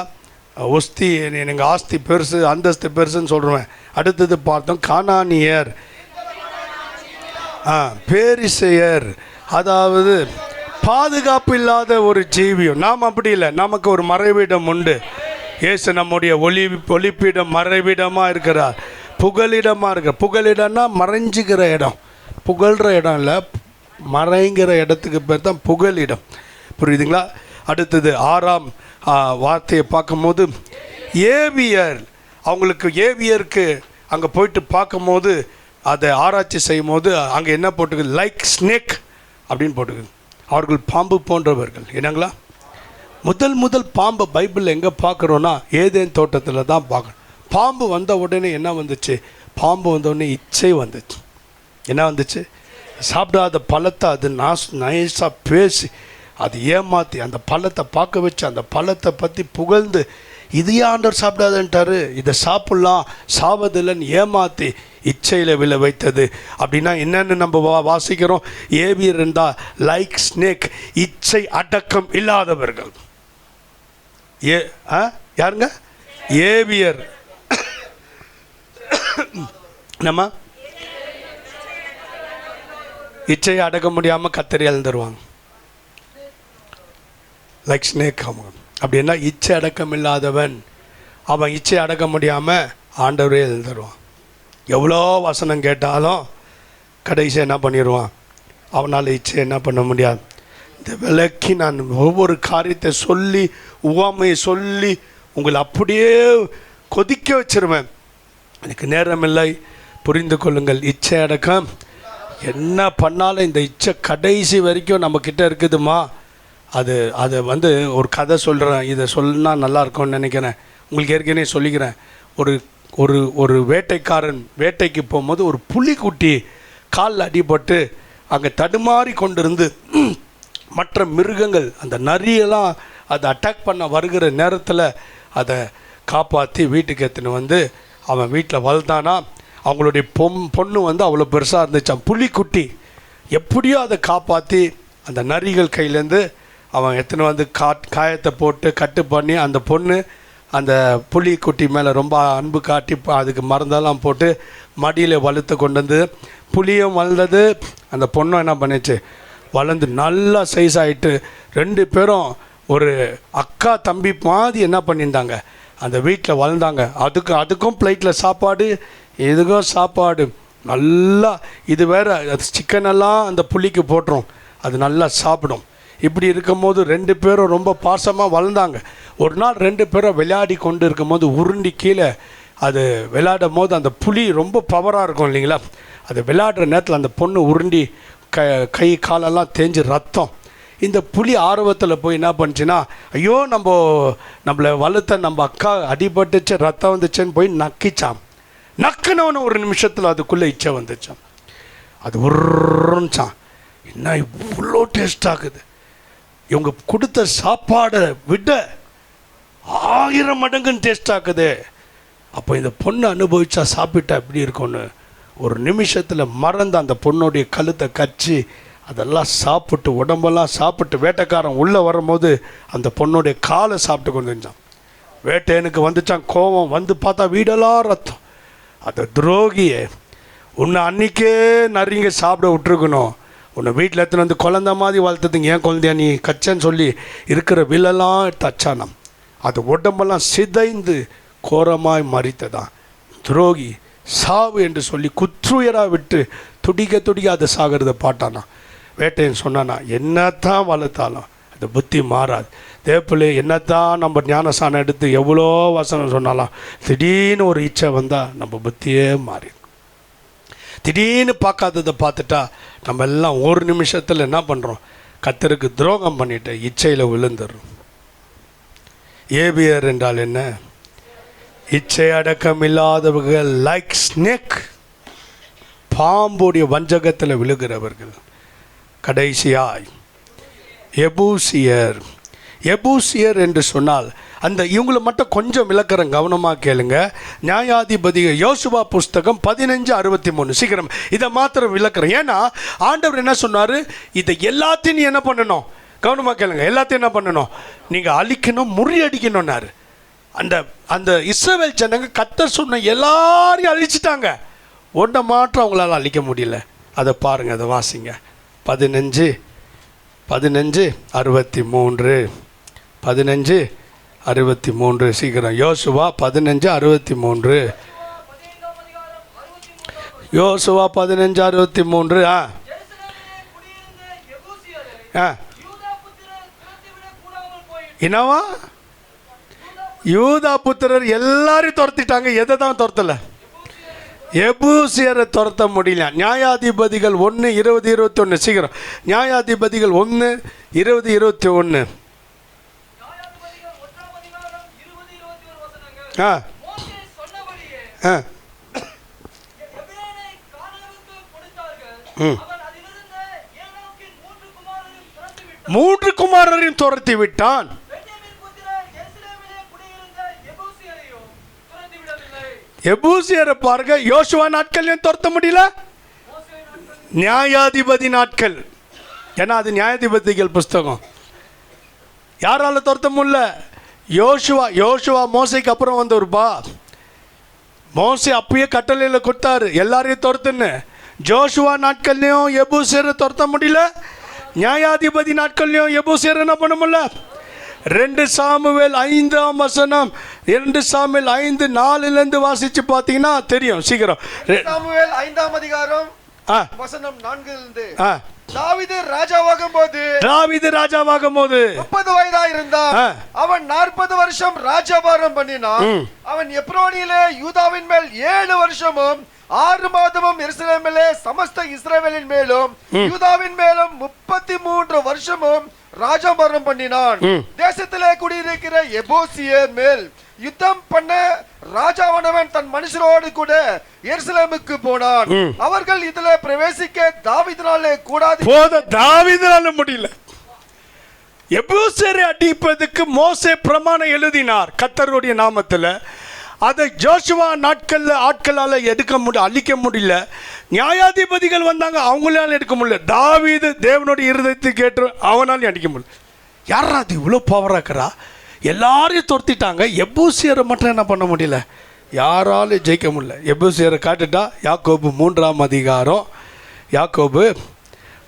ஒஸ்தி எங்கள் ஆஸ்தி பெருசு, அந்தஸ்து பெருசுன்னு சொல்கிறவன். அடுத்தது பார்த்தோம் கானானியர், பேரிசையர், அதாவது பாதுகாப்பு இல்லாத ஒரு ஜீவியம். நாம் அப்படி இல்லை. நமக்கு ஒரு மறைவிடம் உண்டு. இயேசு நம்முடைய ஒளிப்பிடம் மறைவிடமாக இருக்கிறார், புகலிடமாக இருக்கிறார். புகலிடம்னா மறைஞ்சிக்கிற இடம், புகழ்கிற இடம் இல்லை, மறைங்கிற இடத்துக்கு பேர் தான் புகலிடம். புரியுதுங்களா? அடுத்தது 6ஆம் வார்த்தையை பார்க்கும்போது ஏவியர். அவங்களுக்கு ஏவியருக்கு அங்கே போயிட்டு பார்க்கும்போது அதை ஆராய்ச்சி செய்யும் போது அங்கே என்ன போட்டுக்குது, லைக் ஸ்னேக் அப்படின்னு போட்டுக்குது. அவர்கள் பாம்பு போன்றவர்கள். என்னங்களா, முதல் பாம்பை பைபிளில் எங்கே பார்க்குறோன்னா ஏதேன் தோட்டத்தில் தான் பார்க்கணும். பாம்பு வந்த உடனே என்ன வந்துச்சு, பாம்பு வந்த உடனே இச்சை வந்துச்சு. என்ன வந்துச்சு, சாப்பிடாத பழத்தை அது நைஸாக பேசி அது ஏமாற்றி அந்த பழத்தை பார்க்க வச்சு அந்த பழத்தை பற்றி புகழ்ந்து இது ஆண்டவர் சாப்பிடாதுன்ட்டாரு, இதை சாப்பிட்லாம் சாவதில்லைன்னு ஏமாற்றி இச்சையில் விழ வைத்தது. அப்படின்னா என்னென்னு நம்ம வாசிக்கிறோம், ஏவியர் இருந்தால் லைக் ஸ்னேக், இச்சை அடக்கம் இல்லாதவர்கள். யாருங்க, ஏவியர். நம்ம இச்சையை அடக்க முடியாமல் கத்தரி எழுந்துருவாங்க, லைக் ஸ்னேக். அவங்க அப்படின்னா இச்சை அடக்கம் இல்லாதவன், அவன் இச்சை அடக்க முடியாமல் ஆண்டவரே எழுந்துருவான். எவ்வளோ வசனம் கேட்டாலும் கடைசி என்ன பண்ணிடுவான், அவனால் இச்சை என்ன பண்ண முடியாது. இந்த விளக்கி நான் ஒவ்வொரு காரியத்தை சொல்லி உவமையை சொல்லி உங்களை அப்படியே கொதிக்க வச்சிருவேன். எனக்கு நேரமில்லை, புரிந்து கொள்ளுங்கள். இச்சை அடக்கம் என்ன பண்ணாலும் இந்த இச்சை கடைசி வரைக்கும் நம்மக்கிட்ட இருக்குதுமா. அது ஒரு கதை சொல்கிறேன், இதை சொன்னால் நல்லா இருக்கும்னு நினைக்கிறேன். உங்களுக்கு ஏற்கனவே சொல்லிக்கிறேன். ஒரு வேட்டைக்காரன் வேட்டைக்கு போகும்போது ஒரு புலிக்குட்டி காலில் அடிபட்டு அங்கே தடுமாறி கொண்டிருந்து மற்ற மிருகங்கள் அந்த நரியெல்லாம் அதை அட்டாக் பண்ண வருகிற நேரத்தில் அதை காப்பாற்றி வீட்டுக்கு எடுத்துன்னு வந்து அவன் வீட்டில் வளர்த்தானா. அவங்களுடைய பொண்ணு அவ்வளோ பெருசாக இருந்துச்சான். புலிக்குட்டி எப்படியோ அதை காப்பாற்றி அந்த நரிகள் கையிலேருந்து அவன் எத்தனை வந்து காயத்தை போட்டு கட்டு பண்ணி அந்த பொண்ணு அந்த புலிக்குட்டி மேலே ரொம்ப அன்பு காட்டி அதுக்கு மருந்தெல்லாம் போட்டு மடியில் வளர்த்து கொண்டு வந்து புலியும் வளர்ந்தது, அந்த பொண்ணும் என்ன பண்ணிச்சு, வளர்ந்து நல்லா சைஸ் ஆகிட்டு 2 பேரும் ஒரு அக்கா தம்பி மாதிரி என்ன பண்ணியிருந்தாங்க, அந்த வீட்டில் வளர்ந்தாங்க. அதுக்கும் பிளேட்டில் சாப்பாடு, இதுக்கும் சாப்பாடு நல்லா. இது வேறு அது சிக்கனெல்லாம் அந்த புலிக்கு போட்டுரும், அது நல்லா சாப்பிடும். இப்படி இருக்கும்போது 2 பேரும் ரொம்ப பாசமாக வளர்ந்தாங்க. ஒரு நாள் 2 பேரும் விளையாடி கொண்டு இருக்கும்போது உருண்டி கீழே அது விளையாடும் போது அந்த புலி ரொம்ப பவராக இருக்கும் இல்லைங்களா, அது விளையாடுற நேரத்தில் அந்த பொண்ணு உருண்டி கை காலெல்லாம் தேஞ்சு ரத்தம். இந்த புலி ஆர்வத்தில் போய் என்ன பண்ணுச்சுன்னா, ஐயோ நம்மளை வளர்த்த நம்ம அக்கா அடிபட்டுச்சு ரத்தம் வந்துச்சுன்னு போய் நக்கிச்சான். நக்குனவனு ஒரு நிமிஷத்தில் அதுக்குள்ளே இச்சை வந்துச்சான். அது உருச்சான், என்ன இவ்வளோ டேஸ்ட் ஆகுது, இவங்க கொடுத்த சாப்பாடை விட 1000 மடங்குன்னு டேஸ்ட் ஆகுது. அப்போ இந்த பொண்ணு அனுபவிச்சா சாப்பிட்டா எப்படி இருக்கும்னு ஒரு நிமிஷத்தில் மறந்து அந்த பொண்ணுடைய கழுத்தை கச்சி அதெல்லாம் சாப்பிட்டு உடம்பெல்லாம் சாப்பிட்டு வேட்டைக்காரன் உள்ளே வரும்போது அந்த பொண்ணுடைய காலை சாப்பிட்டு கொண்டு வந்துச்சான். வேட்டையனுக்கு வந்துச்சான் கோபம், வந்து பார்த்தா வீடெல்லாம் ரத்தம். அந்த துரோகியை உன்னை அன்றைக்கே நரிங்க சாப்பிட விட்டுருக்கணும், உன்னை வீட்டில் எடுத்துன்னு வந்து குழந்த மாதிரி வளர்த்ததுங்க, ஏன் குழந்தையா நீ கச்சன்னு சொல்லி இருக்கிற வில்லெல்லாம் தச்சானாம். அது உடம்பெல்லாம் சிதைந்து கோரமாய் மறித்ததான். துரோகி சாவு என்று சொல்லி குற்றுயராக விட்டு துடிக்க அதை சாகிறத பாட்டானா. வேட்டையன் சொன்னானா, என்னத்தான் வளர்த்தாலும் அது புத்தி மாறாது. தேப்பிள்ளை என்னத்தான் நம்ம ஞானசானம் எடுத்து எவ்வளோ வசனம் சொன்னாலும் திடீர்னு ஒரு இச்சை வந்தால் நம்ம புத்தியே மாறி. திடீர்னு பார்க்காததை பார்த்துட்டா நம்ம எல்லாம் ஒரு நிமிஷத்தில் என்ன பண்ணுறோம், கர்த்தருக்கு துரோகம் பண்ணிட்டு இச்சையில் விழுந்துடுறோம். ஏபியர் என்றால் என்ன, இச்சை அடக்கம் இல்லாதவர்கள், லைக் ஸ்னேக், பாம்புடைய வஞ்சகத்தில் விழுகிறவர்கள். கடைசியாய் எபூசியர். எபூசியர் என்று சொன்னால் அந்த இவங்களை மட்டும் கொஞ்சம் விளக்குறேன், கவனமாக கேளுங்க. நியாயாதிபதி யோசுவா புஸ்தகம் 15:63. சீக்கிரம் இதை மாத்திரம் விளக்குறேன். ஏன்னா ஆண்டவர் என்ன சொன்னார், இதை எல்லாத்தையும் என்ன பண்ணணும், கவனமாக கேளுங்க, எல்லாத்தையும் என்ன பண்ணணும், நீங்கள் அழிக்கணும், முறியடிக்கணும்னாரு. அந்த இஸ்ரவேல் ஜனங்க கர்த்தர் சொன்ன எல்லாரையும் அழிச்சிட்டாங்க, ஒன்றை மாற்றம் அவங்களால அழிக்க முடியல. அதை பாருங்கள், அதை வாசிங்க. 15:63. 15:63. சீக்கிரம் யோசுவா 15:63. யோசுவா 15:63. என்னவா, யூதா புத்திரர் எல்லாரையும் துரத்திட்டாங்க. எதை தான் துரத்தலை, எபூசியரை துரத்த முடியல. நியாயாதிபதிகள் 1:20-21 சீக்கிரம். நியாயாதிபதிகள் 1:20-21. ஆ ஆ மூன்று குமாரரையும் துரத்தி விட்டான். எபூசியரை பாருங்க, யோசுவா நாட்கள்லையும் துரத்த முடியல, நியாயாதிபதி நாட்கள், ஏன்னா அது நியாயாதிபதிகள் புஸ்தகம், யாரால துரத்த முடியல? யோசுவா மோசைக்கு அப்புறம் வந்தவருப்பா. மோசே அப்பயே கட்டளையில் கொடுத்தாரு எல்லாரையும் துரத்துன்னு. ஜோஷுவா நாட்கள்லையும் எபூசியரை துரத்த முடியல, நியாயாதிபதி நாட்கள்லையும் எபூசியர் என்ன பண்ண முடியல. 2 சாமுவேல் 5ஆம் வசனம், 2 சாமுவேல் 5:4 வாசிச்சு பார்த்தீங்கன்னா தெரியும். சீக்கிரம். சாமுவேல் 5ஆம் அதிகாரம் வசனம் 4 தாவீது ராஜாவாகும் போது 30 வயதா இருந்தான். அவன் 40 வருஷம் ராஜ்யபாரம் பண்ணினான். அவன் எப்ரோனிலே யூதாவின் மேல் 7 வருஷமும் 6 மாதமும் எருசலேமிலே சமஸ்த இஸ்ரவேலின் மேலும் யூதாவின் மேலும் 33 வருஷமும் ராஜ்யபாரம் பண்ணினான். தேசத்திலே குடியிருக்கிற எபூசியர் மேல் யுத்தம் பண்ண ராஜாவானவன் தன் மனுஷரோடு கூட எருசலேமுக்கு போனான். அவர்கள் இதுல பிரவேசிக்க தாவீதினாலே கூடாது. தாவீதினால முடியல. எபூசியரை அடிப்பதற்கு மோசே பிரமாணம் எழுதினார் கர்த்தருடைய நாமத்தில். அதை ஜோஷுவா நாட்கள்ல ஆட்களால் அழிக்க முடியல. நியாயாதிபதிகள் வந்தாங்க, அவங்களால எடுக்க முடியல. தாவீது தேவனுடைய இருதயத்தை கேட்டு அவனாலையும் அடிக்க முடியல. யாரா அது இவ்வளோ பவராக்கிறா? எல்லாரையும் துரத்திட்டாங்க, எபூசியரை மட்டும் என்ன பண்ண முடியல, யாராலும் ஜெயிக்க முடியல. எபூசியரை காட்டுட்டா யாக்கோபு 3ஆம் அதிகாரம், யாக்கோபு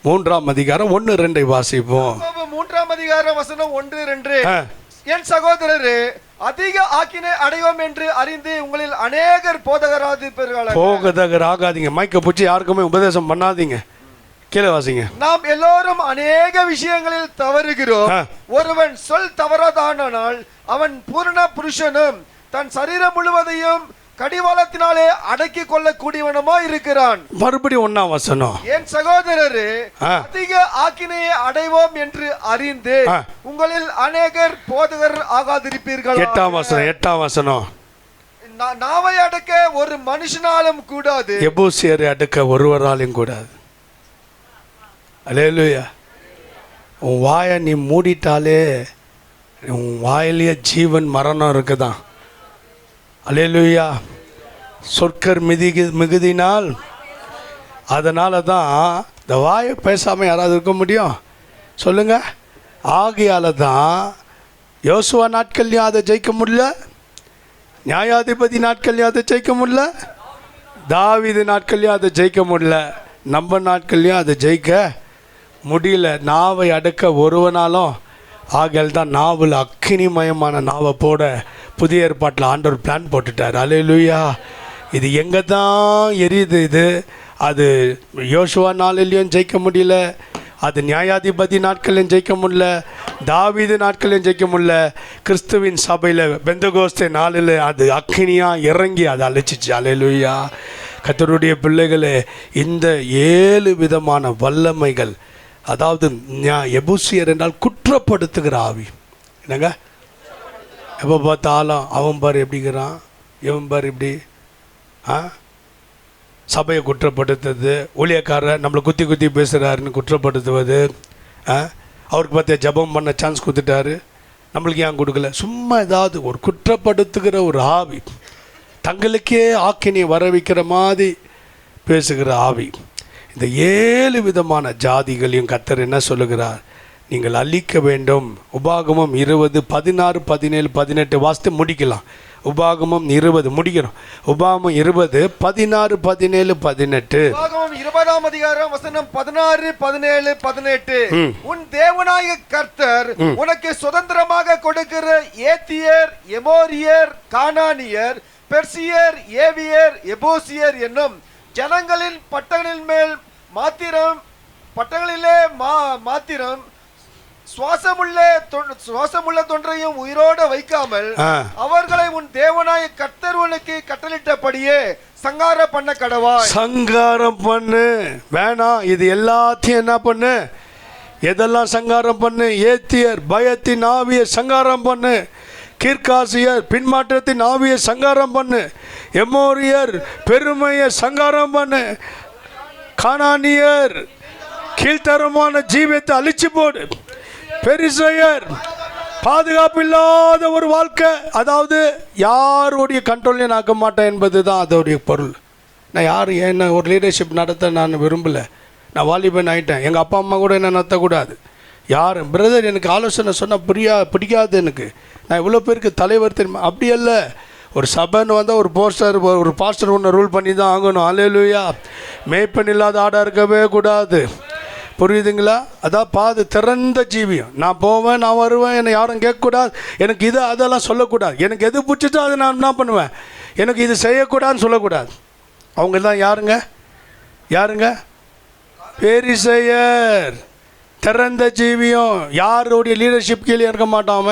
3ஆம் அதிகாரம் 1-2 வாசிப்போம். 3ஆம் அதிகாரம் வசனம் 1-2. என் சகோதரரே, அதிக ஆக்கினை அடைவோம் என்று அறிந்து உங்களில் அநேகர் போதகர் ஆகாதீங்க. மைக்க பூச்சி யாருக்குமே உபதேசம் பண்ணாதீங்க. கீழே வாசிங்க. நாம் எல்லோரும் அநேக விஷயங்களில் தவறுகிறோம். ஒருவன் சொல் தவறாதானால் அவன் பூரண புருஷனும் தன் சரீரம் முழுவதையும் கடிவாளத்தினாலே அடக்கி கொள்ள கூடியவனுமா இருக்கிறான். மறுபடியும் 1ஆம் வசனம். என் சகோதரரே, அதிக ஆக்கினையை அடைவோம் என்று அறிந்து உங்களில் அநேகர் போதகர் ஆகாதிருப்பீர்கள். 8ஆம் வசனம். நாவை அடக்க ஒரு மனுஷனாலும் கூடாது, எபூசியரை அடக்க ஒருவராலும் கூடாது. அல்லேலூயா. உன் வாயை நீ மூடிட்டாலே உன் வாயிலேயே ஜீவன் மரணம் இருக்குதான். அல்லேலூயா. சொற்கர் மிகுதினால், அதனால தான் இந்த வாயை பேசாமல் யாராவது இருக்க முடியும் சொல்லுங்க. ஆகையால தான் யோசுவா நாட்கள்லையும் அதை ஜெயிக்க முடியல, நியாயாதிபதி நாட்கள்லையும் அதை ஜெயிக்க முடியல, தாவீது நாட்கள்லையும் அதை ஜெயிக்க முடியல, நம்ம நாட்கள்லையும் அதை ஜெயிக்க முடியல. நாவை அடக்க ஒருவனாலும். ஆகையால் தான் நாவில் அக்கினிமயமான நாவை போட புதிய ஏற்பாட்டில் ஆண்டவர் பிளான் போட்டுட்டார். அல்லேலூயா. இது எங்கே தான் எரியுது இது? அது யோசுவா நாளிலையும் ஜெயிக்க முடியல, அது நியாயாதிபதி நாட்களையும் ஜெயிக்க முடியல, தாவீது நாட்களையும் ஜெயிக்க முடியல. கிறிஸ்துவின் சபையில் பெந்தகோஸ்தே நாளில் அது அக்கினியாக இறங்கி அதை அழிச்சிச்சு. அல்லேலூயா. கர்த்தருடைய பிள்ளைகளே, இந்த 7 விதமான வல்லமைகள், அதாவது எபூசியர் என்றால் குற்றப்படுத்துகிற ஆவி. என்னங்க, எப்போ பார்த்தாலும் அவன் பார் எப்படிங்கிறான், இவன் பார் இப்படி, சபையை குற்றப்படுத்துறது, ஊழியக்காரர் நம்மளை குத்தி குத்தி பேசுகிறாருன்னு குற்றப்படுத்துவது, அவருக்கு பார்த்தியா ஜபம் பண்ண சான்ஸ் கொடுத்துட்டாரு, நம்மளுக்கு ஏன் கொடுக்கல, சும்மா ஏதாவது ஒரு குற்றப்படுத்துகிற ஒரு ஆவி, தங்களுக்கே ஆக்கினை வர வைக்கிற மாதிரி பேசுகிற ஆவி. இந்த 7 விதமான ஜாதிகளையும் கர்த்தர் என்ன சொல்லுகிறார், நீங்கள் அழிக்க வேண்டும். உபாகமம் 20, 16, 17, 18 வாசித்து முடிக்கலாம். உபாகமம் 20 முடிக்கணும். உபாகமம் 20, 16, 17, 18. உபாகமம் 20ஆம் அதிகாரம் வசனம் 16, 17, 18. உன் தேவனாகிய கர்த்தர் உனக்கு சுதந்திரமாக கொடுக்கிற ஏத்தியர், எமோரியர், கானானியர், பெர்சியர், ஏவியர், எபூசியர் என்னும் ஜனங்களின் பட்டங்களின் மேல் மாத்திரம் சுவாசமுள்ள தொன்றையும் உயிரோட வைக்காமல் அவர்களை உன் தேவனாய கர்த்தர் உனக்கு கட்டளிட்டபடியே சங்காரம் பண்ண கடவாய். சங்காரம் பண்ணு. வேணாம், இது எல்லாத்தையும் என்ன பண்ணு? எதெல்லாம் சங்காரம் பண்ணு? ஏத்தியர் பயத்தின் ஆவியை சங்காரம் பண்ணு. கீர்காசியர் பின்மாற்றத்தின் ஆவியை சங்காரம் பண்ணு. எமோரியர் பெருமையை சங்காரம் பண்ணு. கானானியர் கீழ்த்தரமான ஜீவியத்தை அழிச்சு போடு. பெரிசையர் பாதுகாப்பு இல்லாத ஒரு வாழ்க்கை, அதாவது யாருடைய கண்ட்ரோல்லையும் ஆக்க மாட்டேன் என்பது தான் அதோடைய பொருள். நான் யார் என்ன ஒரு லீடர்ஷிப் நடத்த நான் விரும்பலை. நான் வாலிபன் ஆகிட்டேன். எங்கள் அப்பா அம்மா கூட என்ன நடத்தக்கூடாது. யார் பிரதர் எனக்கு ஆலோசனை சொன்னால் பிடிக்காது எனக்கு. நான் இவ்வளோ பேருக்கு தலைவர் தெரியுமா? அப்படி அல்ல. ஒரு சபைன்னு வந்தால் ஒரு பாஸ்டர் ஒன்று ரூல் பண்ணி தான் ஆகணும். அல்லேலூயா. மேய்ப்பன் இல்லாத ஆடாக இருக்கவே கூடாது. புரியுதுங்களா? அதான் திறந்த ஜீவியம். நான் போவேன், நான் வருவேன், என்னை யாரும் கேட்கக்கூடாது. எனக்கு இது அதெல்லாம் சொல்லக்கூடாது. எனக்கு எது பிடிச்சிட்டோ அதை நான் என்ன பண்ணுவேன்? எனக்கு இது செய்யக்கூடாதுன்னு சொல்லக்கூடாது. அவங்க தான் யாருங்க? பேரிசையர். திறந்த ஜீவியம். யாருடைய லீடர்ஷிப் கீழே இருக்க மாட்டாம.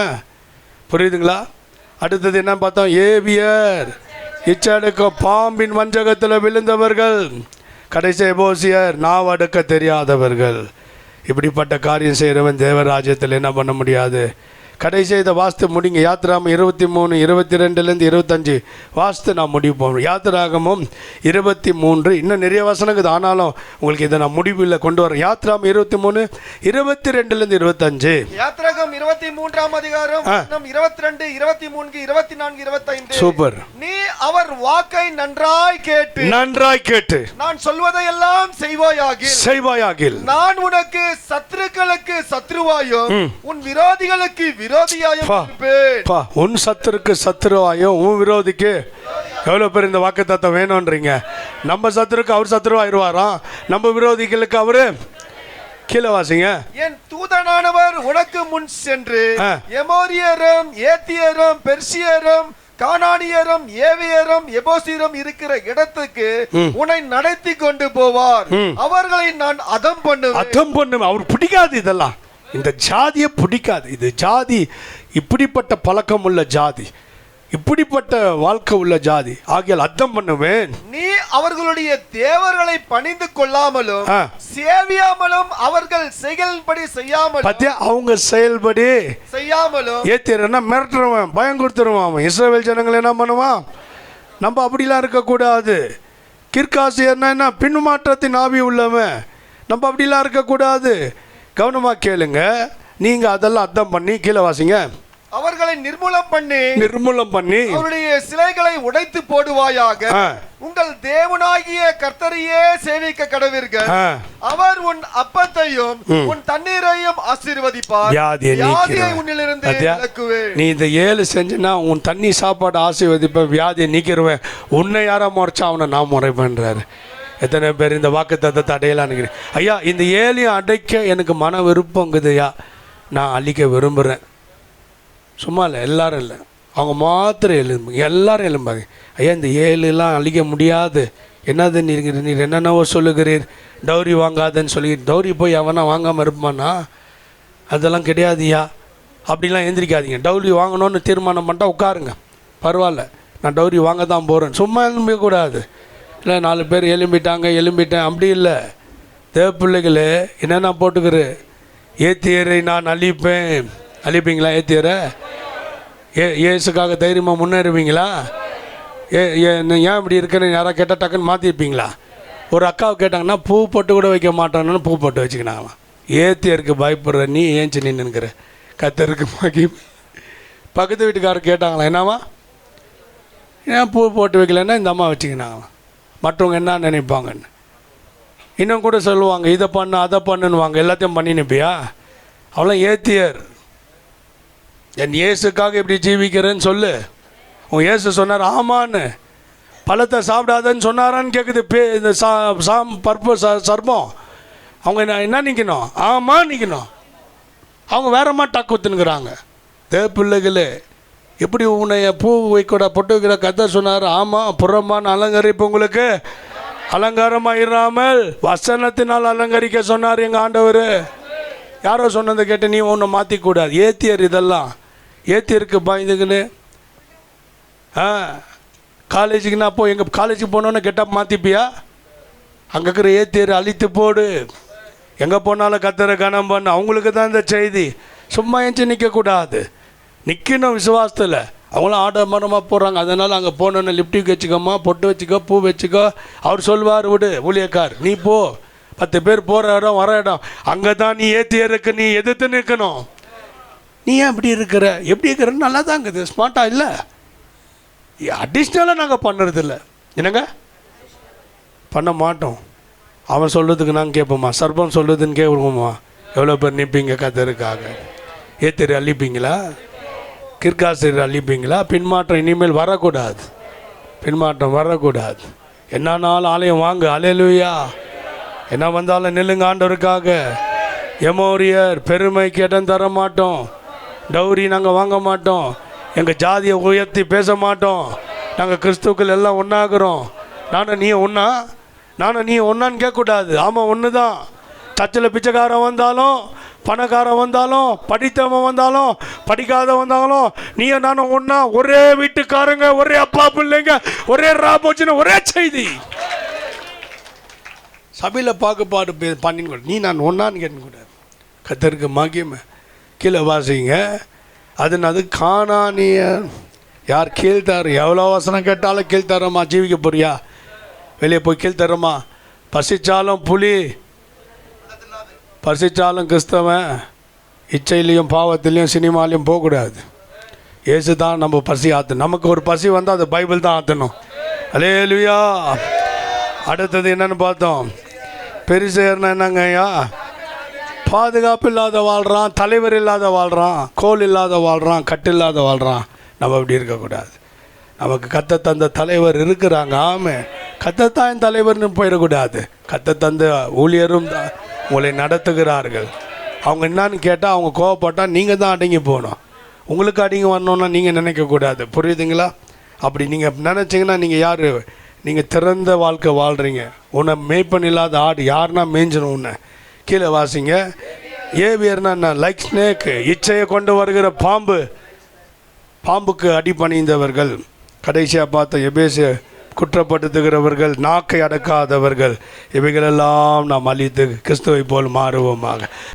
புரியுதுங்களா? அடுத்தது என்ன பார்த்தோம்? ஏவியர் இச்சடுக்கம் பாம்பின் வஞ்சகத்தில் விழுந்தவர்கள். கடைசி எபோசியர் நாவடுக்க தெரியாதவர்கள். இப்படிப்பட்ட காரியம் செய்கிறவன் தேவராஜ்யத்தில் என்ன பண்ண முடியாது. கடைசி இதை வாஸ்து முடிங்க. யாத்திராமம் 23 22 25 வாஸ்து நான் முடிவு போகணும். யாத்திராகமும் 23 இன்னும் நிறைய வசனங்கள், ஆனாலும் உங்களுக்கு இதை நான் முடிவில் கொண்டு வரேன். யாத்திராமம் 23 22 25. யாத்திராகம் 23ஆம் அதிகாரம் 22 23 24 25. சூப்பர். நீ அவர் வாக்கை நன்றாய் கேட்டு நான் சொல்வதையெல்லாம் செய்வாயாகில் நான் உனக்கு சத்துருக்களுக்கு சத்ருவாயும் உன் விரோதிகளுக்கு விரோதியாயும் இருப்பேன். உன் சத்துருக்கு சத்துருவாயும் உன் விரோதிக்கு. எவ்வளவு பேர் இந்த வாக்குத்தத்தம் வேணும்ன்றீங்க? நம்ம சத்துருக்கு அவர் சத்துருவாயிருவாராம், நம்ம விரோதிகளுக்கு அவரு. கீழே வாசிங்க. என் தூதனானவர் உனக்கு முன் சென்று எமோரியரும் ஏத்தியரும் பெர்சியரும் கானானியரும் ஏவியரும் எபோசியரும் இருக்கிற இடத்துக்கு உன்னை நடத்தி கொண்டு போவார். அவர்களை நான் அதம் பண்ணுவேன். அவர் பிடிக்காது, இதெல்லாம் இந்த ஜாதியை பிடிக்காது. இது ஜாதி இப்படிப்பட்ட பழக்கம் உள்ள ஜாதி, இப்படிப்பட்ட வாழ்க்கை உள்ள ஜாதி. ஆகியால் அர்த்தம் பண்ணுவேன். நீ அவர்களுடைய தேவர்களை பணிந்து கொள்ளாமலும் சேவியாமலும் அவர்கள் செயல்படி செய்யாமலும். பத்தியா, அவங்க செயல்படி செய்யாமலும். ஏத்திரன்னா மிரட்டுறவன், பயம் கொடுத்துருவான். அவன் இஸ்ரவேல் ஜனங்கள் என்ன பண்ணுவான்? நம்ம அப்படிலாம் இருக்கக்கூடாது. கிர்காசியர்னா என்ன? பின்மாற்றத்தின் ஆவி உள்ளவன். நம்ம அப்படிலாம் இருக்கக்கூடாது. கவனமாக கேளுங்க. நீங்க அதெல்லாம் அர்த்தம் பண்ணி கீழே வாசிங்க. அவர்களை நிர்மூலம் பண்ணி அவருடைய சிலைகளை உடைத்து போடுவாயாக. உங்கள் தேவனாகிய கர்த்தரையே சேவிக்க கடவீர்கள். அவர் உன் அப்பத்தையும் உன் தண்ணீரையும் ஆசீர்வதிப்பார். வியாதியை உன்னிலிருந்து விலக்குவேன். நீ இந்த 7 செஞ்சுனா உன் தண்ணி சாப்பாடு ஆசீர்வதிப்பேன், வியாதியை நீக்கிடுவேன். உன்னை யாரா முறைச்சா அவனை நான் முறைப்பேன்றாரு. எத்தனை பேர் இந்த வாக்குத்தத்தத்தை அடையலாம் நினைக்கிறேன்? ஐயா, இந்த 7 அடைக்க எனக்கு மன விருப்பங்குதுயா. நான் அழிக்க விரும்புகிறேன். சும்மா இல்லை, எல்லாரும் இல்லை, அவங்க மாத்திரம் எழும்புங்க, எல்லாரும் எழும்பாங்க. ஐயா, இந்த 7 அழிக்க முடியாது. என்னது நீர் என்னென்னவோ சொல்லுகிறீர், டௌரி வாங்காதன்னு சொல்லி. டௌரி போய் அவனா வாங்காமல் இருப்பானா? அதெல்லாம் கிடையாதுயா. அப்படிலாம் எந்திரிக்காதீங்க. டௌரி வாங்கணும்னு தீர்மானம் பண்ணிட்டா உட்காருங்க, பரவாயில்ல, நான் டௌரி வாங்க தான் போகிறேன். சும்மா எழும்பக்கூடாது. இல்லை 4 பேர் எழும்பிட்டேன் அப்படி இல்லை. தேவ பிள்ளைகளே, என்னென்ன போட்டுக்கிறு? ஏத்தியரை நான் அழிப்பீங்களா? ஏத்தியரை ஏசுக்காக தைரியமாக முன்னேறுவீங்களா? ஏன் இப்படி இருக்குன்னு யாராவது கேட்டால் டக்குன்னு மாற்றிருப்பீங்களா? ஒரு அக்காவை கேட்டாங்கன்னா பூ போட்டு கூட வைக்க மாட்டான்னு பூ போட்டு வச்சுக்கினாங்களாம். ஏத்தியருக்கு பயப்படுற நீ ஏஞ்சி நின்னுக்கிற கத்தருக்கு மாக்கி. பக்கத்து வீட்டுக்காரர் கேட்டாங்களா, என்னவா ஏன் பூ போட்டு வைக்கலன்னா இந்த அம்மா வச்சுக்கினாங்களாம். மற்றவங்க என்ன நினைப்பாங்கன்னு. இன்னும் கூட சொல்லுவாங்க, இதை பண்ணு அதை பண்ணுன்னுவாங்க. எல்லாத்தையும் பண்ணி நிற்பியா? அவ்வளோ ஏத்தியர். என் இயேசுக்காக இப்படி ஜீவிக்கிறேன்னு சொல்லு. உன் இயேசு சொன்னார் ஆமான்னு. பழத்தை சாப்பிடாதன்னு சொன்னாரான்னு கேட்குது இந்த சர்ப்பம். அவங்க என்ன நிற்கணும்? ஆமாம் நிற்கணும். அவங்க வேறமா டக்கு ஊத்துனுங்கிறாங்க. தேவ பிள்ளைகளே, எப்படி உன்னை பூ வைக்கூட பொட்டு வைக்கிற கதை சொன்னார். ஆமாம், புறமான அலங்கரிப்பு உங்களுக்கு அலங்காரமாக இராமல் வசனத்தினால் அலங்கரிக்க சொன்னார் எங்கள் ஆண்டவர். யாரோ சொன்னதை கேட்டு நீ ஒன்றும் மாற்றிக்கூடாது. ஏத்தியர் இதெல்லாம் ஏத்தியருக்கு பயந்துக்குன்னு காலேஜுக்குன்னா அப்போ எங்கள் காலேஜுக்கு போனோன்னு கெட்டப் மாற்றிப்பியா? அங்கே இருக்கிற ஏத்தியர் அழித்து போடு. எங்கே போனாலும் கத்தரை கனம் பண்ண. அவங்களுக்கு தான் இந்த செய்தி. சும்மா எஞ்சி நிற்கக்கூடாது, நிற்கணும் விசுவாசத்தில். அவங்களும் ஆடம்பரமாக போகிறாங்க. அதனால் அங்கே போனோன்னு லிப்டிக் வச்சுக்கோமா, பொட்டு வச்சுக்கோ, பூ வச்சுக்கோ. அவர் சொல்வார், விடு ஊழியக்கார், நீ போ. 10 பேர் போகிற இடம் வர இடம் அங்கே தான் நீ ஏத்தியருக்கு நீ எதிர்த்து நிற்கணும். நீ ஏன் இப்படி இருக்கிற, எப்படி இருக்கிறன்னு நல்லா தான் இருக்குது, ஸ்மார்ட்டாக இல்லை. அடிஷ்னலாக நாங்கள் பண்ணுறதில்ல. என்னங்க பண்ண மாட்டோம். அவன் சொல்கிறதுக்கு நாங்கள் கேட்போமா? சர்பம் சொல்கிறதுன்னு கேட்போமா? எவ்வளோ பேர் நிற்பீங்க கத்தருக்காக? ஏத்தியர் அழிப்பீங்களா? கிற்காசிரியர் அழிப்பீங்களா? பின்மாற்றம் இனிமேல் வரக்கூடாது, பின்மாற்றம் வரக்கூடாது. என்னானாலும் ஆலயம் வாங்க, அல்லேலூயா. என்ன வந்தாலும் நில்லுங்க ஆண்டவருக்காக. எமோரியர் பெருமைக்கு இடம் தர மாட்டோம். டௌரி நாங்கள் வாங்க மாட்டோம். எங்கள் ஜாதியை உயர்த்தி பேச மாட்டோம். நாங்கள் கிறிஸ்துக்கள் எல்லாம் ஒன்றாகிறோம். நானும் நீ ஒன்றா, நானும் நீ ஒன்றான்னு கேட்கக்கூடாது. ஆமாம் ஒன்று தான். சர்ச்சில் பிச்சைக்காரன் வந்தாலும், பணக்காரன் வந்தாலும், படித்தவன் வந்தாலும், படிக்காத வந்தாலும், நீயும் நானும் ஒன்றா. ஒரே வீட்டுக்காரங்க, ஒரே அப்பா பிள்ளைங்க, ஒரே ராபோச்சின, ஒரே செய்தி. சபையில் பாகுபாடு பண்ணின்னு கூட நீ நான் ஒன்றான்னு கேட்கக்கூடாது. கத்தருக்கு மகிமை. கீழே வாசிங்க. அது காணானிய யார் கீழ்த்தாரு? எவ்வளோ வசனம் கேட்டாலும் கீழ்த்தரமா ஜீவிக்க போறியா? வெளியே போய் கீழ்த்தரமா? பசிச்சாலும் புலி, பசிச்சாலும் கிறிஸ்தவன், இச்சையிலையும் பாவத்திலையும் சினிமாலையும் போகக்கூடாது. ஏசு தான் நம்ம பசி ஆற்றணும். நமக்கு ஒரு பசி வந்தால் அது பைபிள் தான் ஆற்றணும். அல்லேலூயா. அடுத்தது என்னன்னு பார்த்தோம்? பெரிசேர்னா என்னங்க ஐயா? பாதுகாப்பு இல்லாத வாழ்கிறான், தலைவர் இல்லாத வாழ்கிறான், கோல் இல்லாத வாழ்கிறான், கட்டு இல்லாத வாழ்கிறான். நம்ம அப்படி இருக்கக்கூடாது. நமக்கு கத்த தந்த தலைவர் இருக்கிறாங்க. ஆமே, கத்தத்தான் தலைவர்னு போயிடக்கூடாது. கத்த தந்த ஊழியரும் தான் உங்களை நடத்துகிறார்கள். அவங்க என்னான்னு கேட்டால், அவங்க கோவப்பட்டால் நீங்கள் தான் அடங்கி போகணும். உங்களுக்கு அடங்கி வரணுன்னா நீங்கள் நினைக்கக்கூடாது. புரியுதுங்களா? அப்படி நீங்கள் நினச்சிங்கன்னா நீங்கள் யார்? நீங்கள் திறந்த வாழ்க்கை வாழ்கிறீங்க. உன்னை மேய்ப்பன் இல்லாத ஆடு யாருன்னா மேய்ஞ்சிடும் உன்னை. கீழே வாசிங்க. ஏவியர்னா என்ன? லைக் ஸ்னேக்கு, இச்சையை கொண்டு வருகிற பாம்பு. பாம்புக்கு அடிபணிந்தவர்கள். கடைசியாக பார்த்த எபேசு குற்றப்படுத்துகிறவர்கள், நாக்கை அடக்காதவர்கள். இவைகளெல்லாம் நாம் அழித்து கிறிஸ்துவை போல் மாறுவோமாக.